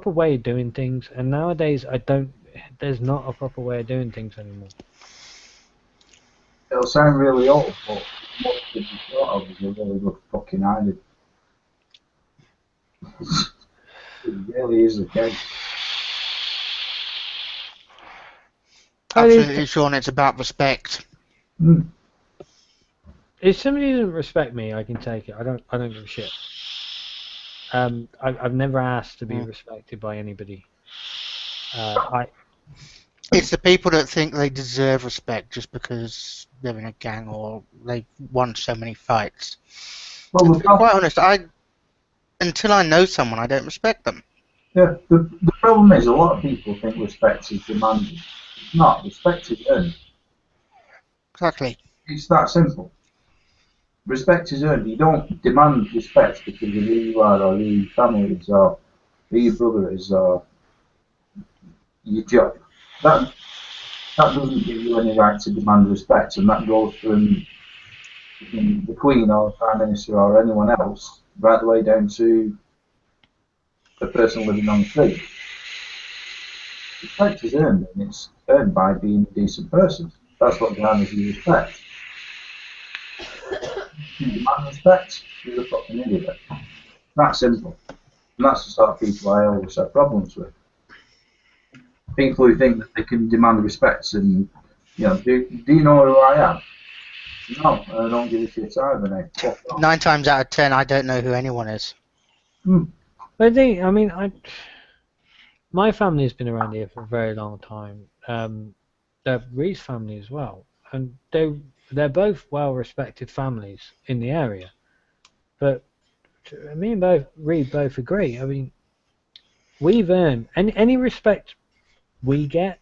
way of doing things, and nowadays there's not a proper way of doing things anymore. It'll sound really old, but most of the thought of is a really good fucking idea. It really is the case. Absolutely, Sean, it's about respect. If somebody doesn't respect me, I can take it. I don't give a shit. I've never asked to be respected by anybody. It's the people that think they deserve respect just because they're in a gang or they've won so many fights. Well, to be quite honest, until I know someone, I don't respect them. Yeah, the problem is a lot of people think respect is demanded. It's not. Respect is earned. Exactly. It's that simple. Respect is earned. You don't demand respect because of who you are or who your family is or who your brother is or your job. That doesn't give you any right to demand respect, and that goes from the Queen or the Prime Minister or anyone else right the way down to the person living on the street. Respect is earned, and it's earned by being a decent person. That's what garners you respect. If you demand respect, you're a fucking idiot. That's simple. And that's the sort of people I always have problems with. People who think that they can demand respect and, you know, do you know who I am? No, I don't give a shit either, mate. 9 times out of 10, I don't know who anyone is. My family has been around here for a very long time. Reed's family as well, and they're both well-respected families in the area. But me and Reed both agree. I mean, we've earned any respect we get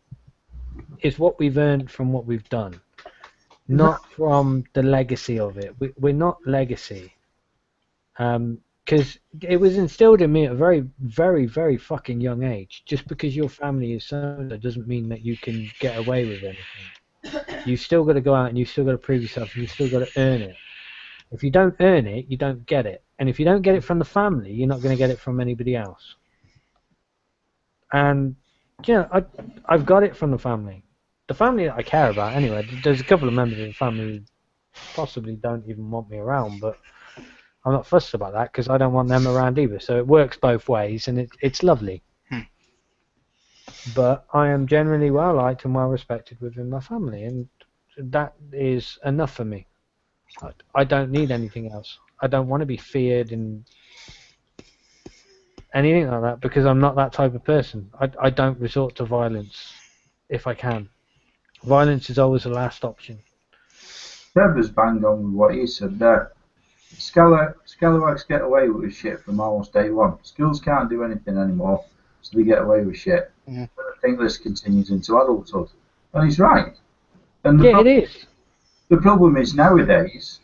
is what we've earned from what we've done, not from the legacy of it. We're not legacy. Because it was instilled in me at a very, very, very fucking young age. Just because your family is so, that doesn't mean that you can get away with anything. You still got to go out and you still got to prove yourself. And you still got to earn it. If you don't earn it, you don't get it. And if you don't get it from the family, you're not going to get it from anybody else. And you know, I've got it from the family. The family that I care about, anyway. There's a couple of members of the family who possibly don't even want me around, but I'm not fussed about that because I don't want them around either. So it works both ways, and it's lovely. But I am generally well liked and well respected within my family, and that is enough for me. I don't need anything else. I don't want to be feared and anything like that because I'm not that type of person. I don't resort to violence if I can. Violence is always the last option. Trevor's banged on with what he said there. Scalawags get away with shit from almost day one. Schools can't do anything anymore, so they get away with shit. I think this continues into adulthood. And he's right. And it is. The problem is nowadays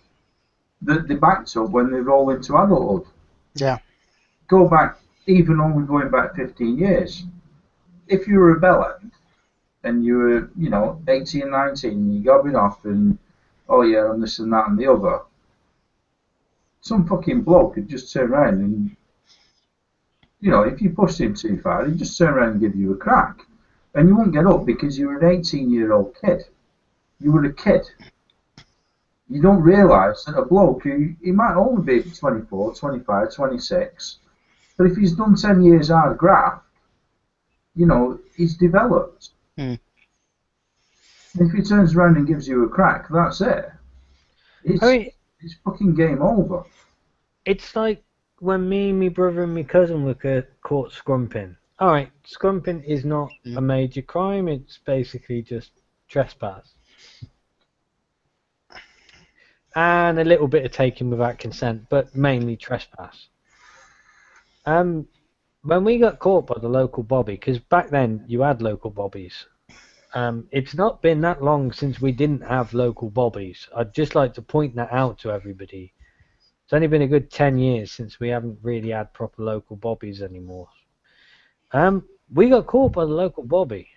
that they backed up when they roll into adulthood. Yeah. Go back, even only going back 15 years. If you were a bellend and you were, you know, 18, 19, and you're gobbing off and, oh yeah, and this and that and the other, some fucking bloke could just turn around and, you know, if you pushed him too far, he'd just turn around and give you a crack. And you wouldn't get up because you were an 18-year-old kid. You were a kid. You don't realise that a bloke who, he might only be 24, 25, 26, but if he's done 10 years hard graft, he's developed. Mm. If he turns around and gives you a crack, that's it. It's fucking game over. It's like when me, my brother, and my cousin were caught scrumping. All right, scrumping is not a major crime. It's basically just trespass and a little bit of taking without consent, but mainly trespass. When we got caught by the local bobby, because back then you had local bobbies. It's not been that long since we didn't have local bobbies. I'd just like to point that out to everybody. It's only been a good 10 years since we haven't really had proper local bobbies anymore. We got caught by the local bobby.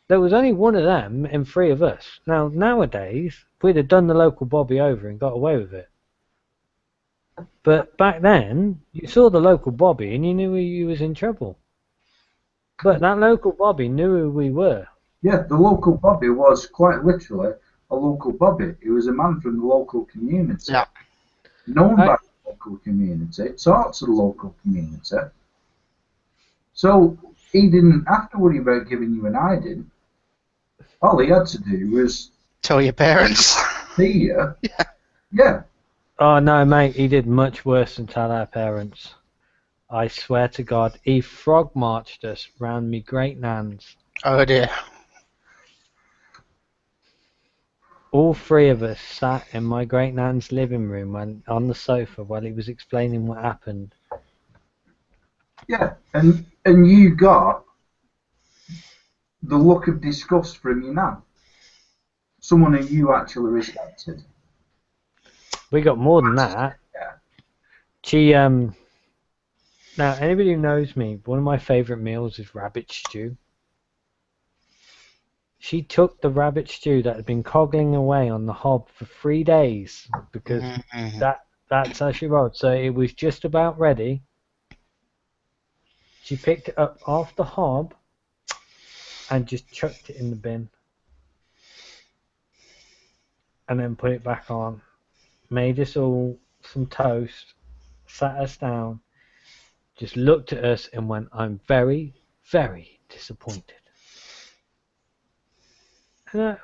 There was only one of them and 3 of us. Now, nowadays, we'd have done the local bobby over and got away with it. But back then, you saw the local bobby and you knew you was in trouble. But that local bobby knew who we were. Yeah, the local bobby was quite literally a local bobby. He was a man from the local community. Yeah. Known by the local community, taught to the local community. So he didn't have to worry about giving you an hiding. All he had to do was Tell your parents. see you. Yeah. Oh no, mate, he did much worse than tell our parents. I swear to God, he frog marched us round me great nan's. Oh dear. All 3 of us sat in my great nan's living room on the sofa while he was explaining what happened. Yeah, and you got the look of disgust from your nan. Someone who you actually respected. We got more than that. Yeah. She now anybody who knows me, one of my favourite meals is rabbit stew. She took the rabbit stew that had been coggling away on the hob for 3 days because that's how she rolled. So it was just about ready. She picked it up off the hob and just chucked it in the bin. And then put it back on. Made us all some toast, sat us down, just looked at us and went, I'm very, very disappointed. And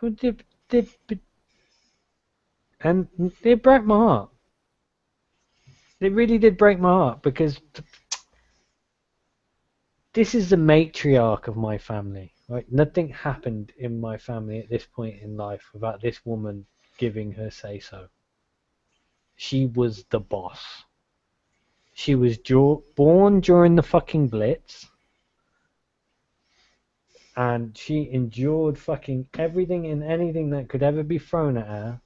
it broke my heart. It really did break my heart because this is the matriarch of my family. Right? Nothing happened in my family at this point in life without this woman giving her say-so. She was the boss. She was born during the fucking Blitz. And she endured fucking everything and anything that could ever be thrown at her.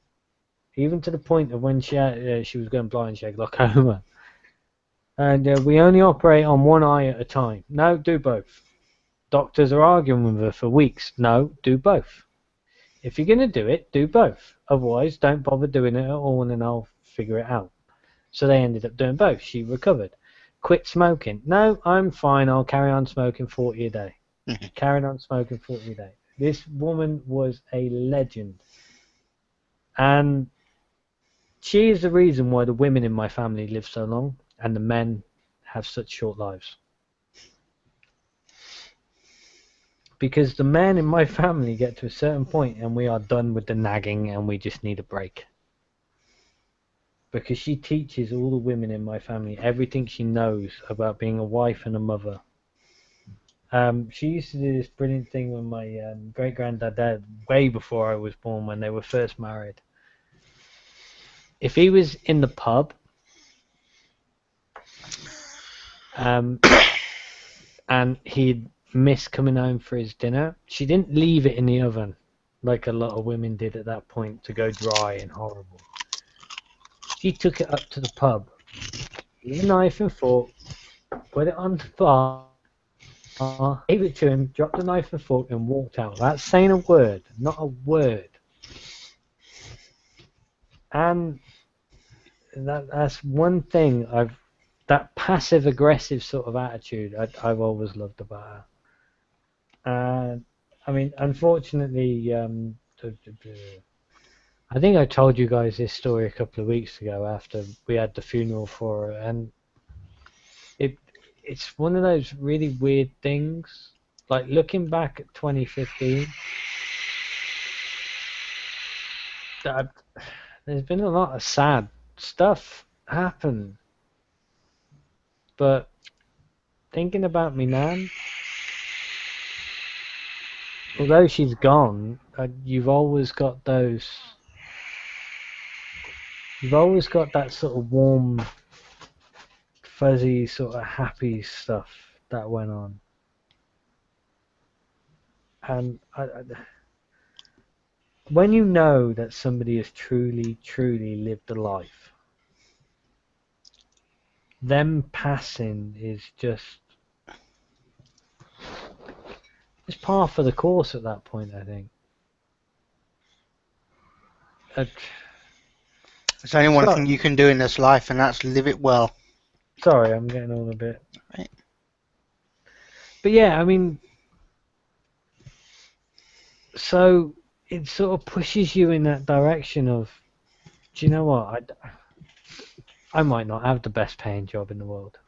Even to the point of when she was going blind, she had glaucoma. And we only operate on one eye at a time. No, do both. Doctors are arguing with her for weeks. No, do both. If you're going to do it, do both. Otherwise, don't bother doing it at all and then I'll figure it out. So they ended up doing both. She recovered. Quit smoking. No, I'm fine. I'll carry on smoking 40 a day. Carried on smoking 40 a day. This woman was a legend. And she is the reason why the women in my family live so long and the men have such short lives. Because the men in my family get to a certain point and we are done with the nagging and we just need a break. Because she teaches all the women in my family everything she knows about being a wife and a mother. She used to do this brilliant thing with my great-granddad dad way before I was born when they were first married. If he was in the pub and he'd miss coming home for his dinner, she didn't leave it in the oven like a lot of women did at that point to go dry and horrible. She took it up to the pub with a knife and fork, put it on the bar, gave it to him, dropped the knife and fork and walked out without saying a word, not a word. And that's one thing that passive aggressive sort of attitude I've always loved about her. I mean, unfortunately, I think I told you guys this story a couple of weeks ago after we had the funeral for her, and it's one of those really weird things Like looking back at 2015, that there's been a lot of sad stuff happen. But thinking about me nan, although she's gone, you've always got that sort of warm, fuzzy, sort of happy stuff that went on. And when you know that somebody has truly, truly lived a life, them passing is just it's par for the course at that point, I think. There's only one So- thing you can do in this life, and that's live it well. Sorry, I'm getting on a bit. Right. But yeah, I mean, so it sort of pushes you in that direction of, do you know what? I might not have the best paying job in the world.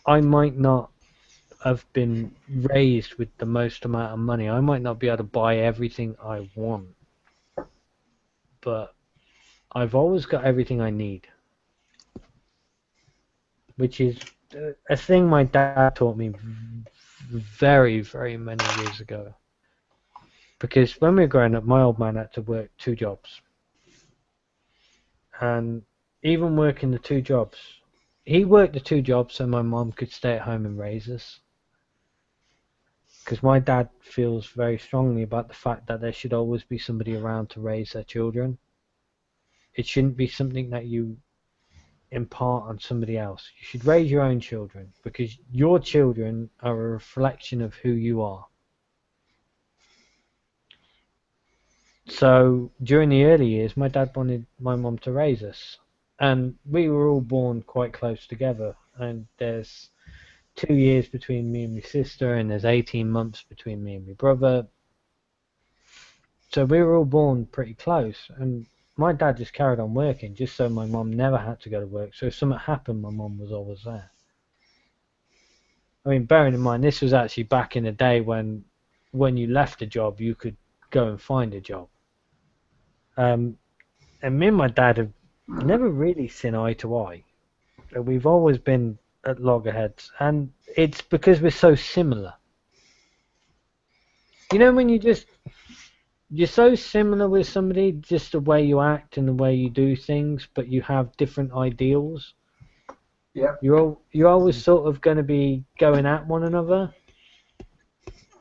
I might not have been raised with the most amount of money. I might not be able to buy everything I want. But I've always got everything I need. Which is a thing my dad taught me very, very many years ago. Because when we were growing up, my old man had to work 2 jobs. And even working the 2 jobs, he worked the 2 jobs so my mom could stay at home and raise us. Because my dad feels very strongly about the fact that there should always be somebody around to raise their children. It shouldn't be something that you impart on somebody else. You should raise your own children because your children are a reflection of who you are. So during the early years, my dad wanted my mom to raise us, and we were all born quite close together. And there's 2 years between me and my sister, and there's 18 months between me and my brother. So we were all born pretty close, and my dad just carried on working just so my mom never had to go to work. So if something happened, my mom was always there. I mean, bearing in mind, this was actually back in the day when you left a job, you could go and find a job. And me and my dad have never really seen eye to eye. We've always been at loggerheads, and it's because we're so similar. You know, when you're so similar with somebody, just the way you act and the way you do things, but you have different ideals. Yeah. You're always sort of going to be going at one another.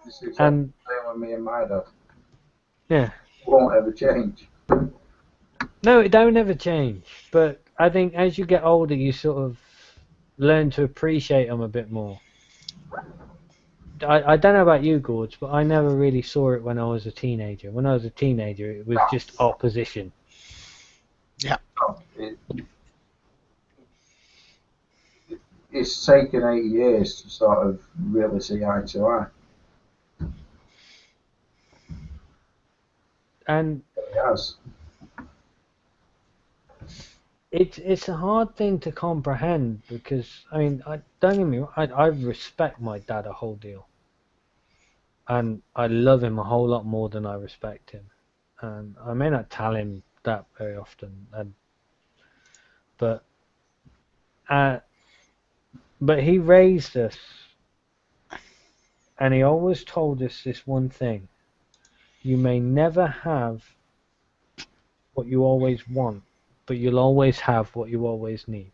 It's exactly And the same with me and my dad. yeah, It won't ever change. no, it don't ever change. But I think as you get older, you sort of learn to appreciate them a bit more. I don't know about you, Gorge, but I never really saw it when I was a teenager. When I was a teenager, it was just opposition. It's taken 8 years to sort of really see eye to eye. And It has. it's a hard thing to comprehend because, I mean, don't get me wrong, I respect my dad a whole deal. And I love him a whole lot more than I respect him. And I may not tell him that very often. But he raised us, and he always told us this one thing: you may never have what you always want, but you'll always have what you always need.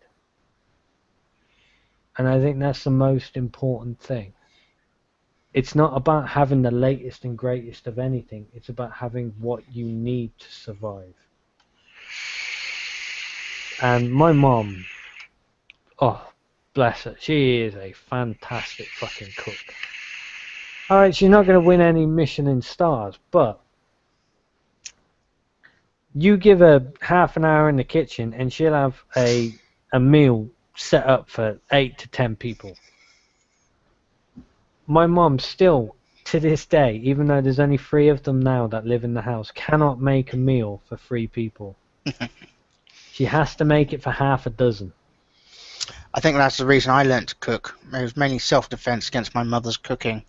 And I think that's the most important thing. It's not about having the latest and greatest of anything. It's about having what you need to survive. And my mom, oh, bless her, she is a fantastic fucking cook. Alright, she's not going to win any Michelin stars, but you give her half an hour in the kitchen and she'll have a meal set up for 8 to 10 people. My mom still, to this day, even though there's only 3 of them now that live in the house, cannot make a meal for 3 people. She has to make it for half a dozen. I think that's the reason I learnt to cook. It was mainly self-defense against my mother's cooking.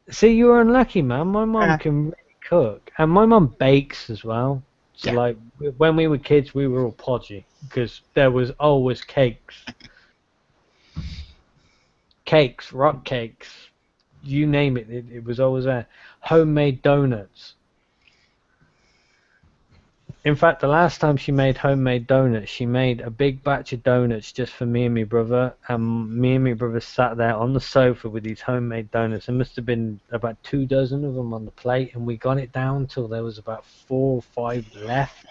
See, you're unlucky, man. My mum Yeah. can really cook, and my mum bakes as well. So, Yeah. like, when we were kids, we were all podgy because there was always cakes, rock cakes, you name it. It was always there. Homemade donuts. In fact, the last time she made homemade donuts, she made a big batch of donuts just for me and my brother, and me and my brother sat there on the sofa with these homemade donuts. There must have been about 24 of them on the plate, and we got it down till there was about 4 or 5 left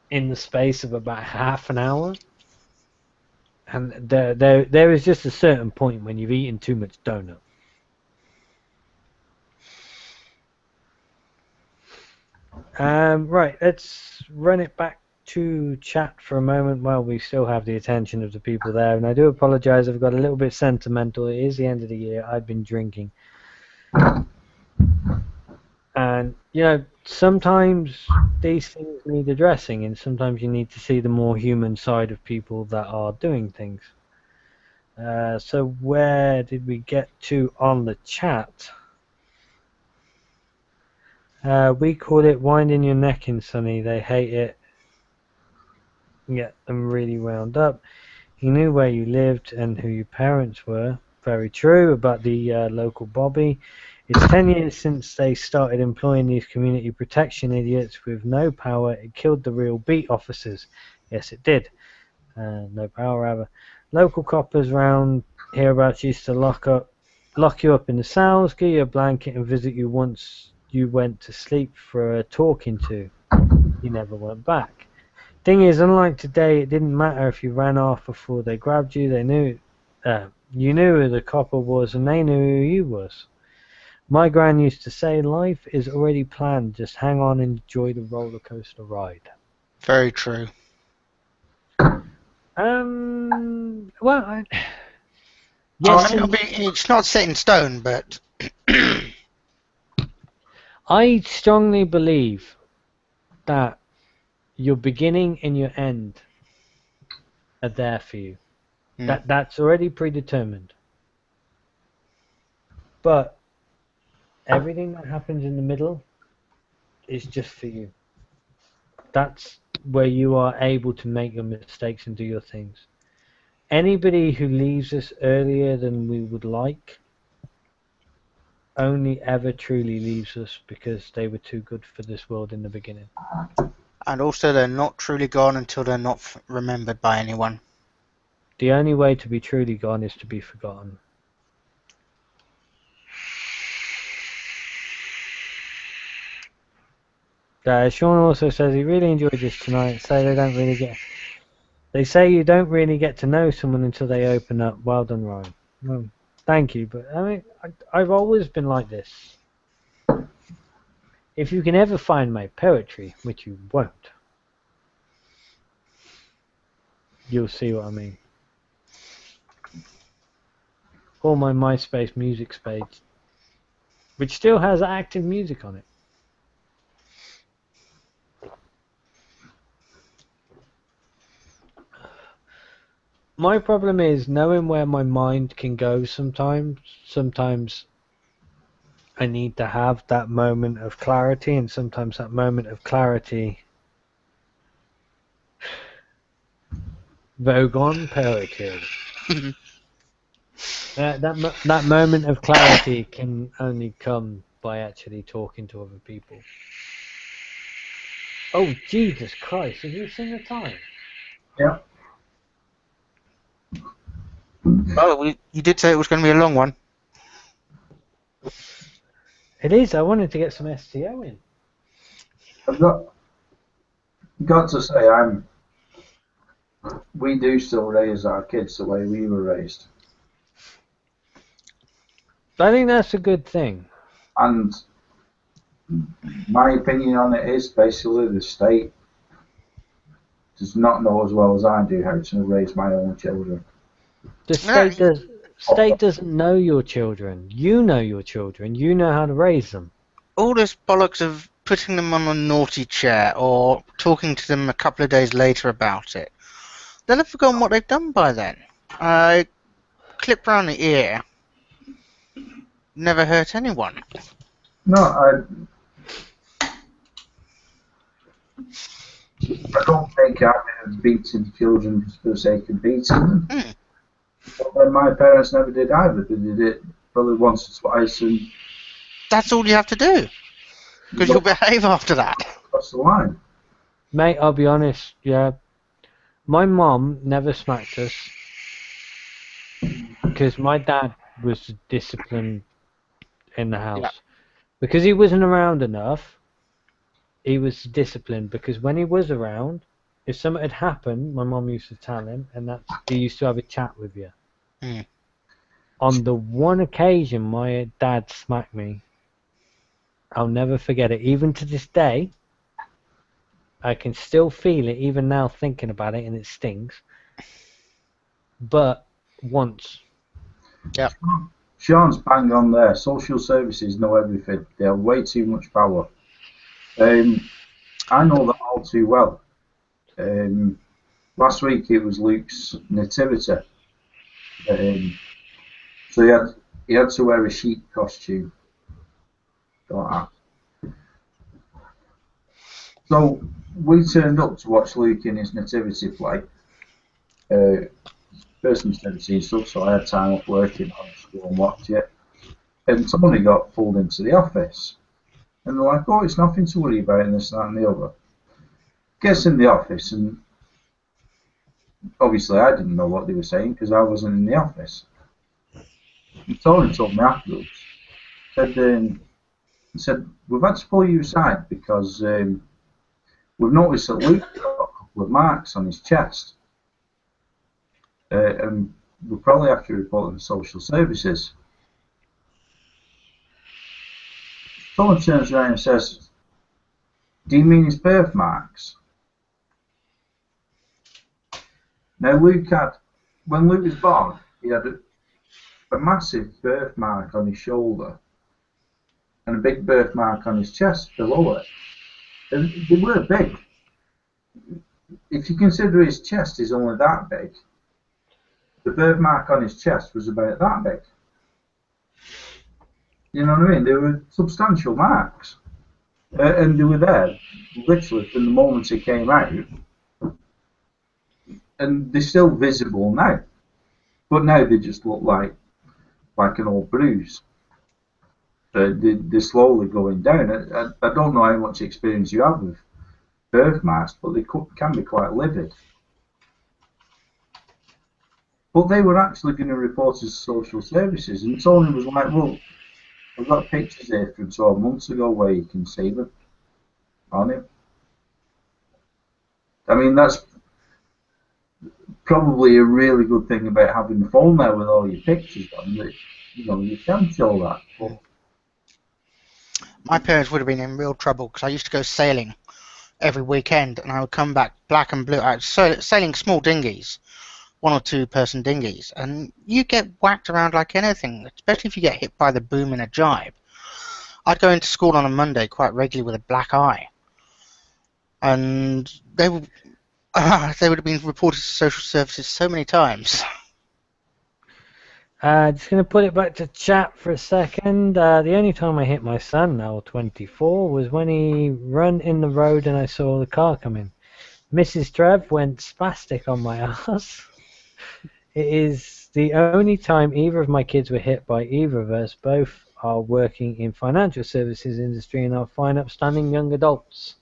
in the space of about half an hour. And there is just a certain point when you've eaten too much donut. Right, let's run it back to chat for a moment while we still have the attention of the people there. And I do apologize, I've got a little bit sentimental. It is the end of the year. I've been drinking. And, you know, sometimes these things need addressing, and sometimes you need to see the more human side of people that are doing things. So where did we get to on the chat? We call it winding your neck in, Sonny. They hate it. Get them really wound up. He knew where you lived and who your parents were. Very true about the local Bobby. It's 10 years since they started employing these community protection idiots with no power. It killed the real beat officers. Yes, it did. No power, rather. Local coppers round hereabouts used to lock you up in the cells, give you a blanket, and visit you once you went to sleep for a talking to. You never went back. Thing is, unlike today, it didn't matter if you ran off before they grabbed you. They knew, you knew who the copper was, and they knew who you was. My gran used to say, "Life is already planned. Just hang on and enjoy the roller coaster ride." Very true. Well, Yes, yes, it's not set in stone, but I strongly believe that your beginning and your end are there for you. That's already predetermined. But everything that happens in the middle is just for you. That's where you are able to make your mistakes and do your things. Anybody who leaves us earlier than we would like only ever truly leaves us because they were too good for this world in the beginning. and also they're not truly gone until they're not remembered by anyone. The only way to be truly gone is to be forgotten. Sean also says he really enjoyed this tonight. They say you don't really get to know someone until they open up. Well done, Ryan. Well, thank you, but I mean, I've always been like this. If you can ever find my poetry, which you won't, you'll see what I mean. Or my MySpace music page, which still has active music on it. My problem is knowing where my mind can go sometimes. Sometimes I need to have that moment of clarity, and sometimes that moment of clarity Vogon poetry. That moment of clarity can only come by actually talking to other people. Oh, Jesus Christ, have you seen the time? Yeah. Oh, you did say it was going to be a long one. It is. I wanted to get some STO in. I've got to say, we do still raise our kids the way we were raised. I think that's a good thing. And my opinion on it is basically the state does not know as well as I do how to raise my own children. The state doesn't know your children. You know your children. You know how to raise them. All this bollocks of putting them on a naughty chair or talking to them a couple of days later about it. they'll have forgotten what they've done by then. Clip round the ear never hurt anyone. No, I don't think I have beaten children just for the sake of beating them. But then my parents never did either. They did it probably once or twice and That's all you have to do. Because you'll behave after that. cross the line. Mate, I'll be honest, yeah. My mom never smacked us because my dad was disciplined in the house. Yeah. Because he wasn't around enough, he was disciplined because when he was around, if something had happened, my mom used to tell him, and that's he used to have a chat with you. Mm. On the one occasion my dad smacked me, I'll never forget it. Even to this day, I can still feel it, even now thinking about it, and it stings. But once. Sean's bang on there. Social services know everything. They have way too much power. I know that all too well. Last week it was Luke's nativity. So he had to wear a sheep costume. Like that. So we turned up to watch Luke in his nativity play. First nativity and stuff, so I had time off working on school and watch it. And Tony got pulled into the office. And they're like, oh, it's nothing to worry about, and this, that, and the other. Gets in the office, and obviously I didn't know what they were saying because I wasn't in the office. And Tony told me afterwards, said, we've had to pull you aside because we've noticed that Luke's got a couple of marks on his chest. And we'll probably have to report them to social services. Someone turns around and says, do you mean his birthmarks? Now, when Luke was born, he had a massive birthmark on his shoulder and a big birthmark on his chest below it. And they were big. If you consider his chest is only that big, the birthmark on his chest was about that big. You know what I mean? They were substantial marks. And they were there, literally, from the moment he came out. And they're still visible now. But now they just look like an old bruise. They're slowly going down. I don't know how much experience you have with birthmarks, but they can be quite livid. But they were actually going to report us to social services, and Tony was like, well, I've got pictures here from 12 months ago where you can see them on him. I mean, that's probably a really good thing about having the phone there with all your pictures on, that, you know, you can show that. But My parents would have been in real trouble because I used to go sailing every weekend, and I would come back black and blue. I was sailing small dinghies, 1 or 2 person dinghies, and you get whacked around like anything, especially if you get hit by the boom in a jibe. I'd go into school on a Monday quite regularly with a black eye, and they would have been reported to social services so many times. Just going to put it back to chat for a second. The only time I hit my son, now 24, was when he run in the road and I saw the car coming. Mrs. Trev went spastic on my ass. It is the only time either of my kids were hit by either of us. Both are working in financial services industry and are fine, upstanding young adults.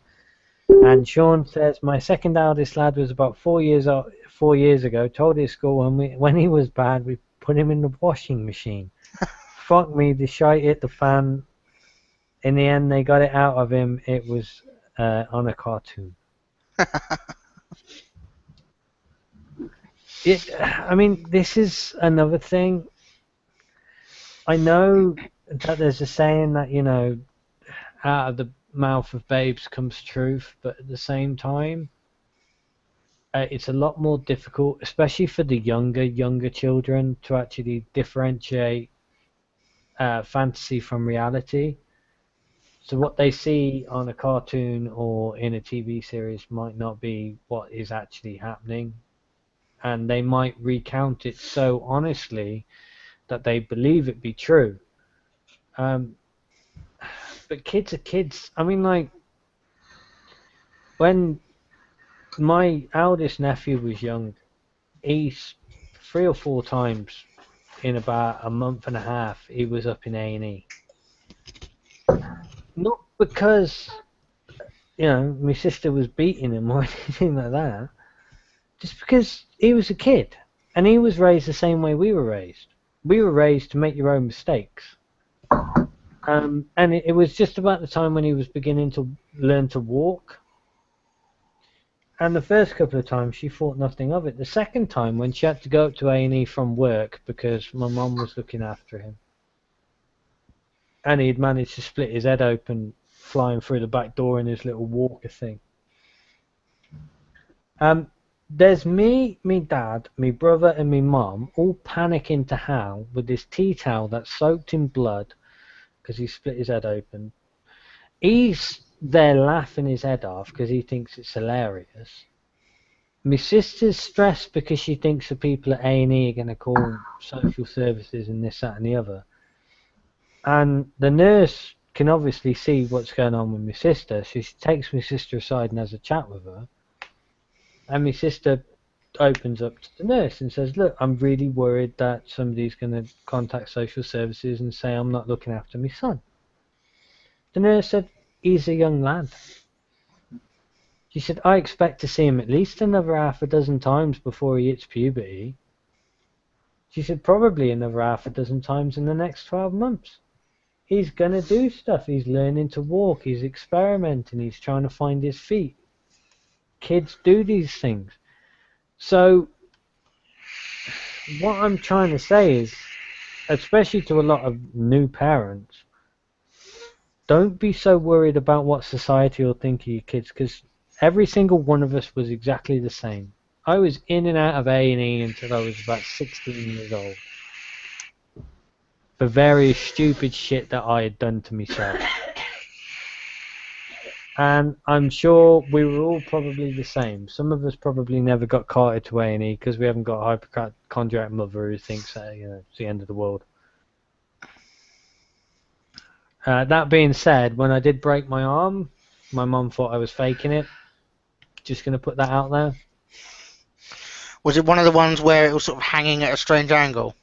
And Sean says, my second eldest lad was about 4 years ago, told his school when he was bad, we put him in the washing machine. Fuck me, the shite hit the fan. In the end, they got it out of him. It was on a cartoon. I mean, this is another thing. I know that there's a saying that, you know, out of the mouth of babes comes truth, but at the same time, it's a lot more difficult, especially for the younger children, to actually differentiate fantasy from reality. So what they see on a cartoon or in a TV series might not be what is actually happening. and they might recount it so honestly that they believe it be true. But kids are kids. I mean, like, when my eldest nephew was young, he's 3 or 4 times in about a month and a half, he was up in A&E. Not because, my sister was beating him or anything like that. Just because he was a kid. And he was raised the same way we were raised. We were raised to make your own mistakes. And it was just about the time when he was beginning to learn to walk. And the first couple of times she thought nothing of it. The second time, when she had to go up to A&E from work because my mum was looking after him, and he'd managed to split his head open flying through the back door in his little walker thing. There's me dad, me brother and me mum all panicking to hell with this tea towel that's soaked in blood because he split his head open. He's there laughing his head off because he thinks it's hilarious. My sister's stressed because she thinks the people at A&E are going to call social services and this, that and the other. And the nurse can obviously see what's going on with my sister, so she takes my sister aside and has a chat with her. And my sister opens up to the nurse and says, look, I'm really worried that somebody's going to contact social services and say I'm not looking after my son. The nurse said, he's a young lad. She said, I expect to see him at least another half a dozen times before he hits puberty. She said, probably another half a dozen times in the next 12 months. He's going to do stuff. He's learning to walk. He's experimenting. He's trying to find his feet. Kids do these things. So what I'm trying to say is, especially to a lot of new parents, don't be so worried about what society will think of your kids, because every single one of us was exactly the same. I was in and out of A&E until I was about 16 years old. For various stupid shit that I had done to myself. And I'm sure we were all probably the same. Some of us probably never got carted to A&E because we haven't got a hypochondriac mother who thinks that, it's the end of the world. That being said, when I did break my arm, my mum thought I was faking it. Just going to put that out there. Was it one of the ones where it was sort of hanging at a strange angle?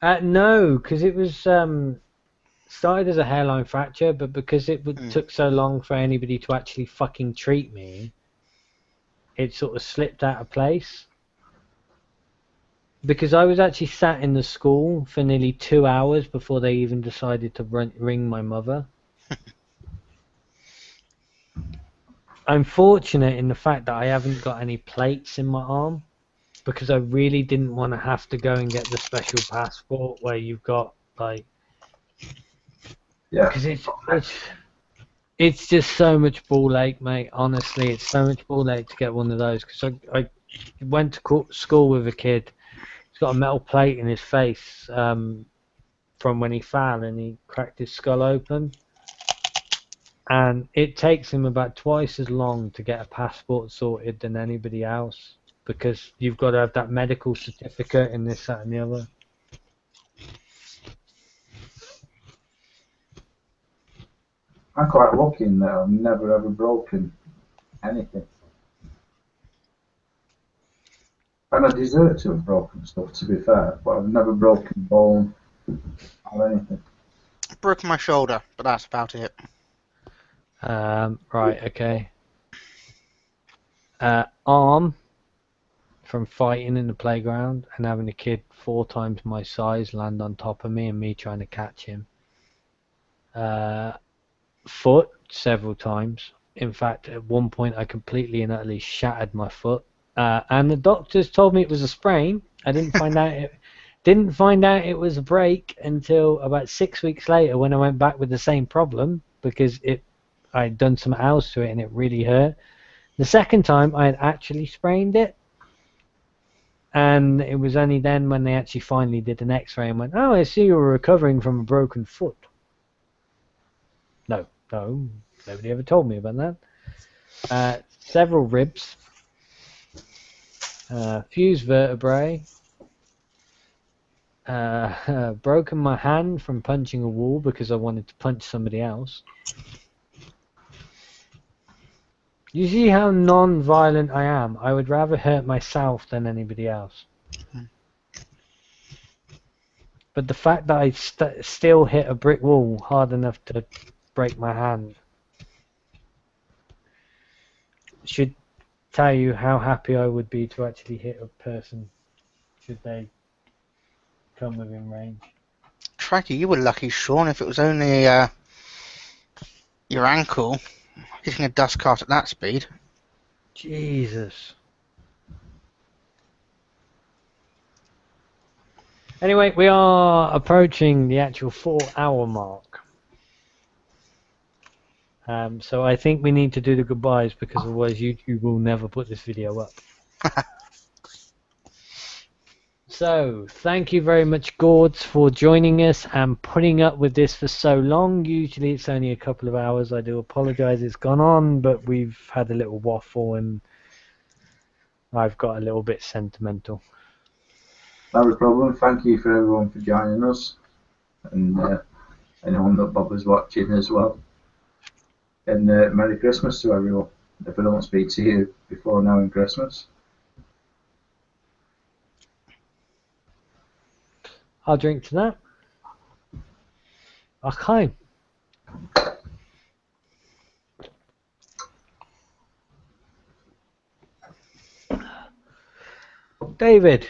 No, because it was started as a hairline fracture, but because it took so long for anybody to actually fucking treat me, it sort of slipped out of place. Because I was actually sat in the school for nearly 2 hours before they even decided to ring my mother. I'm fortunate in the fact that I haven't got any plates in my arm, because I really didn't want to have to go and get the special passport where you've got, like... Yeah. Because it's just so much ball ache, mate. Honestly, it's so much ball ache to get one of those. Because I went to school with a kid. He's got a metal plate in his face from when he fell and he cracked his skull open. And it takes him about twice as long to get a passport sorted than anybody else, because you've got to have that medical certificate and this, that and the other. I'm quite lucky in that I've never ever broken anything. And I deserve to have broken stuff, to be fair, but I've never broken bone or anything. I've broken my shoulder, but that's about it. Right, okay. Arm from fighting in the playground and having a kid 4 times my size land on top of me and me trying to catch him. Foot several times. In fact, at one point I completely and utterly shattered my foot. And the doctors told me it was a sprain. I didn't find out it was a break until about 6 weeks later when I went back with the same problem, because I'd done some else to it and it really hurt. The second time I had actually sprained it, and it was only then when they actually finally did an x-ray and went, oh, I see you were recovering from a broken foot. No, nobody ever told me about that. Several ribs. Fused vertebrae. Broken my hand from punching a wall because I wanted to punch somebody else. You see how non-violent I am? I would rather hurt myself than anybody else. But the fact that I still hit a brick wall hard enough to break my hand should tell you how happy I would be to actually hit a person should they come within range. Crikey, you were lucky, Sean, if it was only your ankle hitting a dust cart at that speed. Jesus. Anyway, we are approaching the actual 4-hour mark. So I think we need to do the goodbyes because otherwise YouTube will never put this video up. So, thank you very much, Gords, for joining us and putting up with this for so long. Usually it's only a couple of hours. I do apologise it's gone on, but we've had a little waffle and I've got a little bit sentimental. Not a problem. Thank you for everyone for joining us, and anyone that bothers watching as well. And Merry Christmas to everyone. If I don't speak to you before now in Christmas. I'll drink to that. Okay. David.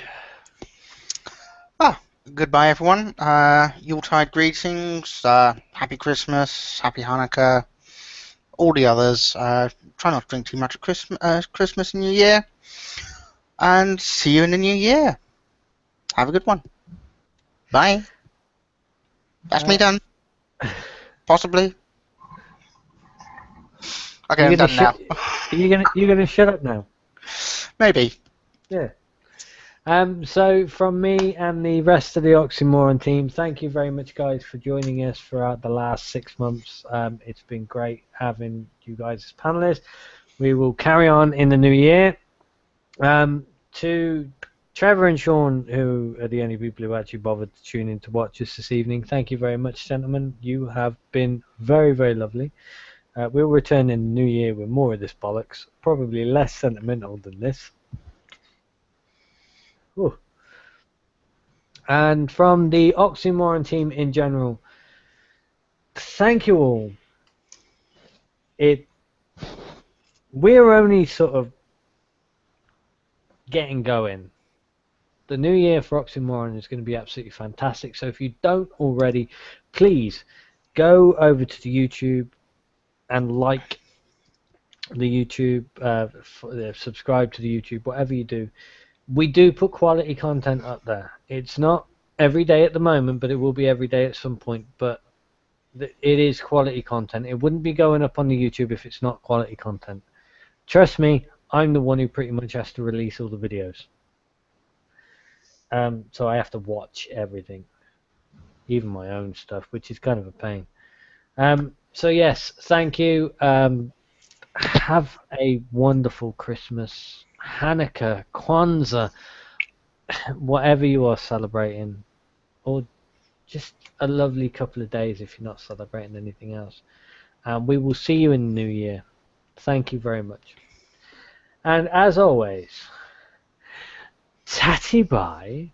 Goodbye, everyone. Yuletide greetings. Happy Christmas. Happy Hanukkah. All the others. Try not to drink too much at Christmas and New Year. And see you in the new year. Have a good one. Bye. That's me done. Possibly. Okay, I'm done now. You're gonna shut up now. Maybe. Yeah. So from me and the rest of the Oxymoron team, thank you very much, guys, for joining us throughout the last 6 months. It's been great having you guys as panelists. We will carry on in the new year. To Trevor and Sean, who are the only people who actually bothered to tune in to watch us this evening, thank you very much, gentlemen. You have been very, very lovely. We'll return in the new year with more of this bollocks, probably less sentimental than this. Ooh. And from the Oxymoron team in general, thank you all. We're only sort of getting going. The new year for Oxymoron is going to be absolutely fantastic. So if you don't already, please go over to the YouTube and like the YouTube, subscribe to the YouTube, whatever you do. We do put quality content up there. It's not every day at the moment, but it will be every day at some point. But it is quality content. It wouldn't be going up on the YouTube if it's not quality content. Trust me, I'm the one who pretty much has to release all the videos. So I have to watch everything, even my own stuff, which is kind of a pain. So yes, thank you. Have a wonderful Christmas, Hanukkah, Kwanzaa, whatever you are celebrating, or just a lovely couple of days if you're not celebrating anything else. We will see you in the new year. Thank you very much. And as always, tatty bye.